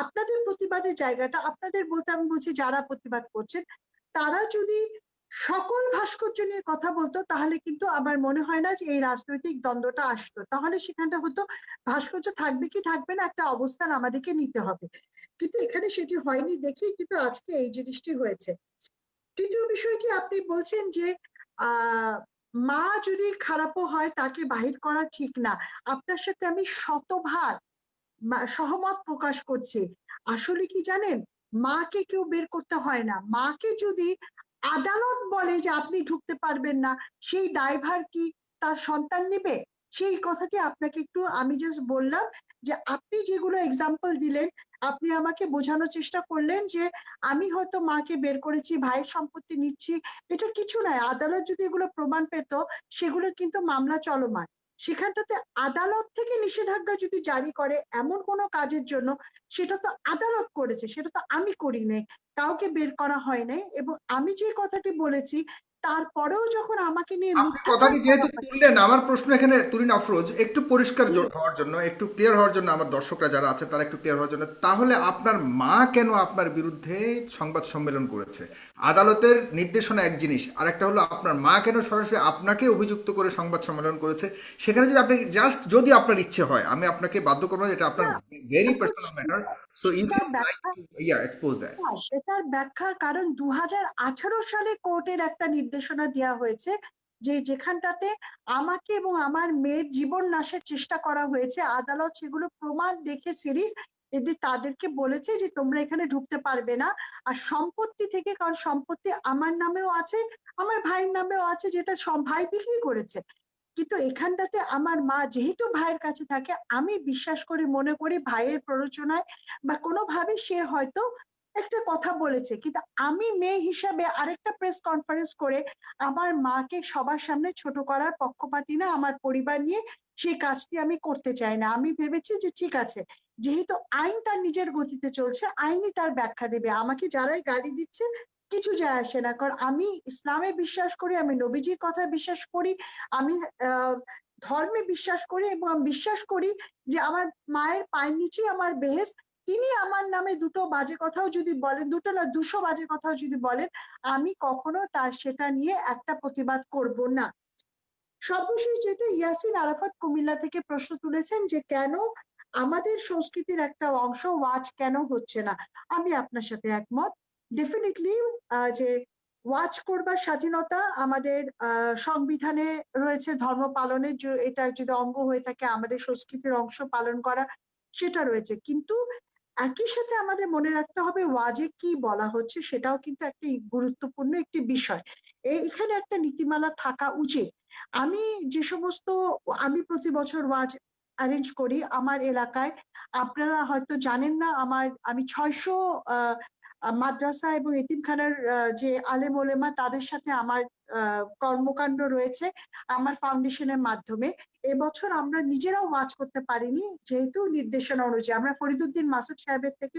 আপনাদের প্রতিবাদের জায়গাটা, আপনাদের বলতে আমি বলছি যারা প্রতিবাদ করছেন, তারা যদি সকল ভাস্কর্য নিয়ে কথা বলতো তাহলে কিন্তু আমার মনে হয় না যে এই রাজনৈতিক দ্বন্দ্বটা আসতো, তাহলে সেখানটা হতো ভাস্কর্য থাকবে কি থাকবে না একটা অবস্থান আমাদেরকে নিতে হবে। কিন্তু এখানে সেটি হয়নি দেখেই কিন্তু আজকে এই জিনিসটি হয়েছে। তৃতীয় বিষয়টি, আপনি বলছেন যে আহ মা যদি খারাপও হয় তাকে বাহির করা ঠিক না। আপনার সাথে আমি শতভাগ সহমত প্রকাশ করছি। আসলে কি জানেন, মাকে কেউ বের করতে হয় না, মাকে যদি আদালত বলে যে আপনি ঢুকতে পারবেন না, সেই দায়ভার কি তার সন্তান নেবে? সেই কথাটি আপনাকে একটু আমি জাস্ট বললাম, যে আপনি যেগুলো এক্সাম্পল দিলেন, আপনি আমাকে বোঝানোর চেষ্টা করলেন যে আমি হয়তো মাকে বের করেছি, ভাইয়ের সম্পত্তি নিচ্ছি, এটা কিছু নয়। আদালত যদি এগুলো প্রমাণ পেত, সেগুলো কিন্তু মামলা চলমান, সেখানটাতে আদালত থেকে নিষেধাজ্ঞা যদি জারি করে এমন কোনো কাজের জন্য, সেটা তো আদালত করেছে, সেটা তো আমি করি নাই, কাউকে বের করা হয় নাই। এবং আমি যে কথাটি বলেছি, তারপরেও যখন আমাকে নিয়ে আপনি মিথ্যাচার কথাটি করা যেহেতু হয়। তুললেন, আমার প্রশ্ন এখানে তুরিন আফরোজ একটু পরিষ্কার জি, হওয়ার জন্য, একটু ক্লিয়ার হওয়ার জন্য, আমার দর্শকরা যারা আছে তারা একটু ক্লিয়ার হওয়ার জন্য, তাহলে আপনার মা কেন আপনার বিরুদ্ধে সংবাদ সম্মেলন করেছে? আদালতের নির্দেশনা এক জিনিস, আর একটা হলো আপনার মা কেন সরাসরি আপনাকে অভিযুক্ত করে সংবাদ সম্মেলন করেছে। সেখানে যদি আপনি জাস্ট, যদি আপনার ইচ্ছে হয়, আমি আপনাকে বাধ্য করবো না, এটা আপনার না, ভেরি এখন পার্সোনাল ম্যাটার। সো ইফ সেটার ইউ লাইক ব্যাখ্যা, টু এক্সপোজ দ্যাট। সেটার ব্যাখ্যা কারণ 2018 সালে কোর্টের একটা নির্দেশনা দেওয়া হয়েছে, যে যেখানটাতে আমাকে এবং আমার মেয়ের জীবন নাশের চেষ্টা করা হয়েছে, আদালত সেগুলো প্রমাণ দেখে সিরিজ এদের তাদেরকে বলেছে যে তোমরা এখানে ঢুকতে পারবে না। আর সম্পত্তি থেকে, কারণ সম্পত্তি আমার নামেও আছে, আমার ভাইয়ের নামেও আছে, যেটা সব ভাই বিক্রি করেছে। কিন্তু এখানটাতে আমার মা যেহেতু ভাইয়ের কাছে থাকে, আমি বিশ্বাস করি, মনে করি ভাইয়ের প্ররোচনায় বা কোনোভাবে সে হয়তো একটা কথা বলেছে, কিন্তু আমি মেয়ে হিসাবে আরেকটা প্রেস কনফারেন্স করে আমার মাকে সবার সামনে ছোট করার পক্ষপাতী না, আমার পরিবার নিয়ে সেই কাজটি আমি করতে চাই না। আমি ভেবেছি যে ঠিক আছে, যেহেতু আইন তার নিজের গতিতে চলছে, আইনই তার ব্যাখ্যা দেবে, আমাকে যারাই গালি দিচ্ছে কিছু যায় আসে না, কারণ আমি ইসলামে বিশ্বাস করি, আমি নবীজির কথা বিশ্বাস করি, আমি আহ ধর্মে বিশ্বাস করি, এবং আমি বিশ্বাস করি যে আমার মায়ের পায়ের নিচে আমার বেহেশত। তিনি আমার নামে দুটো বাজে কথাও যদি বলেন, দুটো না 200 বাজে কথাও যদি বলেন, আমি কখনো তার সেটা নিয়ে একটা প্রতিবাদ করব না। সর্বশেষ যেটা, ইয়াসিন আরাফাত কুমিল্লা থেকে প্রশ্ন তুলেছেন যে কেন আমাদের সংস্কৃতির একটা অংশ ওয়াজ কেন হচ্ছে না। আমি আপনার সাথে একমত, ডেফিনেটলি যে ওয়াজ করবার স্বাধীনতা আমাদের সংবিধানে রয়েছে, ধর্ম পালনের এটা যদি অঙ্গ হয়ে থাকে, আমাদের সংস্কৃতির অংশ পালন করা সেটা রয়েছে। কিন্তু একই সাথে আমাদের মনে রাখতে হবে ওয়াজে কি বলা হচ্ছে, সেটাও কিন্তু একটি গুরুত্বপূর্ণ একটি বিষয়। এখানে একটা নীতিমালা থাকা উচিত। আমি যে সমস্ত আমি প্রতি বছর ওয়াজ অ্যারেঞ্জ করি আমার এলাকায়, আপনারা হয়তো জানেন না, আমি 600 মাদ্রাসা এবং এতিমখানার যে আলেম ওলেমা তাদের সাথে আমার কর্মকাণ্ড রয়েছে আমার ফাউন্ডেশনের মাধ্যমে। এবছর আমরা নিজেরাও ওয়াজ করতে পারিনি, যেহেতু নির্দেশনা অনুযায়ী আমরা ফরিদুদ্দিন মাসুদ সাহেবের থেকে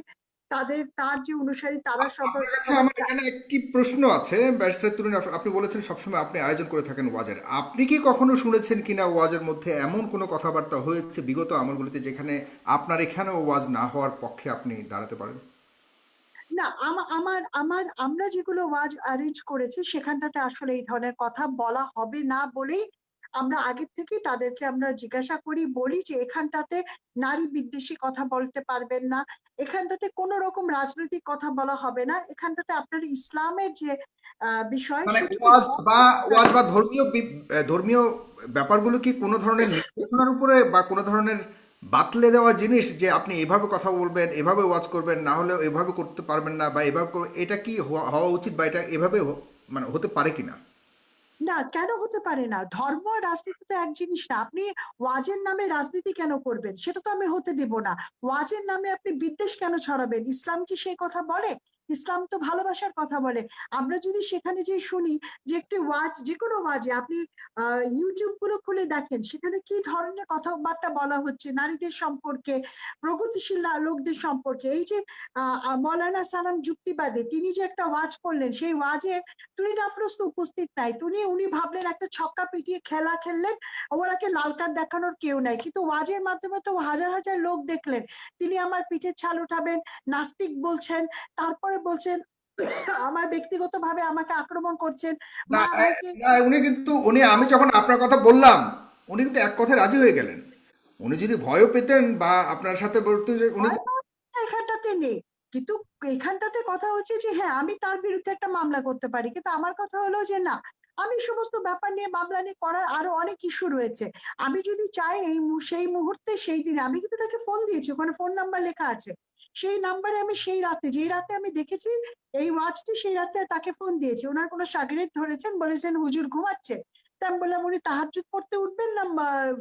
তার যে অনুসারী তারা সবাই আপনার কাছে আমার এখানে একটি প্রশ্ন আছে ব্যারিস্টার তরুণ, আপনি বলেছেন সবসময় আপনি আয়োজন করে থাকেন ওয়াজের। আপনি কি কখনো শুনেছেন কিনা ওয়াজের মধ্যে এমন কোনো কথাবার্তা হয়েছে বিগত আমলগুলিতে যেখানে আপনার এখানেও ওয়াজ না হওয়ার পক্ষে আপনি দাঁড়াতে পারেন? না, আমরা যেগুলো ওয়াজ অ্যারেঞ্জ করেছি সেখানটাতে আসলে এই ধরনের কথা বলা হবে না বলেই আমরা আগের থেকেই তাদেরকে আমরা জিজ্ঞাসা করি, বলি যে এখানটাতে নারী বিদ্বেষী কথা বলতে পারবেন না, এখানটাতে কোনো রকম রাজনৈতিক কথা বলা হবে না, এখানটাতে আপনার ইসলামের যে বিষয় মানে সেটুকু ওয়াজ বা ধর্মীয় ব্যাপারগুলো কি কোনো ধরনের নির্দেশনার উপরে বা কোনো ধরনের বাতলে দেওয়া জিনিস, যে আপনি এভাবে কথা বলবেন, এভাবে ওয়াজ করবেন, না হলে এভাবে করতে পারবেন না, বা এভাবে এটা কি হওয়া উচিত, বা এটা এভাবে মানে হতে পারে কিনা? না, কেন হতে পারে না? ধর্ম আর রাজনীতি তো এক জিনিস না। আপনি ওয়াজের নামে রাজনীতি কেন করবেন? সেটা তো আমি হতে দেব না। ওয়াজের নামে আপনি বিদ্বেষ কেন ছড়াবেন? ইসলাম কি সেই কথা বলে? ইসলাম তো ভালোবাসার কথা বলে। আমরা যদি সেখানে যে শুনি যে একটি ওয়াজ, যে কোনো ওয়াজে আপনি ইউটিউব গুলো খুলে দেখেন সেখানে কি ধরনের কথাবার্তা বলা হচ্ছে নারীদের সম্পর্কে, প্রগতিশীল লোকদের সম্পর্কে। এই যে মৌলানা সালাম যুক্তিবাদী, তিনি যে একটা ওয়াজ করলেন, সেই ওয়াজে তুরিন আফরোজ তো উপস্থিত নাই। উনি ভাবলেন একটা ছক্কা পিটিয়ে খেলা খেললেন, ওনাকে লাল কার্ড দেখানোর কেউ নাই, কিন্তু ওয়াজের মাধ্যমে তো হাজার হাজার লোক দেখলেন তিনি আমার পিঠের ছাল উঠাবেন, নাস্তিক বলছেন, তারপরে বলছেন আমার ব্যক্তিগতভাবে আমাকে আক্রমণ করছেন, না মা ভাইকে। না, আমি যখন আপনার কথা বললাম, উনি কিন্তু এক কথায় রাজি হয়ে গেলেন। উনি যদি ভয়ও পেতেন বা আপনার সাথে বলতে যে উনি ভয় পাওয়ার কথা এখানটাতে নেই, কিন্তু এখানটাতে কথা হচ্ছে যে হ্যাঁ আমি তার বিরুদ্ধে একটা মামলা করতে পারি, কিন্তু আমার কথা হলো যে না, আমি সমস্ত ব্যাপার নিয়ে মামলা নিয়ে করার আরো অনেক ইস্যু রয়েছে। আমি যদি চাই সেই মুহূর্তে সেই দিনে, আমি কিন্তু তাকে ফোন দিয়েছি, ওখানে ফোন নাম্বার লেখা আছে, সেই নাম্বারে আমি সেই রাতে, যেই রাতে আমি দেখেছি এই ওয়াচটি, সেই রাতে তাকে ফোন দিয়েছি। ওনার কোনো শাগিরিদ ধরেছেন, বলেছেন হুজুর ঘুমাচ্ছে। তা আমি বললাম উনি তাহাজ্জুদ পড়তে উঠবেন না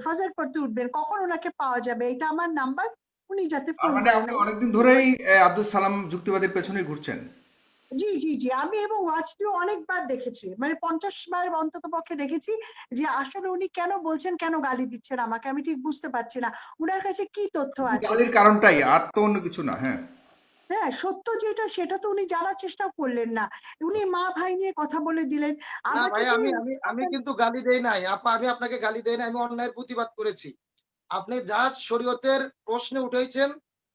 ফাজার পড়তে উঠবেন, কখন ওনাকে পাওয়া যাবে, এটা আমার নাম্বার, উনি যাতে তার ফোন মানে করেন। আপনি অনেকদিন ধরেই আব্দুল সালাম যুক্তিবাদের পেছনেই ঘুরছেন। জি জি জি, আমি এবং ওয়াচটিও অনেকবার দেখেছি, মানে 50 বার অন্তত পক্ষে দেখেছি, যে আসলে উনি কেন বলছেন, কেন গালি দিচ্ছেন আমাকে, আমি ঠিক বুঝতে পারছি না উনার কাছে কি তথ্য শুধু আছে। গালির কারণটাই, আর তো অন্য কিছু না। হ্যাঁ, হ্যাঁ, সত্য যেটা সেটা তো উনি জানার চেষ্টা করলেন না, উনি মা ভাই নিয়ে কথা বলে দিলেন না আমাকে ভাই, যে। আমি কিন্তু গালি দেই নাই আপা, আমি আপনাকে গালি দেই নাই, আমি অন্যায়ের প্রতিবাদ করেছি। আপনি যা শরীয়তের প্রশ্নে উঠেছেন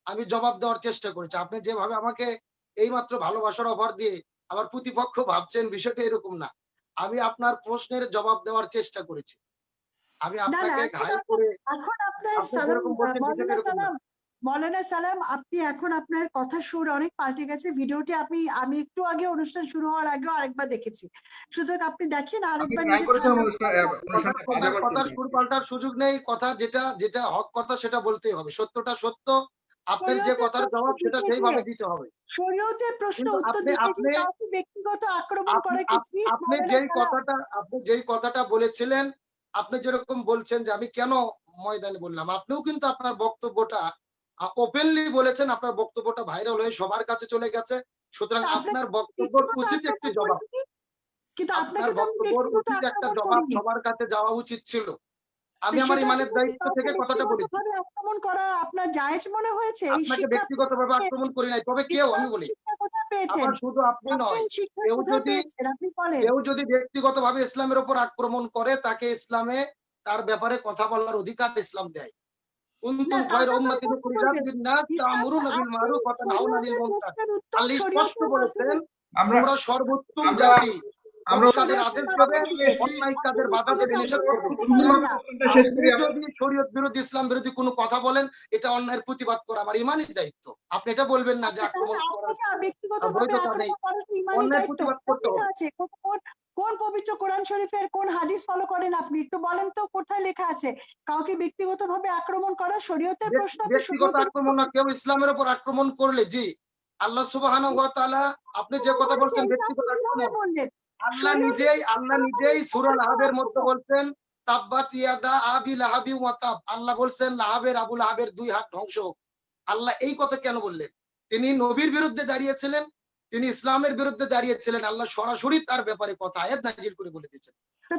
আমি জবাব দেওয়ার চেষ্টা করেছি। আপনি যেভাবে আমাকে এইমাত্র ভালোবাসার অফার দিয়ে আবার প্রতিপক্ষ ভাবছেন, বিষয়টা এরকম না। আমি আপনার প্রশ্নের জবাব দেওয়ার চেষ্টা করেছি। আমি না না, আপনাকে ঘায়েল করে এখন আপনার আপনি সালাম, যেরকম বলছেন বিষয়টা মৌলানা এরকম না। সালাম, মৌলানা সালাম, আপনি এখন আপনার কথা সুর অনেক পাল্টে গেছে। ভিডিওটি আমি একটু আগে অনুষ্ঠান শুরু হওয়ার আগেও আরেকবার দেখেছি, সুতরাং আপনি দেখেন আপনি আরেকবার ট্রাই নিজে করেছেন ঠান্ডা অনুষ্ঠানটা বাজাবার কথার করতে। সুর পাল্টার সুযোগ নেই। কথা যেটা যেটা হক কথা সেটা বলতেই হবে। সত্যটা সত্য। আপনার যে শরীয়তের কথার প্রশ্ন জবাব সেটা দিতে গিয়ে, সেইভাবে দিতে হবে। শরীয়তের প্রশ্ন কিন্তু উত্তর আপনি দিতে আপনি গিয়ে কাউকে ব্যক্তিগত আক্রমণ আপনি করা কি আপ- ঠিক, আপনি মৌলানা যেই সালাম? কথাটা আপনি যেই কথাটা বলেছিলেন, আপনি যেরকম বলছেন যে আমি কেন ময়দানে বললাম, আপনিও কিন্তু আপনার বক্তব্যটা ওপেনলি বলেছেন, আপনার বক্তব্যটা ভাইরাল হয়ে সবার কাছে চলে গেছে। সুতরাং আপনাকে আপনার তো আমি বক্তব্যের ব্যক্তিগত উচিত একটি আক্রমণ জবাব। করিনি, কিন্তু আপনার আপনাকে তো আমি বক্তব্যের ব্যক্তিগত উচিত একটা আক্রমণ জবাব করিনি। সবার কাছে যাওয়া উচিত ছিল। তো আমি আমার সেটার ইমানের জন্য কি দায়িত্ব কাউকে থেকে কথাটা ব্যক্তিগত বলেছি। ভাবে আক্রমণ করা আপনার জায়েজ মনে হয়েছে? এই আপনাকে শিক্ষা আপনি ব্যক্তিগতভাবে কোথায় আক্রমণ করি নাই। তবে কেউ, আমি ইসলামিক বলি, শিক্ষা কোথায় পেয়েছেন? আবার শুধু আপনি আপনি নয়, এই শিক্ষা কেউ কোথায় যদি পেয়েছেন আপনি বলেন? কেউ যদি ব্যক্তিগতভাবে ইসলামের উপর আক্রমণ করে, তাকে ইসলামে তার ব্যাপারে কথা বলার অধিকার ইসলাম দেয়। না, কুনতুম তা খায়রা তো আপনার উম্মাতিন বক্তব্য উখরিজাত বলবেন। লিন-নাস ইসলাম তা'মুরুনা বিল আপনি মা'রুফ ওয়া তানহাউনা আনিল শরীয়তের মুনকার। প্রশ্নের উত্তর আল্লাহ স্পষ্ট শরীয়তের বলেছেন, মাধ্যমে। আমরা তোমরা সর্বোত্তম আমরা জাতি। আমরা সৎ কাজের আদেশ দেবে, অন্যায় কাজের বাধা দেবে, নিষেধ করবে। খুব সুন্দরভাবে প্রশ্নটা শেষ করি আপনি আমরা। যদি শরীয়ত বিরোধী, ইসলাম বিরোধী কোনো কথা বলেন, এটা অন্যায়ের প্রতিবাদ করা আমার ইমানি দায়িত্ব। আপনি এটা বলবেন না যে আক্রমণ করার আপনাকে ব্যক্তিগতভাবে বৈধতা নেই। আক্রমণ করার তো ইমানি অন্যায়ের দায়িত্ব। প্রতিবাদ কোন করতে লেখা হবে। আছে? কোন পবিত্র কোরআন শরীফের কোন হাদিস ফলো করেন আপনি? একটু বলেন তো কোথায় লেখা আছে কাউকে ব্যক্তিগতভাবে আক্রমণ করা শরীয়তের প্রশ্ন? আপনি ব্যক্তিগত শরীয়তের আক্রমণ না, কেউ ইসলামের উপর আক্রমণ করলে, জি, আল্লাহ সুবহানাহু ওয়া তাআলা, আপনি যে কথা বলছেন ব্যক্তিগত আক্রমণ, বললেন আল্লাহ নিজেই সূরা লাহাবের মধ্যে বলছেন, তাব্বাত ইয়াদা আবি লাহাবি ওয়া তাব। আল্লাহ বলছেন আবু লাহাবের 2 হাত ধ্বংস হোক। আল্লাহ এই কথা কেন বললেন? তিনি নবীর বিরুদ্ধে দাঁড়িয়েছিলেন, তিনি ইসলামের বিরুদ্ধে দাঁড়িয়েছিলেন। আল্লাহ সরাসরি তার ব্যাপারে কথা আয়াত নাযিল করে বলে দিয়েছেন।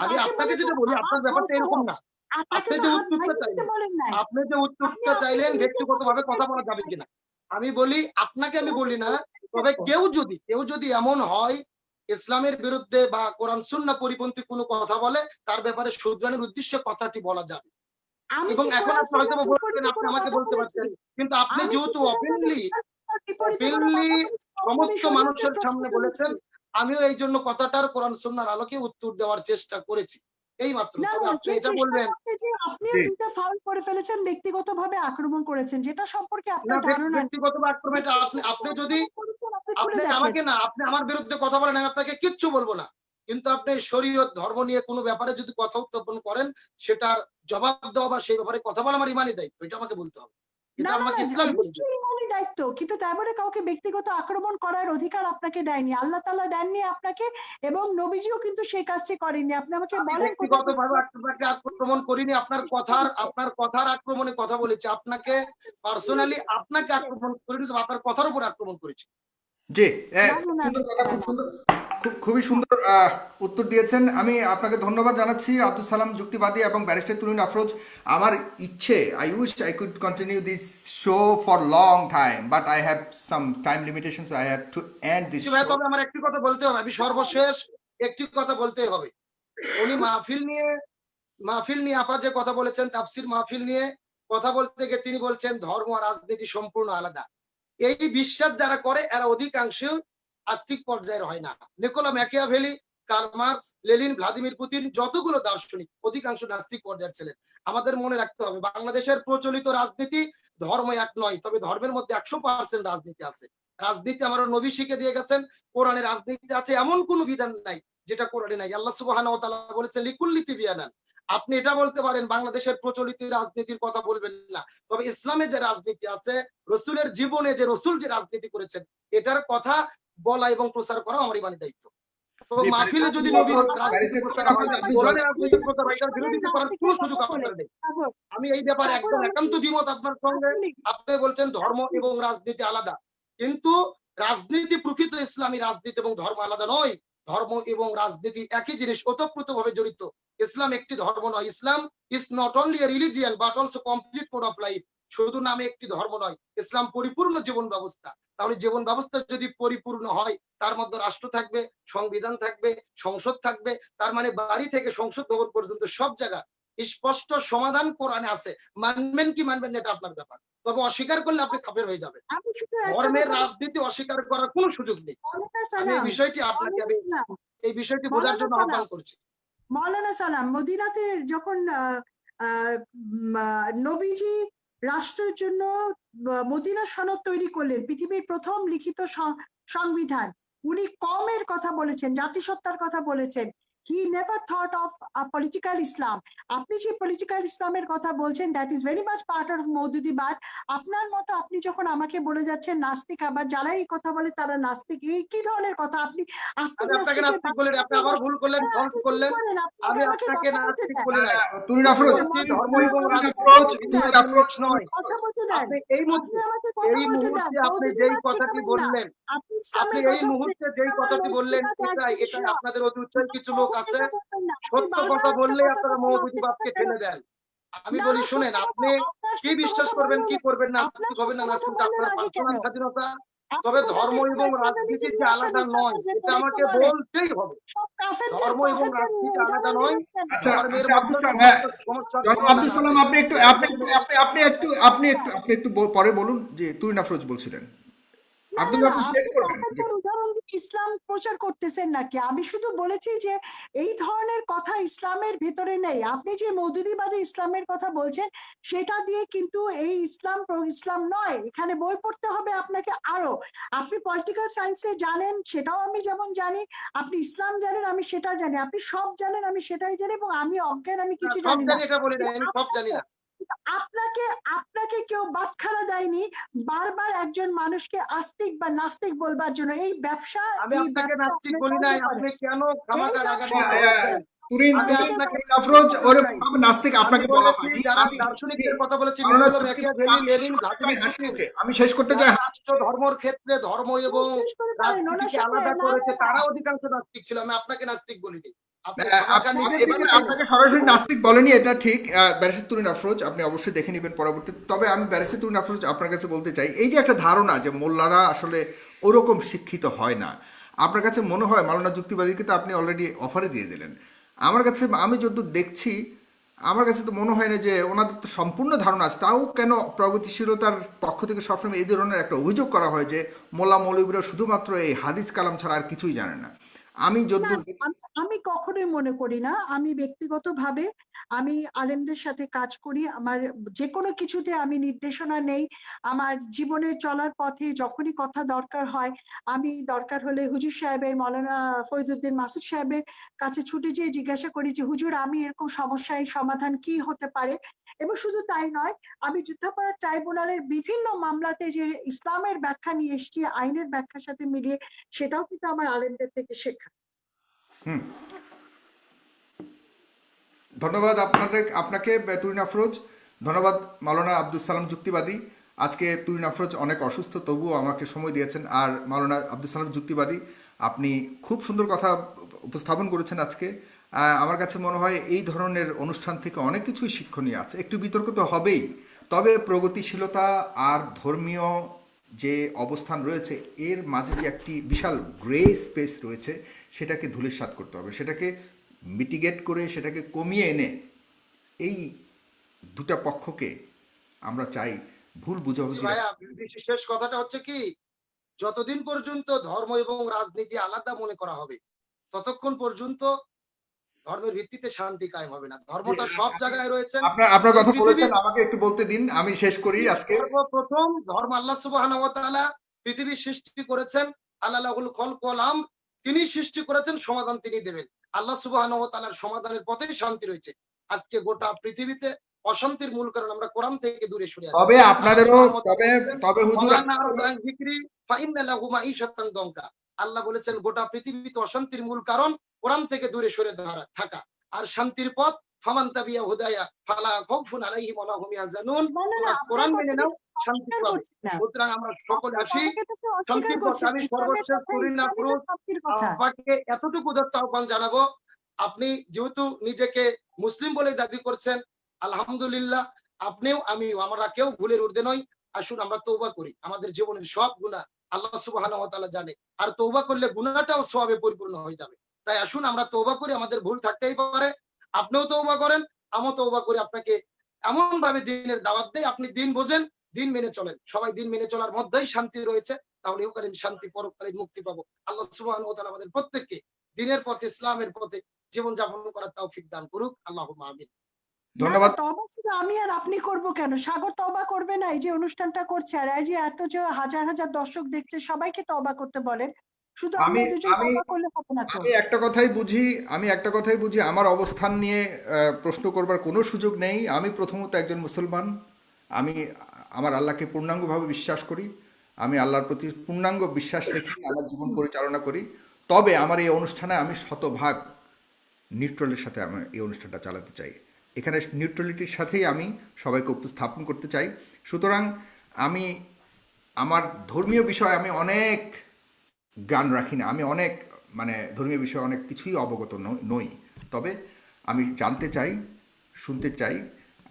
আমি আপনাকে যেটা বলি, আপনার ব্যাপারটা এরকম না। আপনি যে উত্তরটা চাইলেন, চাইলেন ব্যক্তিগতভাবে কথা বলা যাবে কিনা, আমি বলি আপনাকে, আমি বলি না। তবে কেউ যদি এমন হয় ইসলামের বিরুদ্ধে বা কোরআন সুন্নাহ পরিপন্থী কোনো কথা বলে, তার ব্যাপারে শুধরানোর উদ্দেশ্যে কথাটি বলা যাবে। এবং এখন আপনি হয়তো বলবেন, আপনি আমাকে বলতে পারছেন, কিন্তু আপনি যেহেতু ওপেনলি সমস্ত মানুষের সামনে বলেছেন, আমিও এই জন্য কথাটার কোরআন সুন্নাহর আলোকে উত্তর দেওয়ার চেষ্টা করেছি, এই মাত্র। তবে আপনি এটা বলবেন আপনিও জি। দুটো ফাউল করে ফেলেছেন, ব্যক্তিগতভাবে আক্রমণ করেছেন, যেটা সম্পর্কে না, আপনার ধারণা নেই। ব্যক্তিগত আক্রমণটা আপনি যদি আপনি আপনি করে দেখেন। আমাকে না, আপনি আমার বিরুদ্ধে কথা বলেন, আমি আপনাকে কিচ্ছু বলবো না। কিন্তু আপনি শরীয়ত ধর্ম নিয়ে কোনো ব্যাপারে যদি কথা উত্থাপন করেন, সেটার জবাব দেওয়া বা সেই ব্যাপারে কথা বলা আমার ইমানি দায়িত্ব, এটা আমাকে বলতে হবে। এটা না, না, আমাকে না, ইসলাম বলেছে। নিশ্চয়ই ইমানি দায়িত্ব, কিন্তু তাই বলে কাউকে ব্যক্তিগত আক্রমণ করার অধিকার আপনাকে দেয়নি, আল্লাহ তাআলা দেননি আপনাকে, এবং নবীজিও কিন্তু সেই কাজটি করেননি। আপনি আমাকে আমি বলেন কোথায় ব্যক্তিগতভাবে আপনাকে আক্রমণ করিনি, আপনার কথার আক্রমণে কথা বলেছি। আপনাকে পার্সোনালি আপনাকে আক্রমণ করিনি, তবে আপনার কথার উপর আক্রমণ করেছি। জি, না, না, না, সুন্দর কথা, খুব না, সুন্দর, খুবই সুন্দর উত্তর দিয়েছেন। আমি আপনাকে ধন্যবাদ জানাচ্ছি আব্দুল সালাম যুক্তিবাদী এবং ব্যারিস্টার তুরিন আফরোজ। আমার ইচ্ছে, I wish I could continue this show for long time, but I have some time limitations, I have to end this show. তবে আমার একটি কথা বলতে হবে, আমি সর্বশেষ একটি কথা বলতেই হবে। উনি মাহফিল নিয়ে আপা যে কথা বলেছেন, তাফসির মাহফিল নিয়ে কথা বলতে গিয়ে তিনি বলছেন ধর্ম আর রাজনীতি সম্পূর্ণ আলাদা। এই বিশ্বাস যারা করে এরা অধিকাংশ আস্তিক পর্যায়ের হয় না। Niccolo Machiavelli, Karl Marx, Lenin, Vladimir Putin, যতগুলো দার্শনিক অধিকাংশ নাস্তিক পর্যায়ের ছিলেন। আমাদের মনে রাখতে হবে, বাংলাদেশের প্রচলিত রাজনীতি ধর্ম এক নয়, তবে ধর্মের মধ্যে 100% রাজনীতি আছে। রাজনীতি আমার নবী শিখে দিয়ে গেছেন, কোরআনে রাজনীতি আছে এমন কোন বিধান নাই যেটা কোরআনে নাই। আল্লাহ সুবহানাহু ওয়া তাআলা বলেছেন লিকুল্লি তিবিয়ানান। আপনি এটা বলতে পারেন বাংলাদেশের প্রচলিত রাজনীতির কথা বলবেন না, তবে ইসলামে যে রাজনীতি আছে, রসুলের জীবনে যে রসুল যে রাজনীতি করেছেন, এটার কথা বলা এবং প্রচার করা আমার ইমানি দায়িত্ব। তো মাহফিলে যদি নবীর রাজনীতি প্রচার হয়, কোরআনের রাজনীতি প্রচার হয়, এটার বিরোধিতা করার কোনো সুযোগ আপনার নেই। আমি এই ব্যাপারে একদম একান্ত দ্বিমত আপনার সঙ্গে। আপনি বলছেন ধর্ম এবং রাজনীতি আলাদা, কিন্তু রাজনীতি প্রকৃত ইসলামী রাজনীতি এবং ধর্ম আলাদা নয়। ধর্ম এবং রাজনীতি একই জিনিস, ওতপ্রোতভাবে জড়িত। ইসলাম একটি ধর্ম নয়। Islam is not only a religion but also complete code of life. শুধু নামে একটি ধর্ম নয়, ইসলাম পরিপূর্ণ জীবন ব্যবস্থা। তাহলে জীবন ব্যবস্থা যদি পরিপূর্ণ হয়, তার মধ্যে রাষ্ট্র থাকবে, সংবিধান থাকবে, সংসদ থাকবে। তার মানে বাড়ি থেকে সংসদ ভবন পর্যন্ত সব জায়গা স্পষ্ট সমাধান কোরআনে আছে। মানবেন কি মানবেন না, এটা আপনার ব্যাপার। তবে অস্বীকার করলে আপনি কাফের হয়ে যাবেন। ধর্মের রাজনীতি অস্বীকার করার কোনো সুযোগ নেই। আমি এই বিষয়টি আপনাকে এই বিষয়টি বোঝার জন্য আহ্বান করছি। মৌলানা সালাম, মদিনাতে যখন নবীজি রাষ্ট্রের জন্য মদিনা সনদ তৈরি করলেন, পৃথিবীর প্রথম লিখিত সংবিধান, উনি কমের কথা বলেছেন, জাতিসত্তার কথা বলেছেন। He never thought of a political Islam. আপনি যে পলিটিক্যাল ইসলামের কথা বলছেন, that is very much part of মওদুদিবাদ। আপনার মতো আপনি যখন আমাকে বলে যাচ্ছেন নাস্তিক, আবার যারা এই কথা বলে তারা নাস্তিক, এই কি ধরনের কথা? আপনি আস্তিক আপনাকে নাস্তিক বলে, আপনি আবার ভুল করলেন, ফল্ট করলেন। আমি আপনাকে নাস্তিক বলি না। তুরিন আফরোজ, ধর্ম এবং নয়। আপনি এই মুহূর্তে আপনি যেই কথাটি বললেন, এটাই আপনাদের অতি উচ্চারণ কিছু লোক আছে, সত্য কথা বললে আপনারা মওদুদিবাদকে ঠেলে দেন। আমি বলি শুনেন, আপনি কি বিশ্বাস করবেন কি করবেন, নাস্তিক হবেন না নাস্তিক, আপনার পার্সোনাল স্বাধীনতা। তবে ধর্ম এবং রাজনীতি যে আলাদা নয়, এটা আমাকে বলতেই হবে। ধর্ম এবং রাজনীতি আলাদা নয়। আচ্ছা, ধর্মের আব্দুল সালাম, আব্দুল সালাম, আপনি একটু পরে বলুন যে তুরিন আফরোজ বলছিলেন। না আব্দুল না হাফিজ শেষ আপনি করবেন। টাকাটার উদাহরণ দিয়ে ইসলাম প্রচার করতেছেন নাকি? আমি শুধু বলেছি যে এই ধরনের কথা ইসলামের ভেতরে নেই। আপনি যে মৌদুদিবাদী ইসলামের কথা বলছেন সেটা দিয়ে কিন্তু এই ইসলাম ইসলাম নয়। এখানে বই পড়তে হবে আপনাকে আরো। আপনি পলিটিক্যাল সায়েন্সে জানেন, সেটাও আমি যেমন জানি। আপনি ইসলাম জানেন, আমি সেটা জানি। আপনি সব জানেন, আমি সেটাই জানি, এবং আমি অজ্ঞান, আমি কিছু সব জানি না। জানি এটা বলি না, কিন্তু আমি সব জানি না। আপনাকে আপনাকে কেউ বাটখারা দেয়নি বারবার একজন মানুষকে আস্তিক বা নাস্তিক বলবার জন্য। এই ব্যবসা আমি এই আপনাকে ব্যবসা নাস্তিক বলি আপনারাও নাই, যে করেন, আপনি কেন এই খামাখা ব্যবসা রাগান্বিত হ্যাঁ, হচ্ছেন? তুরিন আমি তুরিন আপনাকে তুরিন আফরোজ বলি ওরকম নাই। ভাবে নাস্তিক আমি আপনাকে বলা বলেছি হয়নি। যারা আমি দার্শনিকদের কথা বলেছি, মাওলানা বিপ্লব যুক্তিবাদী, ম্যাকিয়াভেলি, আমি শেষ লেনিন, করতে চাই ভ্লাদিমির হাসি পুতিন, মুখে, আমি শেষ করতে যারা চাই। রাষ্ট্র ধর্মর ক্ষেত্রে ধর্ম এবং শেষ করে পারেন ওনার রাজনীতিকে সাথে। আলাদা না করেছে, না তারা অধিকাংশ নাস্তিক ছিল। আমি আপনাকে নাস্তিক বলিনি, আপনি আহ, খামাখা নিজের দিকে এভাবে টেনে। আপনাকে সরাসরি নাস্তিক বলেনি, এটা ঠিক। ব্যারিস্টার তুরিন আফরোজ, আপনি অবশ্যই দেখে নেবেন পরবর্তীতে। তবে আমি ব্যারিস্টার তুরিন আফরোজ আপনার কাছে বলতে চাই, এই যে একটা ধারণা যে মোল্লারা আসলে ওরকম শিক্ষিত হয় না, আপনার কাছে মনে হয় মাওলানা যুক্তিবাদীকে তো আপনি অলরেডি অফারে দিয়ে দিলেন। আমার কাছে, আমি যতদূর দেখছি, আমার কাছে তো মনে হয় না যে ওনাদের তো সম্পূর্ণ ধারণা আছে। তাও কেন প্রগতিশীলতার পক্ষ থেকে সবসময় এই ধরনের একটা অভিযোগ করা হয় যে মোল্লা মৌলবীরা শুধুমাত্র এই হাদিস কালাম ছাড়া আর কিছুই জানে না। আমি না, যতদূর আমি কখনোই মনে করি না। আমি ব্যক্তিগতভাবে আমি আলেমদের সাথে কাজ করি। আমার যে কোনো কিছুতে আমি নির্দেশনা নেই। আমার জীবনে চলার পথে যখনই কথা দরকার হয়, আমি দরকার হলে হুজুর সাহেবের, মৌলানা ফরিদউদ্দিন মাসুদ সাহেবের কাছে ছুটে যেয়ে জিজ্ঞাসা করি যে হুজুর, আমি এরকম সমস্যায় সমাধান কি হতে পারে। এবং শুধু তাই নয়, আমি যুদ্ধাপরাধ ট্রাইব্যুনালের বিভিন্ন মামলাতে যে ইসলামের ব্যাখ্যা নিয়ে এসেছি আইনের ব্যাখ্যার সাথে মিলিয়ে, সেটাও কিন্তু আমার আলেমদের থেকে শেখা। ধন্যবাদ আপনাকে তুরিন আফরোজ। ধন্যবাদ মাওলানা আব্দুল সালাম যুক্তিবাদী। আজকে তুরিন আফরোজ অনেক অসুস্থ, তবুও আমাকে সময় দিয়েছেন। আর মাওলানা আব্দুল সালাম যুক্তিবাদী, আপনি খুব সুন্দর কথা উপস্থাপন করেছেন আজকে। আমার কাছে মনে হয় এই ধরনের অনুষ্ঠান থেকে অনেক কিছুই শিক্ষণীয় আছে। একটু বিতর্ক তো হবেই, তবে প্রগতিশীলতা আর ধর্মীয় যে অবস্থান রয়েছে এর মাঝে যে একটি বিশাল গ্রে স্পেস রয়েছে, সেটাকে ধূলিসাৎ করতে হবে, সেটাকে মিটিগেট করে, সেটাকে কমিয়ে এনে এই দুটা পক্ষকে আমরা চাই ভুল বুঝাবুঝি ভাইয়া, শেষ কথাটা হচ্ছে কি, যতদিন পর্যন্ত ধর্ম এবং রাজনীতি আলাদা মনে করা হবে, ততক্ষণ পর্যন্ত ধর্মের ভিত্তিতে শান্তি কায়েম হবে না। ধর্মটা সব জায়গায় রয়েছে। আপনার এই কথা বলেছেন, পৃথিবীর আমাকে একটু বলতে দিন, আমি শেষ করি আজকে। সর্বপ্রথম ধর্ম আল্লাহ সুবহানাহু ওয়া তাআলা পৃথিবী সৃষ্টি করেছেন। আল্লাহুল খলক ওয়াল আমর, তিনি সৃষ্টি করেছেন, সমাধান তিনি দেবেন। আল্লাহ সুবহানাহু ওয়া তাআলার সমাধানের পথেই শান্তি রয়েছে। আজকে গোটা পৃথিবীতে অশান্তির মূল কারণ আমরা কোরআন থেকে দূরে সরে আছি। তবে আল্লাহ আপনাদেরও, সুবহানাহু ওয়া তাআলা বলেছেন, তবে হুজুর, ওয়া মান আ'রাদা আন যিকরি ফাইন্না লাহু মাঈশাতান দনকা। আল্লাহ বলেছেন গোটা পৃথিবীতে অশান্তির মূল কারণ কোরআন থেকে দূরে সরে থাকা। আর শান্তির পথ ফামান তাবিয়া হুদায়া ফালা খাউফুন আলাইহিম ওয়া লা হুম ইয়াহজানুন। না না না, তোমরা আপনার কোরআন মেনে কথাকে নাও, তো শান্তি অস্বীকার পাবে। করছি না। সুতরাং আমরা সকলে আপনার আসি কথাকে তো কেউ অস্বীকার শান্তির করছি পথে। না। আমি ইসলামের সর্বশেষ কথা, তুরিন ইসলামই তো আফরোজ শান্তির কথা। আপনাকে এতটুকু উদাত্ত আহ্বান জানাবো, আপনি যেহেতু নিজেকে মুসলিম বলে দাবি করছেন, আলহামদুলিল্লাহ, আপনিও আমিও, আমরা কেউ ভুলের ঊর্ধ্বে নই। আসুন আমরা তওবা করি। আমাদের জীবনের সব গুনাহ আল্লাহ সুবহানাহু ওয়া তাআলা জানে, আর তওবা করলে গুনাহটাও সওয়াবে পরিপূর্ণ হয়ে যাবে। তাই আসুন আমরা তওবা করি। আমাদের ভুল থাকতেই পারে, আপনিও তওবা করেন, আমিও তওবা করি। আপনাকে এমন ভাবে দিনের দাওয়াত দেই, আপনি দিন বোঝেন, দিন মেনে চলেন। সবাই দিন মেনে চলার মধ্যেই শান্তি রয়েছে, তাহলে ইহকালীন শান্তি, পরকালীন মুক্তি পাবো। আল্লাহ সুবহানাহু ওয়া তাআলা আমাদের প্রত্যেককে দিনের পথে, ইসলামের পথে জীবন যাপন করার তৌফিক দান করুক। আল্লাহুম্মা আমিন। না না, ধন্যবাদ। তওবা শুধু আমি আর আপনি করব কেন? সাগর তওবা করবে না? এই যে অনুষ্ঠানটা করছে, আর এই যে এত যে হাজার হাজার দর্শক দেখছে, সবাইকে তওবা করতে বলেন। শুধু আমি আমরা দুজন আমি তওবা করলে হবে না তো। আমি একটা কথাই বুঝি, আমার অবস্থান নিয়ে প্রশ্ন করবার কোনো সুযোগ নেই। আমি প্রথমত একজন মুসলমান। আমি আমার আল্লাহকে পূর্ণাঙ্গভাবে বিশ্বাস করি। আমি আল্লাহর প্রতি পূর্ণাঙ্গ বিশ্বাস রেখে আমার জীবন পরিচালনা করি। তবে আমার এই অনুষ্ঠানে আমি শতভাগ নিউট্রালের সাথে আমি এই অনুষ্ঠানটা চালাতে চাই। এখানে নিউট্রালিটির সাথেই আমি সবাইকে উপস্থাপন করতে চাই। সুতরাং আমি আমার ধর্মীয় বিষয়ে আমি অনেক জ্ঞান রাখি না, আমি অনেক ধর্মীয় বিষয়ে অনেক কিছুই অবগত নই। তবে আমি জানতে চাই, শুনতে চাই।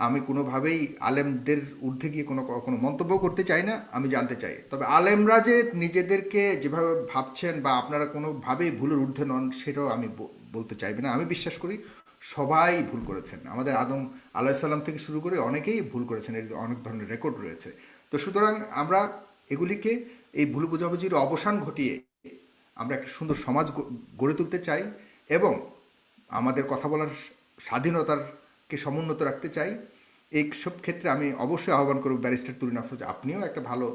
আমি কোনোভাবেই আলেমদের ঊর্ধ্বে গিয়ে কোনো মন্তব্য করতে চাই না, আমি জানতে চাই। তবে আলেমরা যে নিজেদেরকে যেভাবে ভাবছেন বা আপনারা কোনোভাবেই ভুলের ঊর্ধ্বে নন, সেটাও আমি বলতে চাইবে না। আমি বিশ্বাস করি সবাই ভুল করেছেন। আমাদের আদম আলাইসাল্লাম থেকে শুরু করে অনেকেই ভুল করেছেন, এর অনেক ধরনের রেকর্ড রয়েছে। তো সুতরাং আমরা এগুলিকে এই ভুল বোঝাবুঝির অবসান ঘটিয়ে আমরা একটা সুন্দর সমাজ গড়ে তুলতে চাই এবং আমাদের কথা বলার স্বাধীনতাকে সমুন্নত রাখতে চাই। এই সব ক্ষেত্রে আমি অবশ্যই আহ্বান করব ব্যারিস্টার তুরিন আফরোজ, আপনিও একটা ভালো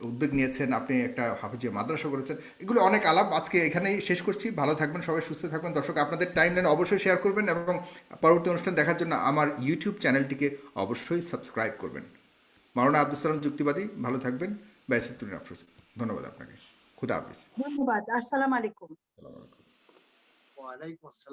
উদ্যোগ নিয়েছেন, আপনি একটা হাফিজিয়া মাদ্রাসা করেছেন, এগুলো অনেক আলাপ। আজকে এখানেই শেষ করছি। ভালো থাকবেন সবাই, সুস্থ থাকবেন। দর্শক আপনাদের টাইমলাইন অবশ্যই শেয়ার করবেন এবং পরবর্তী অনুষ্ঠান দেখার জন্য আমার ইউটিউব চ্যানেলটিকে অবশ্যই সাবস্ক্রাইব করবেন। মাওলানা আব্দুল সালাম যুক্তিবাদী, ভালো থাকবেন। ব্যারিস্টার তুরিন আফরোজ, ধন্যবাদ আপনাকে। খুদা হাফিজ। ধন্যবাদ। আসসালামু আলাইকুম। ওয়ালাইকুম আসসালাম।